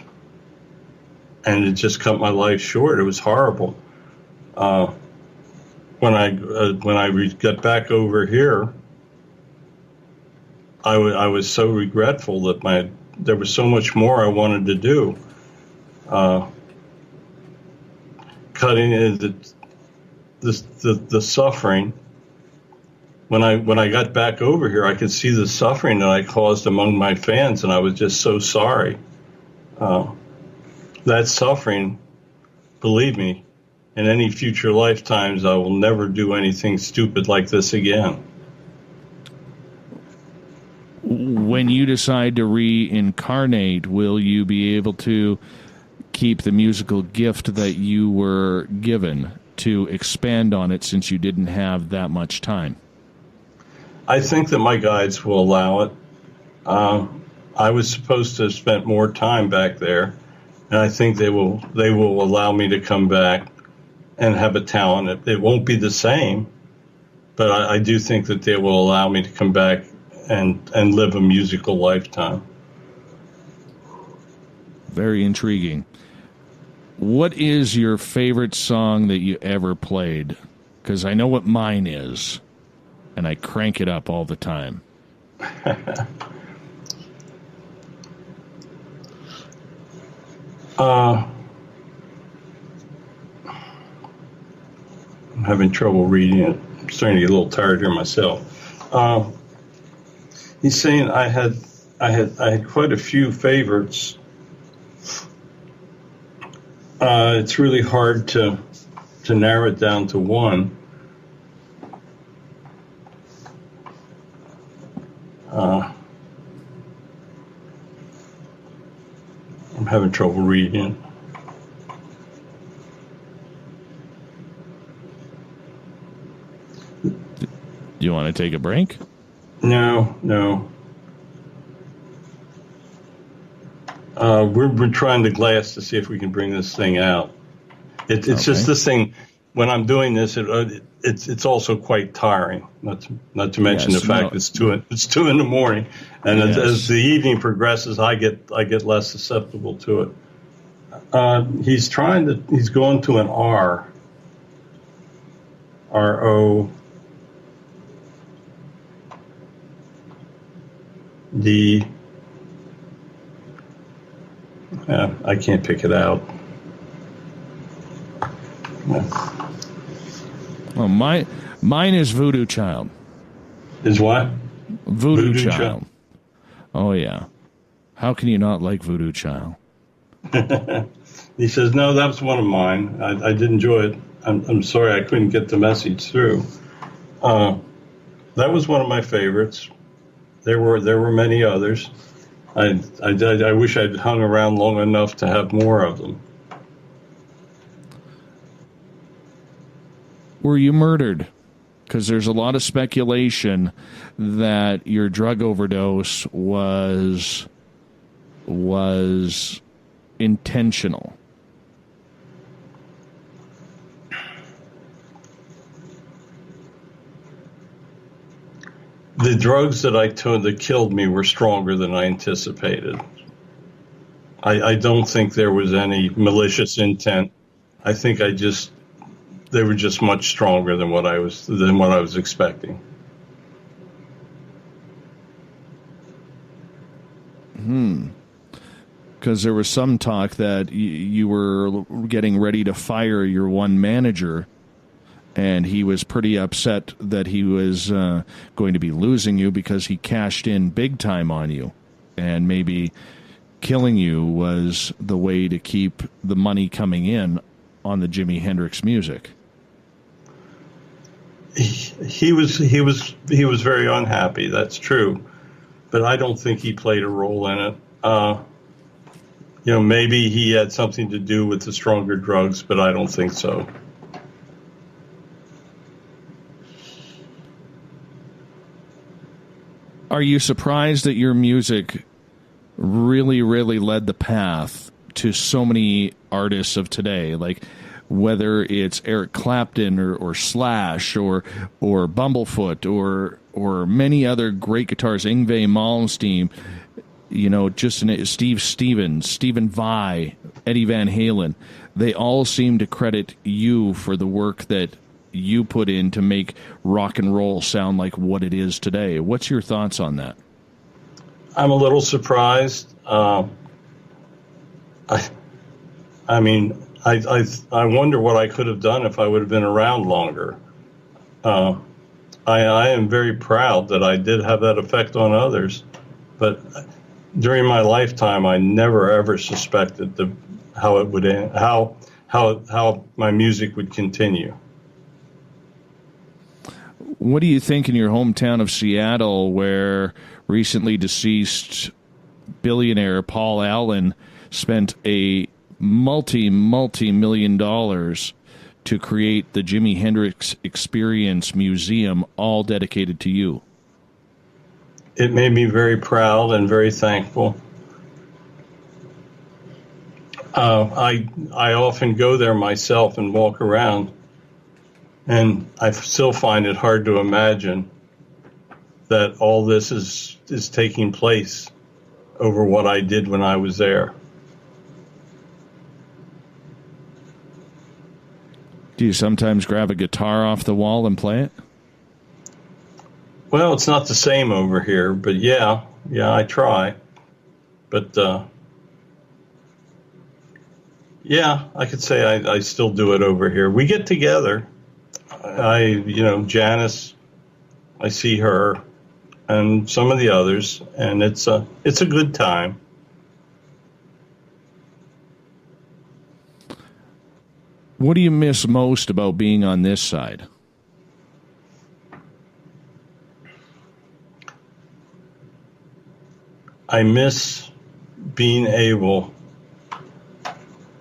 it just cut my life short. It was horrible. When I got back over here, I was so regretful that there was so much more I wanted to do. Cutting into the suffering. When I got back over here, I could see the suffering that I caused among my fans, and I was just so sorry. That suffering, believe me, in any future lifetimes, I will never do anything stupid like this again. When you decide to reincarnate, will you be able to keep the musical gift that you were given, to expand on it since you didn't have that much time? I think that my guides will allow it. I was supposed to have spent more time back there, and I think they will allow me to come back and have a talent. It won't be the same, but I do think that they will allow me to come back and live a musical lifetime. Very intriguing. What is your favorite song that you ever played? Because I know what mine is, and I crank it up all the time. I'm having trouble reading it. I'm starting to get a little tired here myself. He's saying I had quite a few favorites. It's really hard to narrow it down to one. I'm having trouble reading it. Do you want to take a break? No. We're trying the glass to see if we can bring this thing out. It's okay. Just this thing. When I'm doing this, it's also quite tiring. Not to mention the fact it's 2 in the morning, and as the evening progresses, I get less susceptible to it. He's going to an R. R-O-D. I can't pick it out. Well, mine is Voodoo Child. Is what? Voodoo Child. Oh, yeah. How can you not like Voodoo Child? He says, no, that was one of mine. I did enjoy it. I'm sorry I couldn't get the message through. That was one of my favorites. There were many others. I wish I'd hung around long enough to have more of them. Were you murdered? Because there's a lot of speculation that your drug overdose was intentional. The drugs that I took that killed me were stronger than I anticipated. I don't think there was any malicious intent. I think they were just much stronger than what I was expecting. Because there was some talk that you were getting ready to fire your one manager, and he was pretty upset that he was going to be losing you because he cashed in big time on you, and maybe killing you was the way to keep the money coming in on the Jimi Hendrix music. He was very unhappy. That's true, but I don't think he played a role in it. Maybe he had something to do with the stronger drugs, but I don't think so. Are you surprised that your music really, really led the path to so many artists of today? Like, whether it's Eric Clapton or Slash or Bumblefoot or many other great guitarists, Yngwie Malmsteen, Steve Stevens, Stephen Vai, Eddie Van Halen, they all seem to credit you for the work that you put in to make rock and roll sound like what it is today. What's your thoughts on that? I'm a little surprised. I wonder what I could have done if I would have been around longer. I am very proud that I did have that effect on others, but during my lifetime, I never ever suspected how it would end, how my music would continue. What do you think in your hometown of Seattle, where recently deceased billionaire Paul Allen spent a multi-million dollars to create the Jimi Hendrix Experience Museum, all dedicated to you? It made me very proud and very thankful. I often go there myself and walk around, and I still find it hard to imagine that all this is taking place over what I did when I was there. Do you sometimes grab a guitar off the wall and play it? Well, it's not the same over here, but yeah, I try. But yeah, I could say I still do it over here. We get together. Janis, I see her, and some of the others, and it's a good time. What do you miss most about being on this side? I miss being able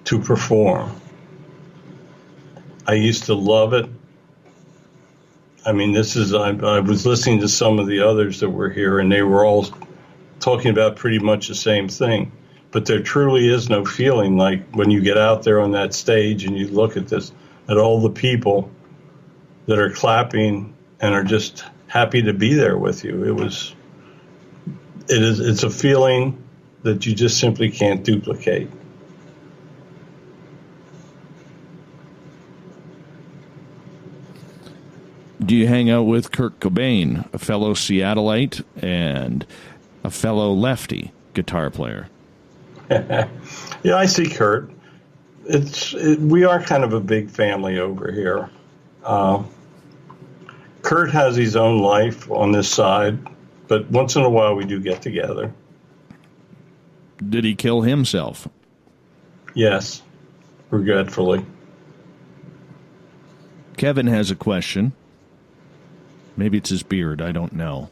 to perform. I used to love it. I mean, I was listening to some of the others that were here, and they were all talking about pretty much the same thing. But there truly is no feeling like when you get out there on that stage and you look at all the people that are clapping and are just happy to be there with you. It's a feeling that you just simply can't duplicate. Do you hang out with Kurt Cobain, a fellow Seattleite and a fellow lefty guitar player? Yeah, I see Kurt. We are kind of a big family over here. Kurt has his own life on this side, but once in a while we do get together. Did he kill himself? Yes, regretfully. Kevin has a question. Maybe it's his beard, I don't know.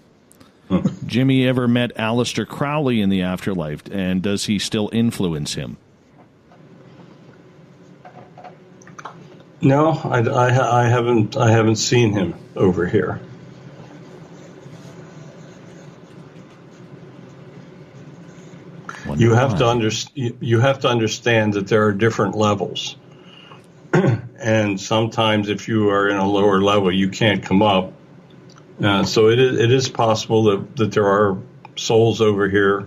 Jimmy ever met Aleister Crowley in the afterlife, and does he still influence him? No, I haven't seen him over here. You have to understand that there are different levels, and sometimes if you are in a lower level, you can't come up. So it is possible that there are souls over here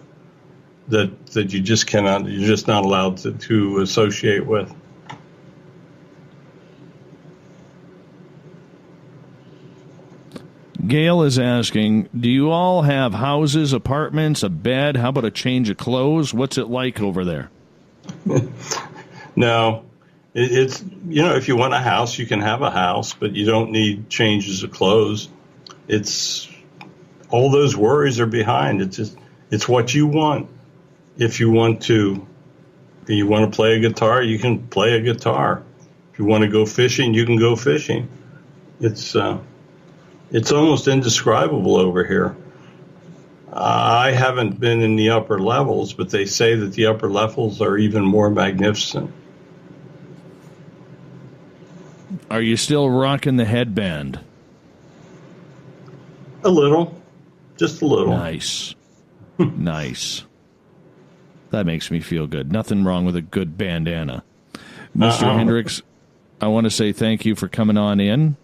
that you just cannot, you're just not allowed to associate with. Gail is asking, do you all have houses, apartments, a bed? How about a change of clothes? What's it like over there? No. It's, if you want a house, you can have a house, but you don't need changes of clothes. It's all those worries are behind. It's what you want. If you want to play a guitar, you can play a guitar. If you want to go fishing, you can go fishing. It's almost indescribable over here. I haven't been in the upper levels, but they say that the upper levels are even more magnificent. Are you still rocking the headband? A little. Just a little. Nice. Nice. That makes me feel good. Nothing wrong with a good bandana. Mr. Hendrix, I want to say thank you for coming on in.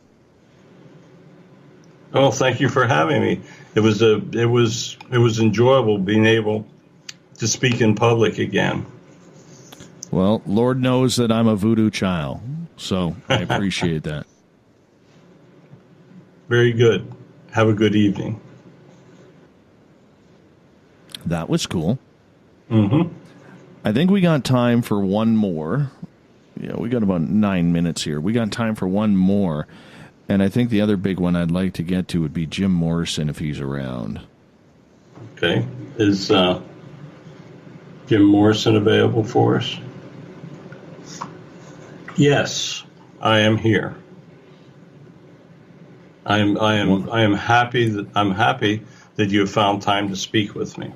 Oh, thank you for having me. It was enjoyable being able to speak in public again. Well, Lord knows that I'm a voodoo child, so I appreciate that. Very good. Have a good evening. That was cool. Mm-hmm. I think we got time for one more. Yeah, we got about 9 minutes here. We got time for one more. And I think the other big one I'd like to get to would be Jim Morrison if he's around. Okay. Is Jim Morrison available for us? Yes, I am here. I am happy that you have found time to speak with me.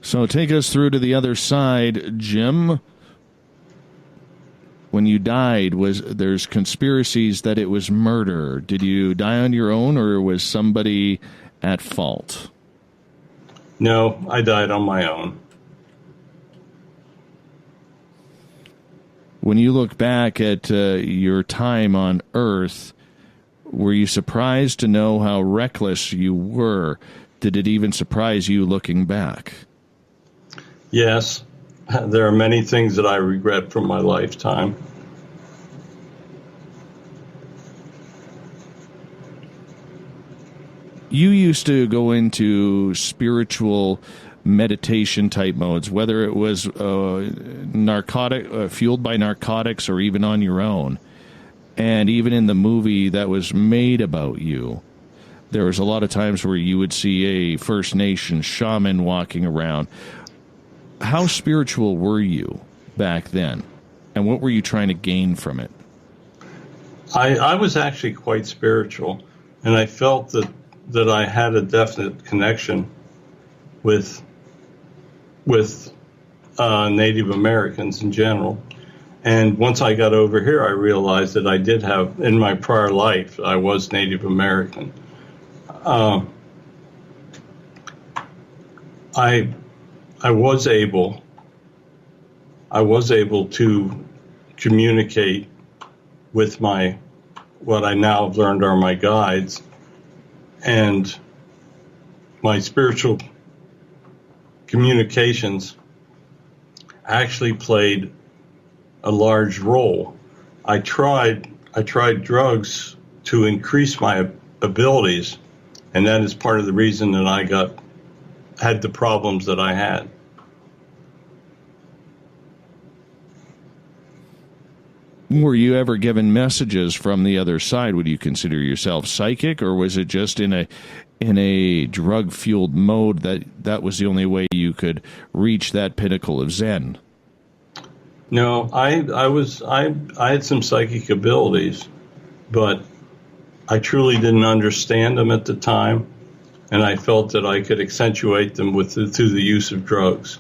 So take us through to the other side, Jim. When you died, there's conspiracies that it was murder. Did you die on your own, or was somebody at fault? No, I died on my own. When you look back at your time on Earth, Were you surprised to know how reckless you were? Did it even surprise you looking back? Yes, there are many things that I regret from my lifetime. You used to go into spiritual meditation type modes, whether it was fueled by narcotics or even on your own. And even in the movie that was made about you, there was a lot of times where you would see a First Nation shaman walking around. How spiritual were you back then? And what were you trying to gain from it? I was actually quite spiritual, and I felt that I had a definite connection with Native Americans in general. And once I got over here, I realized that I did have, in my prior life, I was Native American. I was able to communicate with what I now have learned are my guides, and my spiritual communications actually played a large role. I tried drugs to increase my abilities, and that is part of the reason that I had the problems that I had. Were you ever given messages from the other side? Would you consider yourself psychic, or was it just in a drug-fueled mode that was the only way you could reach that pinnacle of Zen? No, I had some psychic abilities, but I truly didn't understand them at the time, and I felt that I could accentuate them through the use of drugs.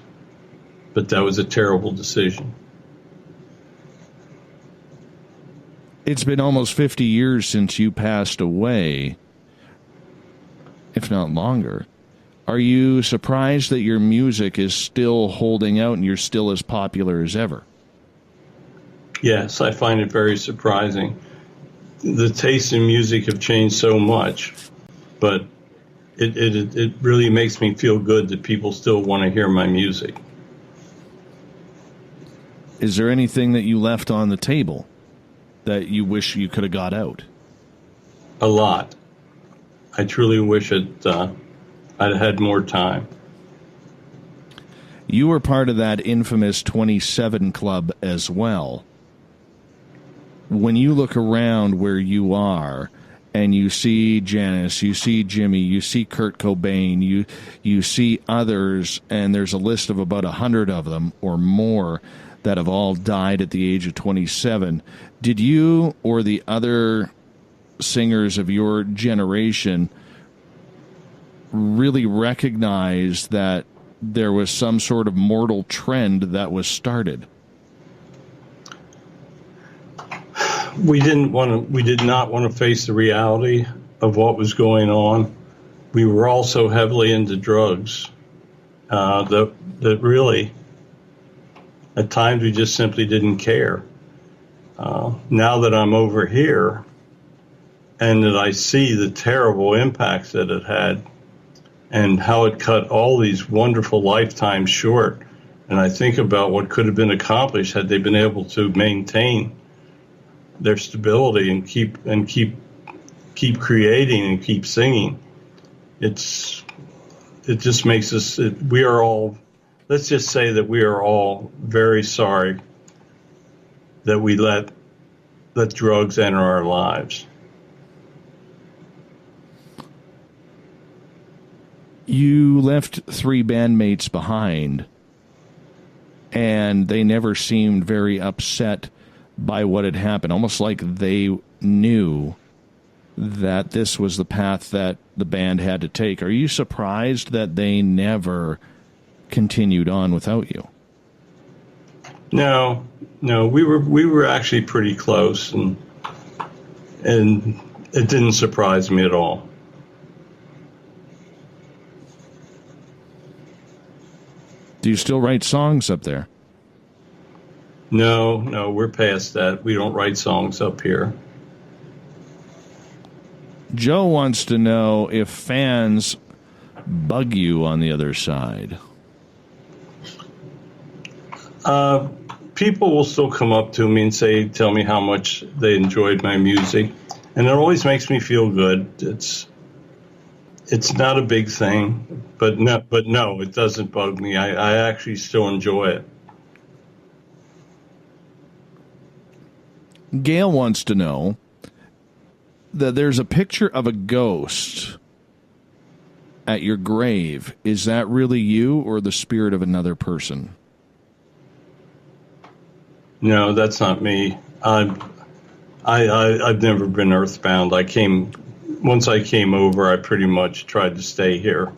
But that was a terrible decision. It's been almost 50 years since you passed away, if not longer. Are you surprised that your music is still holding out and you're still as popular as ever? Yes, I find it very surprising. The tastes in music have changed so much, but it really makes me feel good that people still want to hear my music. Is there anything that you left on the table that you wish you could have got out? A lot. I truly wish I'd had more time. You were part of that infamous 27 Club as well. When you look around where you are and you see Janis, you see Jimmy, you see Kurt Cobain, you see others, and there's a list of about 100 of them or more that have all died at the age of 27. Did you or the other singers of your generation really recognize that there was some sort of mortal trend that was started? We did not want to face the reality of what was going on. We were all so heavily into drugs that really, at times, we just simply didn't care. Now that I'm over here and that I see the terrible impacts that it had and how it cut all these wonderful lifetimes short, and I think about what could have been accomplished had they been able to maintain their stability and keep creating and keep singing. It just makes us. We are all. Let's just say that we are all very sorry that we let drugs enter our lives. You left 3 bandmates behind, and they never seemed very upset by what had happened, almost like they knew that this was the path that the band had to take. Are you surprised that they never continued on without you? No, we were actually pretty close, and it didn't surprise me at all. Do you still write songs up there? No, we're past that. We don't write songs up here. Joe wants to know if fans bug you on the other side. People will still come up to me and tell me how much they enjoyed my music, and it always makes me feel good. It's not a big thing, but no, it doesn't bug me. I actually still enjoy it. Gail wants to know that there's a picture of a ghost at your grave. Is that really you or the spirit of another person? No, that's not me. I've never been earthbound. Once I came over, I pretty much tried to stay here.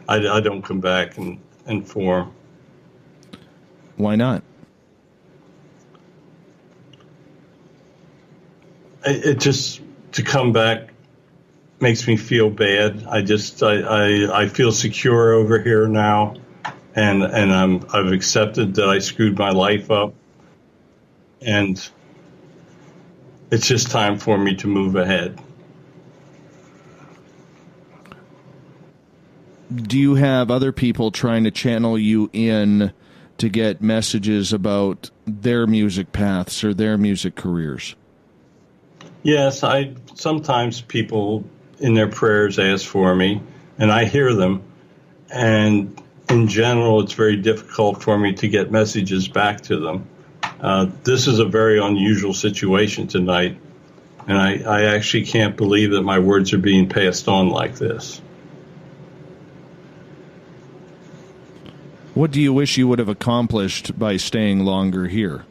I don't come back and form. Why not? It just, to come back makes me feel bad. I feel secure over here now, and I've accepted that I screwed my life up, and it's just time for me to move ahead. Do you have other people trying to channel you in to get messages about their music paths or their music careers? Yes, sometimes people in their prayers ask for me, and I hear them. And in general, it's very difficult for me to get messages back to them. This is a very unusual situation tonight, and I actually can't believe that my words are being passed on like this. What do you wish you would have accomplished by staying longer here?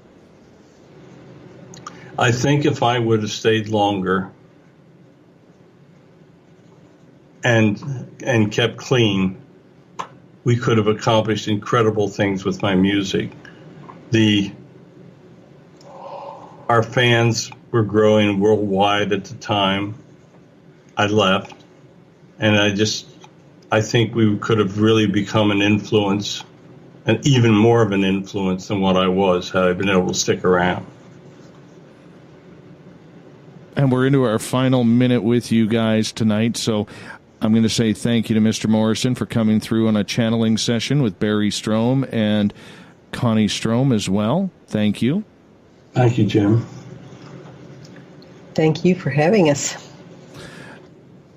I think if I would have stayed longer and kept clean, we could have accomplished incredible things with my music. Our fans were growing worldwide at the time I left, and I think we could have really become an influence, and even more of an influence than what I was had I been able to stick around. And we're into our final minute with you guys tonight, so I'm going to say thank you to Mr. Morrison for coming through on a channeling session with Barry Strohm and Connie Strohm as well. Thank you. Thank you, Jim. Thank you for having us.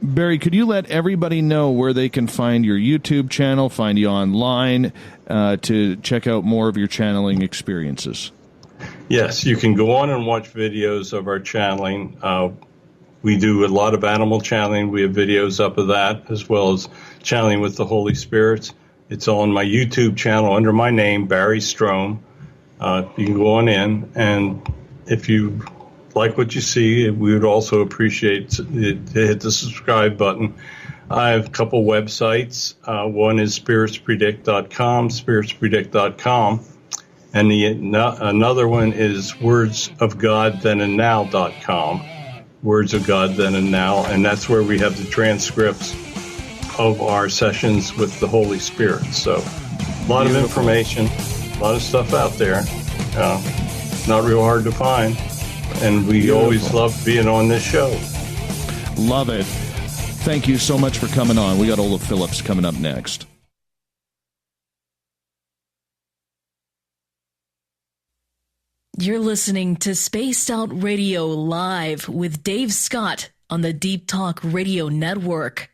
Barry, could you let everybody know where they can find your YouTube channel, find you online, to check out more of your channeling experiences? Yes, you can go on and watch videos of our channeling. We do a lot of animal channeling. We have videos up of that, as well as channeling with the Holy Spirits. It's on my YouTube channel under my name, Barry Strohm. You can go on in, and if you like what you see, we would also appreciate to hit the subscribe button. I have a couple websites. One is spiritspredict.com, and another one is wordsofgodthenandnow.com, Words of God Then and Now, and that's where we have the transcripts of our sessions with the Holy Spirit. So a lot of information, a lot of stuff out there. Not real hard to find, and we always love being on this show. Love it. Thank you so much for coming on. We got Ola Phillips coming up next. You're listening to Spaced Out Radio Live with Dave Scott on the Deep Talk Radio Network.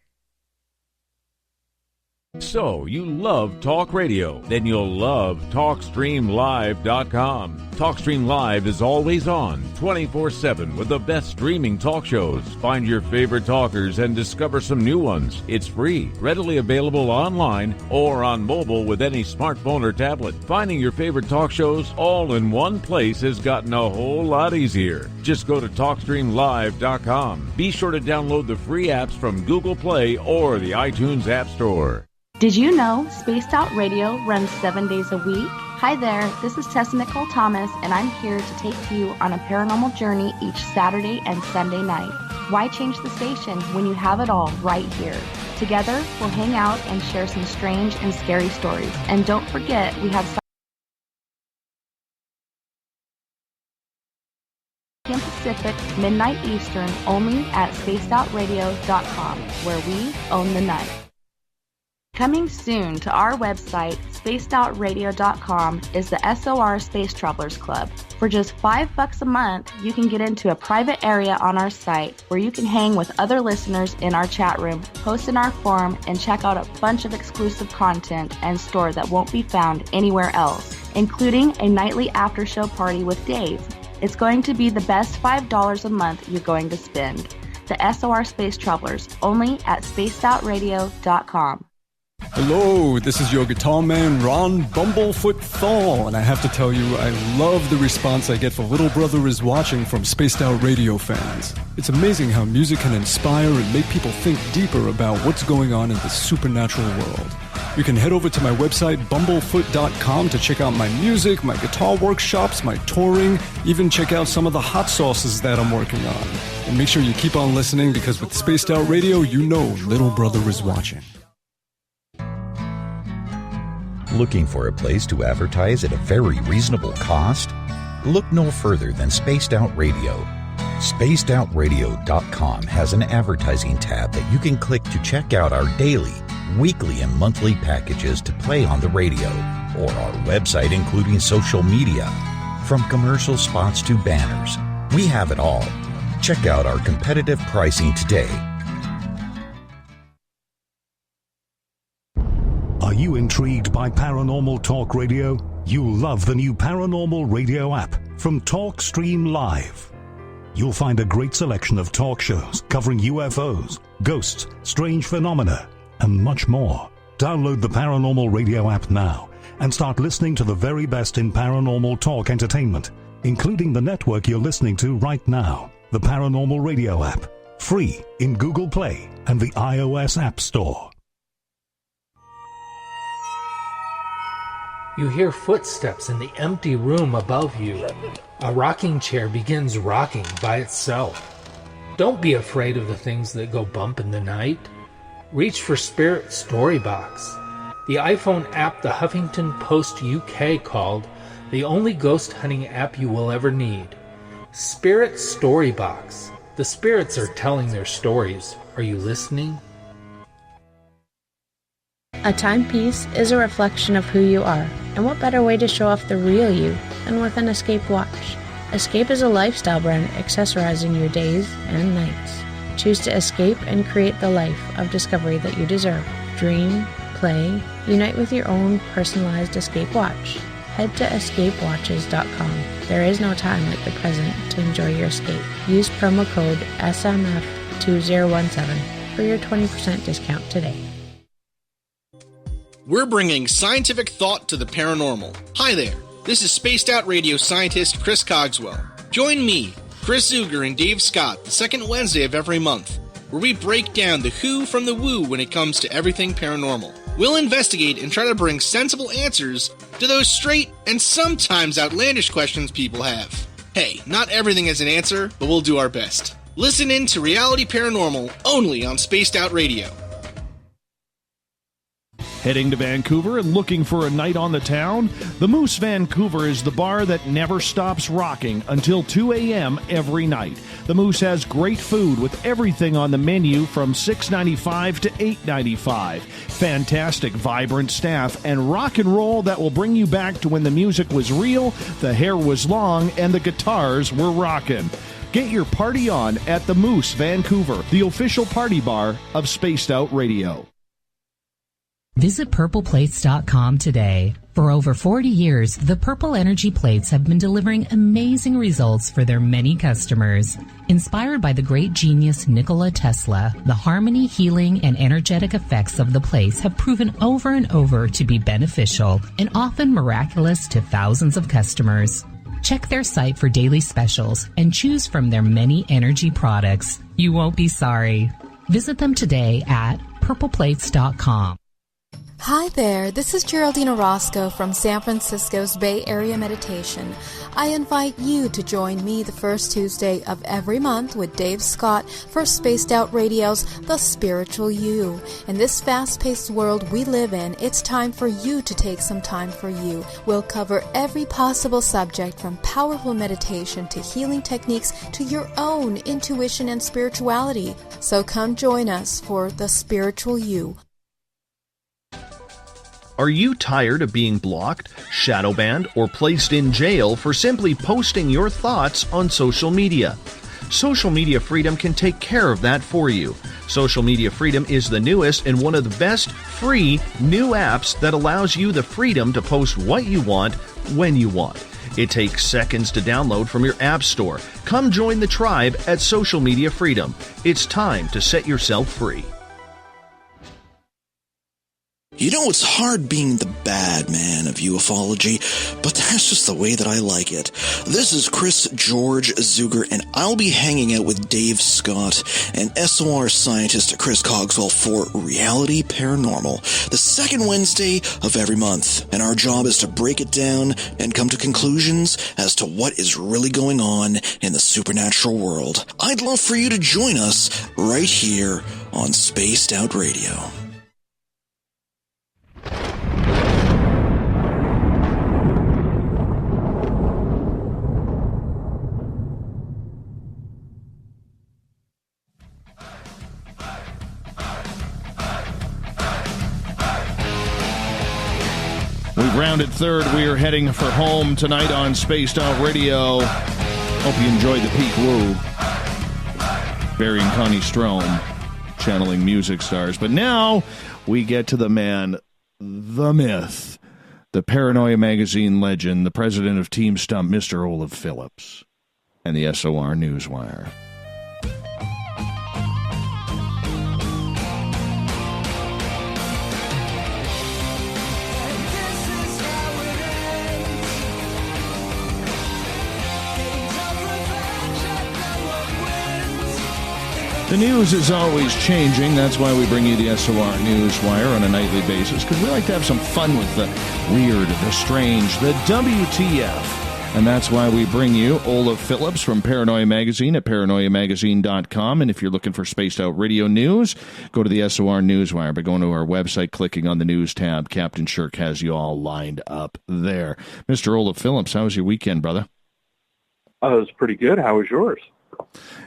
So, you love talk radio? Then you'll love TalkStreamLive.com. TalkStream Live is always on, 24/7, with the best streaming talk shows. Find your favorite talkers and discover some new ones. It's free, readily available online or on mobile with any smartphone or tablet. Finding your favorite talk shows all in one place has gotten a whole lot easier. Just go to TalkStreamLive.com. Be sure to download the free apps from Google Play or the iTunes App Store. Did you know Spaced Out Radio runs 7 days a week? Hi there, this is Tessa Nicole Thomas, and I'm here to take you on a paranormal journey each Saturday and Sunday night. Why change the station when you have it all right here? Together, we'll hang out and share some strange and scary stories. And don't forget, we have Campus Pacific, midnight Eastern, only at spacedoutradio.com, where we own the night. Coming soon to our website, spacedoutradio.com, is the SOR Space Travelers Club. For just $5 a month, you can get into a private area on our site where you can hang with other listeners in our chat room, post in our forum, and check out a bunch of exclusive content and store that won't be found anywhere else, including a nightly after-show party with Dave. It's going to be the best $5 a month you're going to spend. The SOR Space Travelers, only at spacedoutradio.com. Hello, this is your guitar man, Ron Bumblefoot Thorne. I have to tell you, I love the response I get for Little Brother is Watching from Spaced Out Radio fans. It's amazing how music can inspire and make people think deeper about what's going on in the supernatural world. You can head over to my website, bumblefoot.com, to check out my music, my guitar workshops, my touring, even check out some of the hot sauces that I'm working on. And make sure you keep on listening, because with Spaced Out Radio, you know Little Brother is watching. Looking for a place to advertise at a very reasonable cost? Look no further than Spaced Out Radio. SpacedOutRadio.com has an advertising tab that you can click to check out our daily, weekly, and monthly packages to play on the radio, or our website including social media. From commercial spots to banners, we have it all. Check out our competitive pricing today. Are you intrigued by Paranormal Talk Radio? You'll love the new Paranormal Radio app from TalkStream Live. You'll find a great selection of talk shows covering UFOs, ghosts, strange phenomena, and much more. Download the Paranormal Radio app now and start listening to the very best in paranormal talk entertainment, including the network you're listening to right now, the Paranormal Radio app, free in Google Play and the iOS App Store. You hear footsteps in the empty room above you. A rocking chair begins rocking by itself. Don't be afraid of the things that go bump in the night. Reach for Spirit Storybox, the iPhone app the Huffington Post UK called the only ghost hunting app you will ever need. Spirit Storybox. The spirits are telling their stories. Are you listening? A timepiece is a reflection of who you are, and what better way to show off the real you than with an Escape watch? Escape is a lifestyle brand accessorizing your days and nights. Choose to escape and create the life of discovery that you deserve. Dream, play, unite with your own personalized Escape watch. Head to escapewatches.com. There is no time like the present to enjoy your escape. Use promo code SMF2017 for your 20% discount today. We're bringing scientific thought to the paranormal. Hi there, this is Spaced Out Radio scientist Chris Cogswell. Join me, Chris Zuger, and Dave Scott the second Wednesday of every month, where we break down the who from the woo when it comes to everything paranormal. We'll investigate and try to bring sensible answers to those straight and sometimes outlandish questions people have. Hey, not everything has an answer, but we'll do our best. Listen in to Reality Paranormal only on Spaced Out Radio. Heading to Vancouver and looking for a night on the town? The Moose Vancouver is the bar that never stops rocking until 2 a.m. every night. The Moose has great food with everything on the menu from $6.95 to $8.95. Fantastic, vibrant staff and rock and roll that will bring you back to when the music was real, the hair was long, and the guitars were rocking. Get your party on at the Moose Vancouver, the official party bar of Spaced Out Radio. Visit purpleplates.com today. For over 40 years, the Purple Energy Plates have been delivering amazing results for their many customers. Inspired by the great genius Nikola Tesla, the harmony, healing, and energetic effects of the plates have proven over and over to be beneficial and often miraculous to thousands of customers. Check their site for daily specials and choose from their many energy products. You won't be sorry. Visit them today at purpleplates.com. Hi there, this is Geraldine Orozco from San Francisco's Bay Area Meditation. I invite you to join me the first Tuesday of every month with Dave Scott for Spaced Out Radio's The Spiritual You. In this fast-paced world we live in, it's time for you to take some time for you. We'll cover every possible subject from powerful meditation to healing techniques to your own intuition and spirituality. So come join us for The Spiritual You. Are you tired of being blocked, shadow banned, or placed in jail for simply posting your thoughts on social media? Social Media Freedom can take care of that for you. Social Media Freedom is the newest and one of the best free new apps that allows you the freedom to post what you want, when you want. It takes seconds to download from your app store. Come join the tribe at Social Media Freedom. It's time to set yourself free. You know, it's hard being the bad man of ufology, but that's just the way that I like it. This is Chris George Zuger, and I'll be hanging out with Dave Scott and SOR scientist Chris Cogswell for Reality Paranormal, the second Wednesday of every month. And our job is to break it down and come to conclusions as to what is really going on in the supernatural world. I'd love for you to join us right here on Spaced Out Radio. We've rounded third. We are heading for home tonight on Spaced Out Radio. Hope you enjoyed the Peak Woo. Barry and Connie Strohm channeling music stars. But now we get to the man, the myth, the Paranoia Magazine legend, the president of Team Stump, Mr. Olaf Phillips, and the SOR Newswire. The news is always changing. That's why we bring you the SOR Newswire on a nightly basis, because we like to have some fun with the weird, the strange, the WTF. And that's why we bring you Olaf Phillips from Paranoia Magazine at paranoiamagazine.com. And if you're looking for Spaced Out Radio news, go to the SOR Newswire by going to our website, clicking on the news tab. Captain Shirk has you all lined up there. Mr. Olaf Phillips, how was your weekend, brother? It was pretty good. How was yours?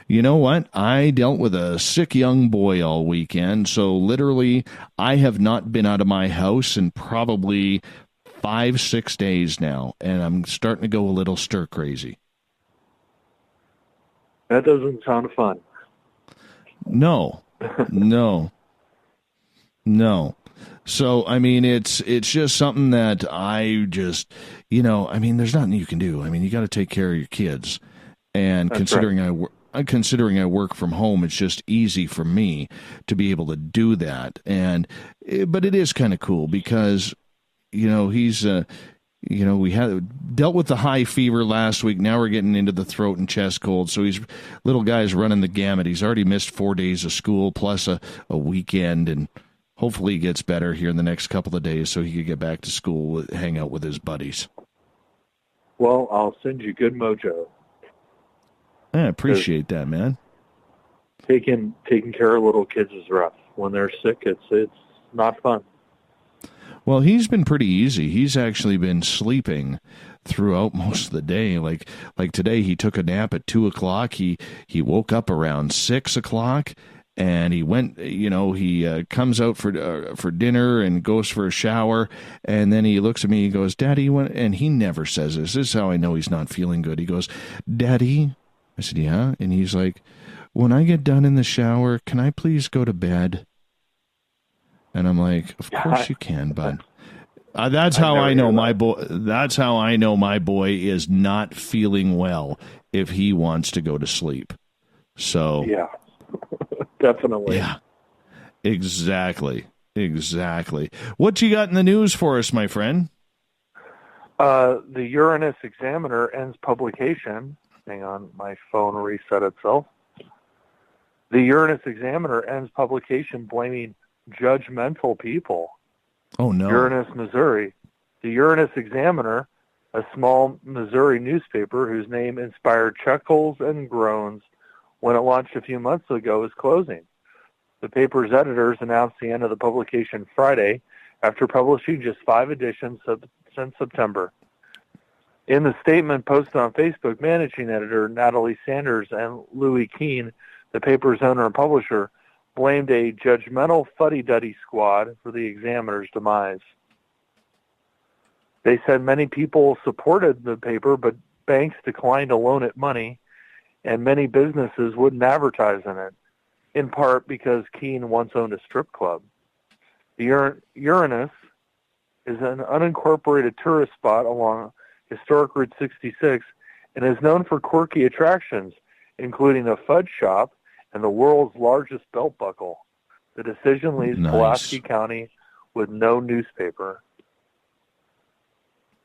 You know what? I dealt with a sick young boy all weekend, so literally I have not been out of my house in probably 5-6 days now, and I'm starting to go a little stir crazy. That doesn't sound fun. No. So, I mean, it's just something that I just, there's nothing you can do. I mean, you got to take care of your kids. And That's considering right. Considering I work from home, it's just easy for me to be able to do that. But it is kind of cool because, he's, we had dealt with the high fever last week. Now we're getting into the throat and chest cold. So little guy's running the gamut. He's already missed 4 days of school plus a weekend, and hopefully he gets better here in the next couple of days so he can get back to school, hang out with his buddies. Well, I'll send you good mojo. I appreciate that, man. Taking care of little kids is rough. When they're sick, it's not fun. Well, he's been pretty easy. He's actually been sleeping throughout most of the day. Like today, he took a nap at 2:00. He woke up around 6:00, and he went. He comes out for dinner and goes for a shower, and then he looks at me. He goes, "Daddy," and he never says this. This is how I know he's not feeling good. He goes, "Daddy." I said, "Yeah," and he's like, "When I get done in the shower, can I please go to bed?" And I'm like, "Of course you can, bud." That's how I know my boy. That's how I know my boy is not feeling well if he wants to go to sleep. So yeah, definitely. Yeah, exactly. What you got in the news for us, my friend? The Uranus Examiner ends publication. Hang on, my phone reset itself. The Uranus Examiner ends publication blaming judgmental people. Oh, no. Uranus, Missouri. The Uranus Examiner, a small Missouri newspaper whose name inspired chuckles and groans when it launched a few months ago, is closing. The paper's editors announced the end of the publication Friday after publishing just 5 editions since September. In the statement posted on Facebook, managing editor Natalie Sanders and Louis Keene, the paper's owner and publisher, blamed a judgmental fuddy-duddy squad for the Examiner's demise. They said many people supported the paper, but banks declined to loan it money, and many businesses wouldn't advertise in it, in part because Keene once owned a strip club. The Uranus is an unincorporated tourist spot along historic Route 66 and is known for quirky attractions, including a fudge shop and the world's largest belt buckle. The decision leaves Pulaski County with no newspaper.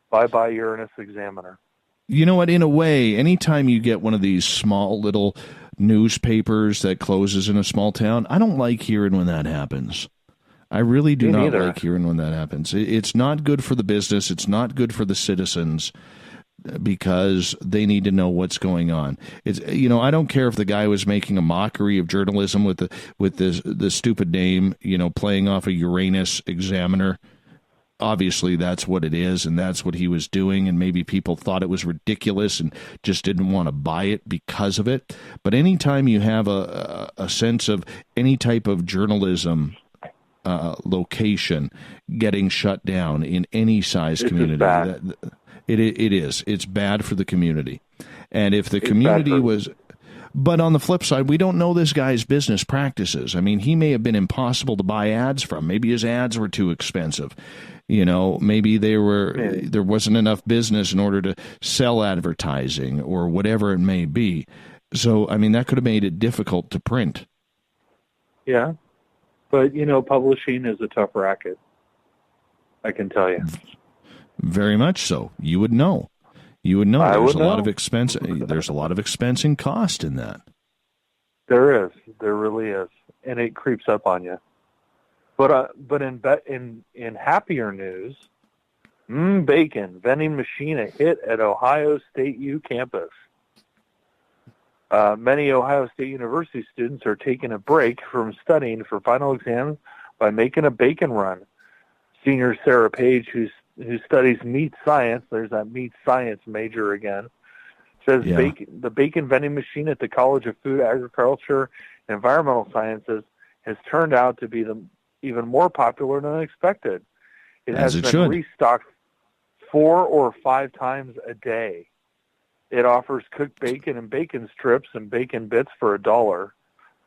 Bye-bye, Uranus Examiner. You know what? In a way, anytime you get one of these small little newspapers that closes in a small town, I don't like hearing when that happens. I really do not like hearing when that happens. It's not good for the business. It's not good for the citizens because they need to know what's going on. It's, you know, I don't care if the guy was making a mockery of journalism with the stupid name, you know, playing off a Uranus Examiner. Obviously, that's what it is, and that's what he was doing, and maybe people thought it was ridiculous and just didn't want to buy it because of it. But anytime you have a sense of any type of journalism location getting shut down in any size community, it is. It's bad for the community. And if the community was... But on the flip side, we don't know this guy's business practices. I mean, he may have been impossible to buy ads from. Maybe his ads were too expensive. You know, maybe there wasn't enough business in order to sell advertising or whatever it may be. So, I mean, that could have made it difficult to print. Yeah. But, you know, publishing is a tough racket. I can tell you. Very much so. You would know. You would know there's a lot of expense. There's a lot of expense and cost in that. There is. There really is. And it creeps up on you. But in happier news, bacon, vending machine a hit at Ohio State U campus. Many Ohio State University students are taking a break from studying for final exams by making a bacon run. Senior Sarah Page, who studies meat science, there's that meat science major again, says the bacon vending machine at the College of Food, Agriculture, and Environmental Sciences has turned out to be even more popular than expected. It has been restocked 4 or 5 times a day. It offers cooked bacon and bacon strips and bacon bits for $1.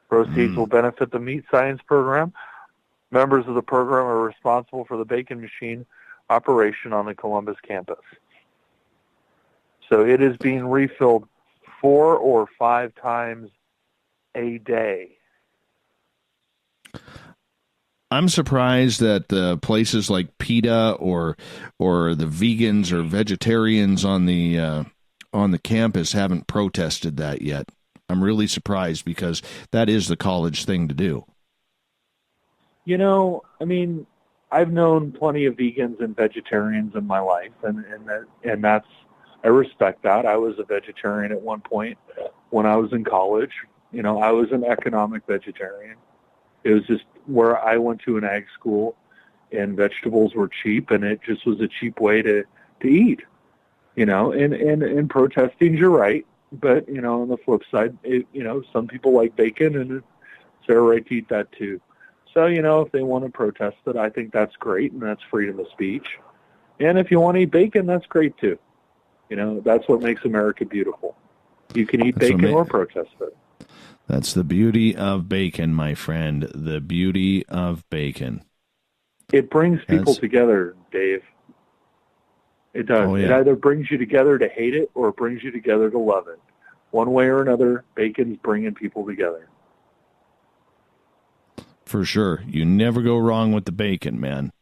Proceeds will benefit the meat science program. Members of the program are responsible for the bacon machine operation on the Columbus campus. So it is being refilled 4 or 5 times a day. I'm surprised that places like PETA or the vegans or vegetarians on the campus haven't protested that yet. I'm really surprised because that is the college thing to do. You know, I mean, I've known plenty of vegans and vegetarians in my life, and that's, I respect that. I was a vegetarian at one point when I was in college. You know, I was an economic vegetarian. It was just where I went to an ag school, and vegetables were cheap, and it just was a cheap way to eat. You know, and protesting, you're right. But, you know, on the flip side, you know, some people like bacon, and it's their right to eat that too. So, you know, if they want to protest it, I think that's great, and that's freedom of speech. And if you want to eat bacon, that's great too. You know, that's what makes America beautiful. You can eat bacon or protest it. That's the beauty of bacon, my friend. The beauty of bacon. It brings people together, Dave. It does. Oh, yeah. It either brings you together to hate it or it brings you together to love it. One way or another, bacon's bringing people together. For sure. You never go wrong with the bacon, man.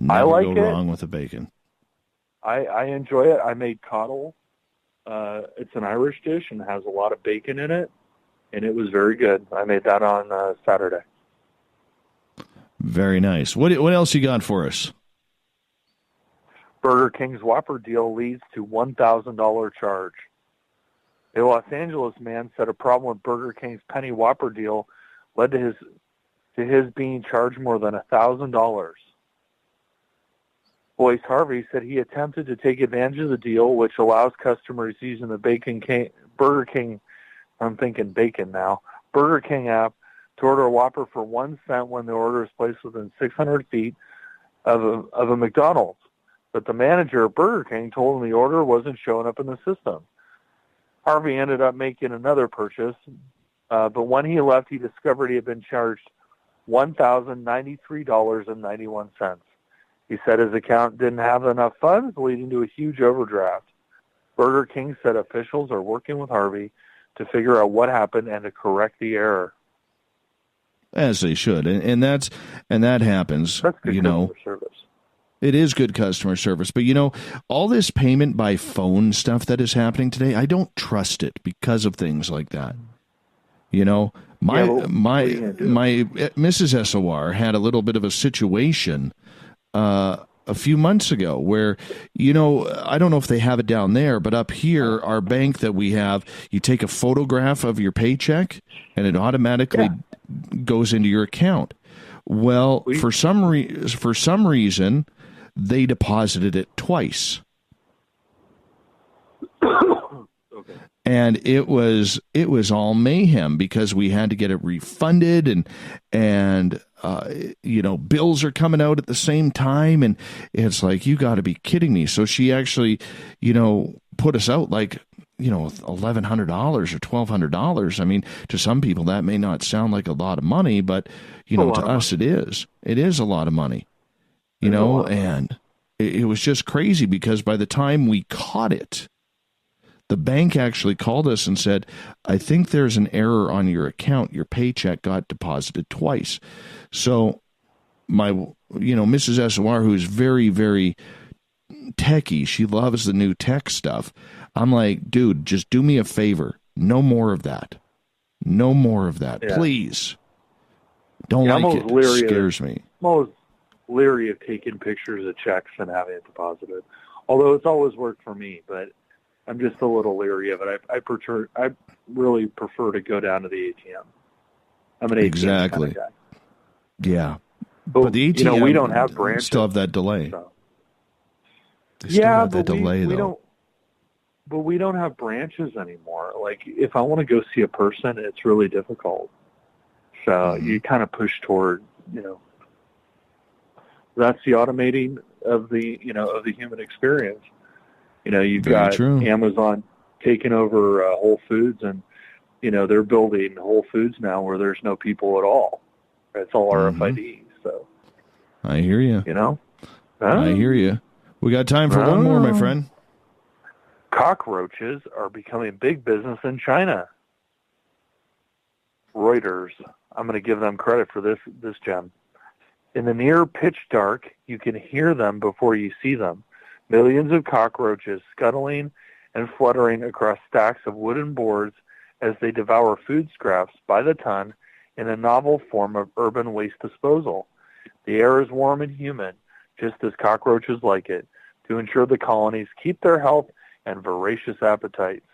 I like it. Never go wrong with the bacon. I enjoy it. I made coddle. It's an Irish dish and has a lot of bacon in it, and it was very good. I made that on Saturday. Very nice. What else you got for us? Burger King's Whopper deal leads to $1,000 charge. A Los Angeles man said a problem with Burger King's Penny Whopper deal led to his being charged more than $1,000. Boyce Harvey said he attempted to take advantage of the deal, which allows customers using the Burger King, I'm thinking bacon now, Burger King app to order a Whopper for 1 cent when the order is placed within 600 feet of a McDonald's. But the manager of Burger King told him the order wasn't showing up in the system. Harvey ended up making another purchase, but when he left, he discovered he had been charged $1,093.91. He said his account didn't have enough funds, leading to a huge overdraft. Burger King said officials are working with Harvey to figure out what happened and to correct the error. As they should, and that happens. That's good customer service. It is good customer service, but all this payment by phone stuff that is happening today, I don't trust it because of things like that. My Mrs. SOR had a little bit of a situation a few months ago where, I don't know if they have it down there, but up here, our bank that we have, you take a photograph of your paycheck and it automatically goes into your account. Well, for some reason, they deposited it twice. Okay. And it was all mayhem because we had to get it refunded and bills are coming out at the same time, and it's like, you got to be kidding me. So she actually, put us out like, $1,100 or $1,200. I mean, to some people that may not sound like a lot of money, but to us it is. It is a lot of money. And it was just crazy because by the time we caught it, the bank actually called us and said, I think there's an error on your account. Your paycheck got deposited twice. So my, Mrs. SOR, who's very, very techie, she loves the new tech stuff. I'm like, dude, just do me a favor. No more of that. No more of that. Yeah. Please. Don't like it. It scares me. I'm always leery of taking pictures of checks and having it deposited. Although it's always worked for me, but I'm just a little leery of it. I really prefer to go down to the ATM. I'm an ATM kind of guy. Yeah. But the ATM, we don't have branches. Still have that delay. So. They still have that delay, though. But we don't have branches anymore. Like, if I want to go see a person, it's really difficult. So you kind of push toward, that's the automating of the human experience. You've got Amazon taking over Whole Foods, and, they're building Whole Foods now where there's no people at all. It's all RFID. So I hear you. I hear you. We got time for one more, my friend. Cockroaches are becoming big business in China. Reuters. I'm going to give them credit for this gem. In the near pitch dark, you can hear them before you see them. Millions of cockroaches scuttling and fluttering across stacks of wooden boards as they devour food scraps by the ton in a novel form of urban waste disposal. The air is warm and humid, just as cockroaches like it, to ensure the colonies keep their health and voracious appetites.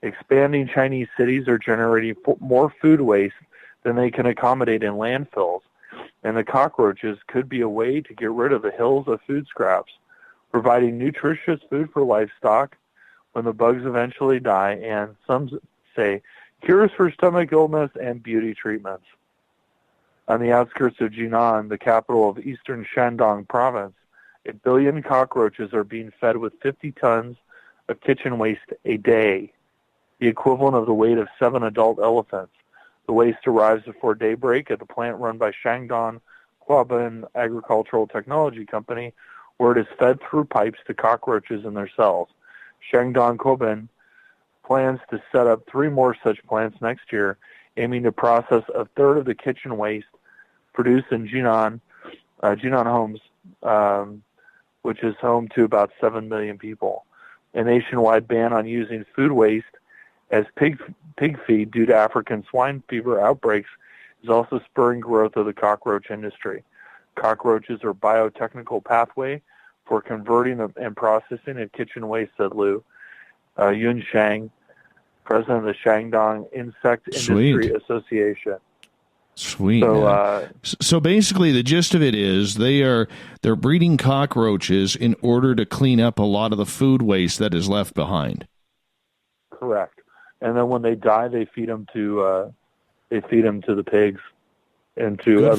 Expanding Chinese cities are generating more food waste than they can accommodate in landfills, and the cockroaches could be a way to get rid of the hills of food scraps, providing nutritious food for livestock when the bugs eventually die, and some say cures for stomach illness and beauty treatments. On the outskirts of Jinan, the capital of eastern Shandong province, 1 billion cockroaches are being fed with 50 tons of kitchen waste a day, the equivalent of the weight of 7 adult elephants. The waste arrives before daybreak at the plant run by Shandong Quaban Agricultural Technology Company, where it is fed through pipes to cockroaches in their cells. Shandong Quaban plans to set up 3 more such plants next year, aiming to process a third of the kitchen waste produced in Jinan homes, which is home to about 7 million people. A nationwide ban on using food waste as pig feed due to African swine fever outbreaks is also spurring growth of the cockroach industry. Cockroaches are a biotechnical pathway for converting and processing of kitchen waste, said Liu Yun Shang, president of the Shandong Insect Industry Association. Sweet. So basically, the gist of it is they're breeding cockroaches in order to clean up a lot of the food waste that is left behind. Correct. And then when they die, they feed them to the pigs and to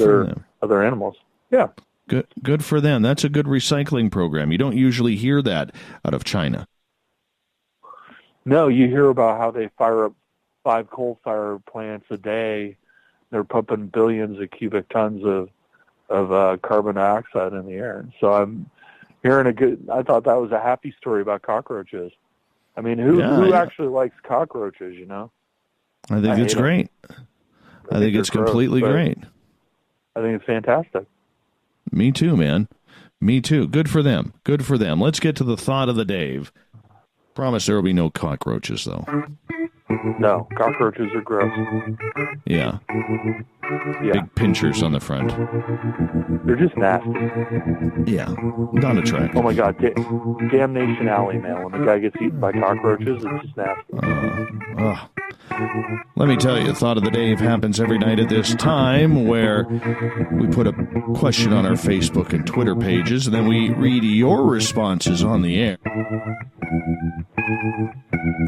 other animals. Yeah. Good for them. That's a good recycling program. You don't usually hear that out of China. No, you hear about how they fire up 5 coal-fired plants a day. They're pumping billions of cubic tons of carbon dioxide in the air. So I'm hearing I thought that was a happy story about cockroaches. I mean, who actually likes cockroaches, you know? I think it's great. I think it's completely great. I think it's fantastic. Me too, man. Me too. Good for them. Good for them. Let's get to the thought of the day. Promise there will be no cockroaches, though. No, cockroaches are gross. Yeah. Big pinchers on the front. They're just nasty. Yeah, not attractive. Oh my God, Damnation Alley, man. When the guy gets eaten by cockroaches, it's just nasty. Let me tell you, the thought of the day happens every night at this time, where we put a question on our Facebook and Twitter pages, and then we read your responses on the air.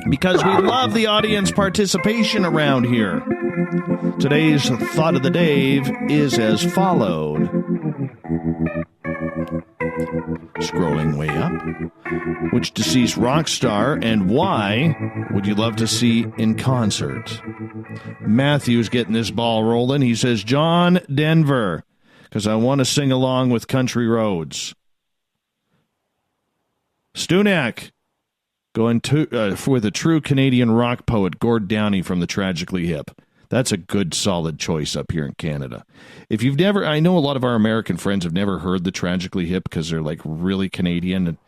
Because we love the audience participation around here. Today's thought of the day is as followed. Scrolling way up. Which deceased rock star and why would you love to see in concert? Matthew's getting this ball rolling. He says, John Denver, because I want to sing along with Country Roads. Stunak, going with a true Canadian rock poet, Gord Downie from the Tragically Hip. That's a good, solid choice up here in Canada. If you've never, I know a lot of our American friends have never heard the Tragically Hip because they're like really Canadian,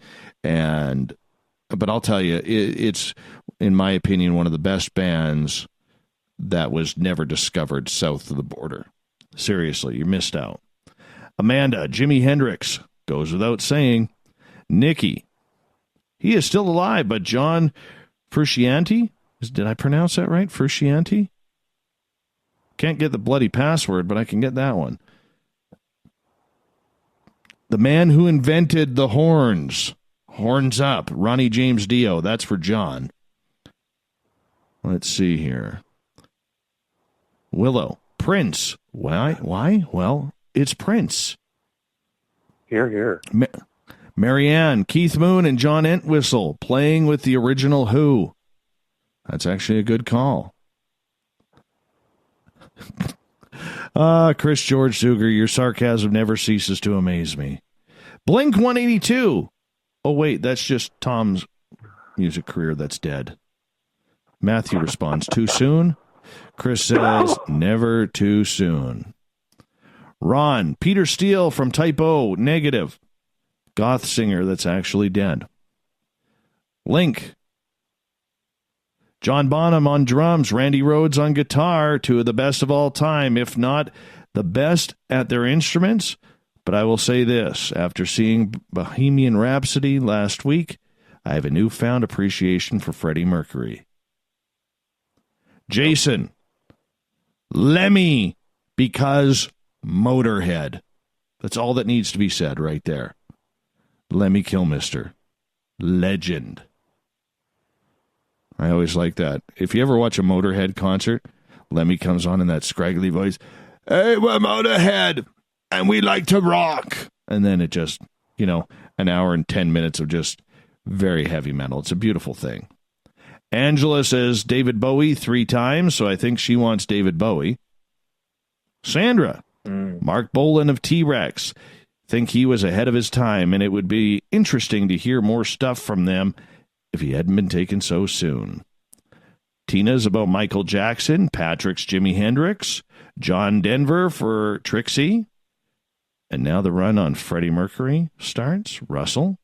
but I'll tell you, it's, in my opinion, one of the best bands that was never discovered south of the border. Seriously, you missed out. Amanda, Jimi Hendrix, goes without saying. Nikki, he is still alive, but John Frusciante, did I pronounce that right? Frusciante? Can't get the bloody password, but I can get that one. The man who invented the horns. Horns up. Ronnie James Dio. That's for John. Let's see here. Willow. Prince. Why? Well, it's Prince. Here, here. Marianne, Keith Moon, and John Entwistle playing with the original Who. That's actually a good call. Chris George Zuger, your sarcasm never ceases to amaze me. Blink 182. Oh, wait, that's just Tom's music career that's dead. Matthew responds, too soon? Chris says, never too soon. Ron, Peter Steele from Type O, negative. Goth singer that's actually dead. Link, John Bonham on drums, Randy Rhoads on guitar, two of the best of all time, if not the best at their instruments. But I will say this, after seeing Bohemian Rhapsody last week, I have a newfound appreciation for Freddie Mercury. Jason, Lemmy, because Motorhead. That's all that needs to be said right there. Lemmy Kilmister, legend. I always like that. If you ever watch a Motorhead concert, Lemmy comes on in that scraggly voice, hey, we're Motorhead, and we like to rock. And then it just, an hour and 10 minutes of just very heavy metal. It's a beautiful thing. Angela says David Bowie 3 times, so I think she wants David Bowie. Sandra, Mark Bolan of T-Rex. Think he was ahead of his time, and it would be interesting to hear more stuff from them if he hadn't been taken so soon. Tina's about Michael Jackson, Patrick's Jimi Hendrix, John Denver for Trixie, and now the run on Freddie Mercury starts. Russell,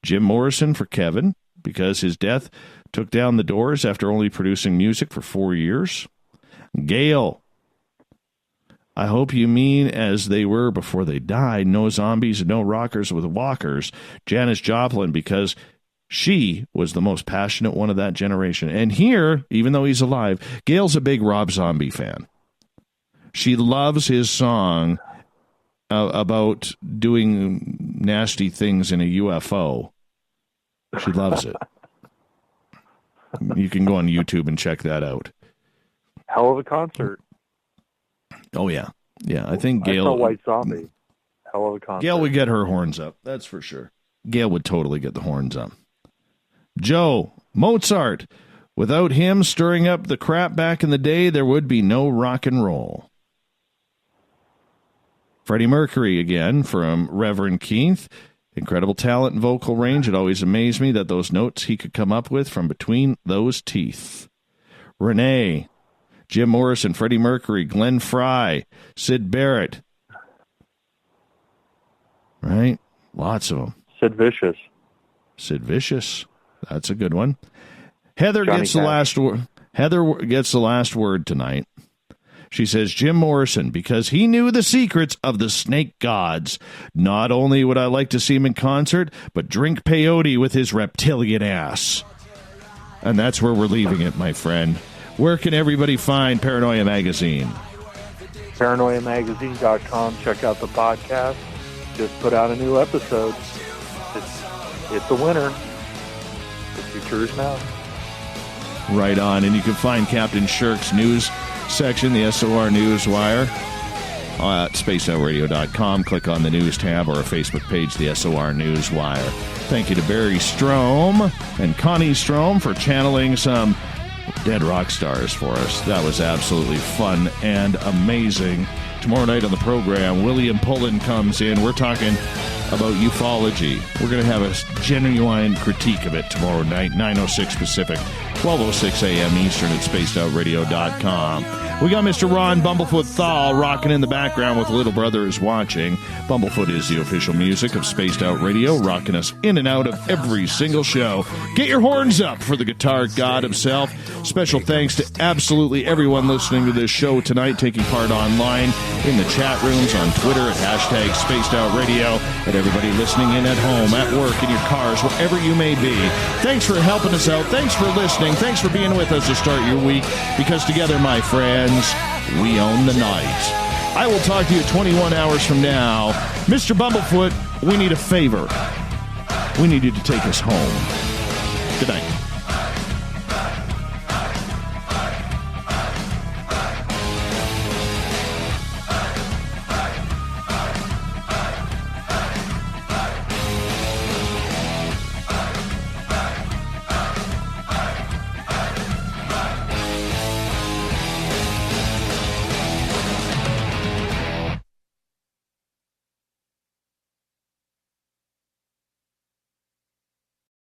Jim Morrison for Kevin, because his death took down the Doors after only producing music for 4 years. Gail, I hope you mean as they were before they died. No zombies and no rockers with walkers. Janis Joplin, because she was the most passionate one of that generation. And here, even though he's alive, Gail's a big Rob Zombie fan. She loves his song about doing nasty things in a UFO. She loves it. You can go on YouTube and check that out. Hell of a concert. Oh, yeah. Yeah, I think Gail... I saw White Zombie. Hell of a concert. Gail would get her horns up. That's for sure. Gail would totally get the horns up. Joe, Mozart. Without him stirring up the crap back in the day, there would be no rock and roll. Freddie Mercury again from Reverend Keith. Incredible talent and vocal range. It always amazed me that those notes he could come up with from between those teeth. Renee, Jim Morrison, Freddie Mercury, Glenn Frey, Sid Barrett. Right? Lots of them. Sid Vicious. Sid Vicious. That's a good one. Heather Johnny gets the Cash. last word. Heather gets the last word tonight. She says, Jim Morrison, because he knew the secrets of the snake gods. Not only would I like to see him in concert, but drink peyote with his reptilian ass. And that's where we're leaving it, my friend. Where can everybody find Paranoia Magazine? ParanoiaMagazine.com. Check out the podcast. Just put out a new episode. It's a winner. It's yours now. Right on. And you can find Captain Shirk's news section, the SOR Newswire, at spacedoutradio.com. Click on the news tab or a Facebook page, the SOR Newswire. Thank you to Barry Strohm and Connie Strohm for channeling some dead rock stars for us. That was absolutely fun and amazing. Tomorrow night on the program, William Pullen comes in. We're talking about ufology. We're going to have a genuine critique of it tomorrow night, 9:06 Pacific, 12:06 a.m. Eastern at spacedoutradio.com. We got Mr. Ron Bumblefoot Thal rocking in the background with Little Brother is Watching. Bumblefoot is the official music of Spaced Out Radio, rocking us in and out of every single show. Get your horns up for the guitar god himself. Special thanks to absolutely everyone listening to this show tonight, taking part online in the chat rooms, on Twitter at hashtag Spaced Out Radio, and everybody listening in at home, at work, in your cars, wherever you may be. Thanks for helping us out. Thanks for listening. Thanks for being with us to start your week, because together, my friends, we own the night. I will talk to you 21 hours from now. Mr. Bumblefoot, we need a favor. We need you to take us home. Good night.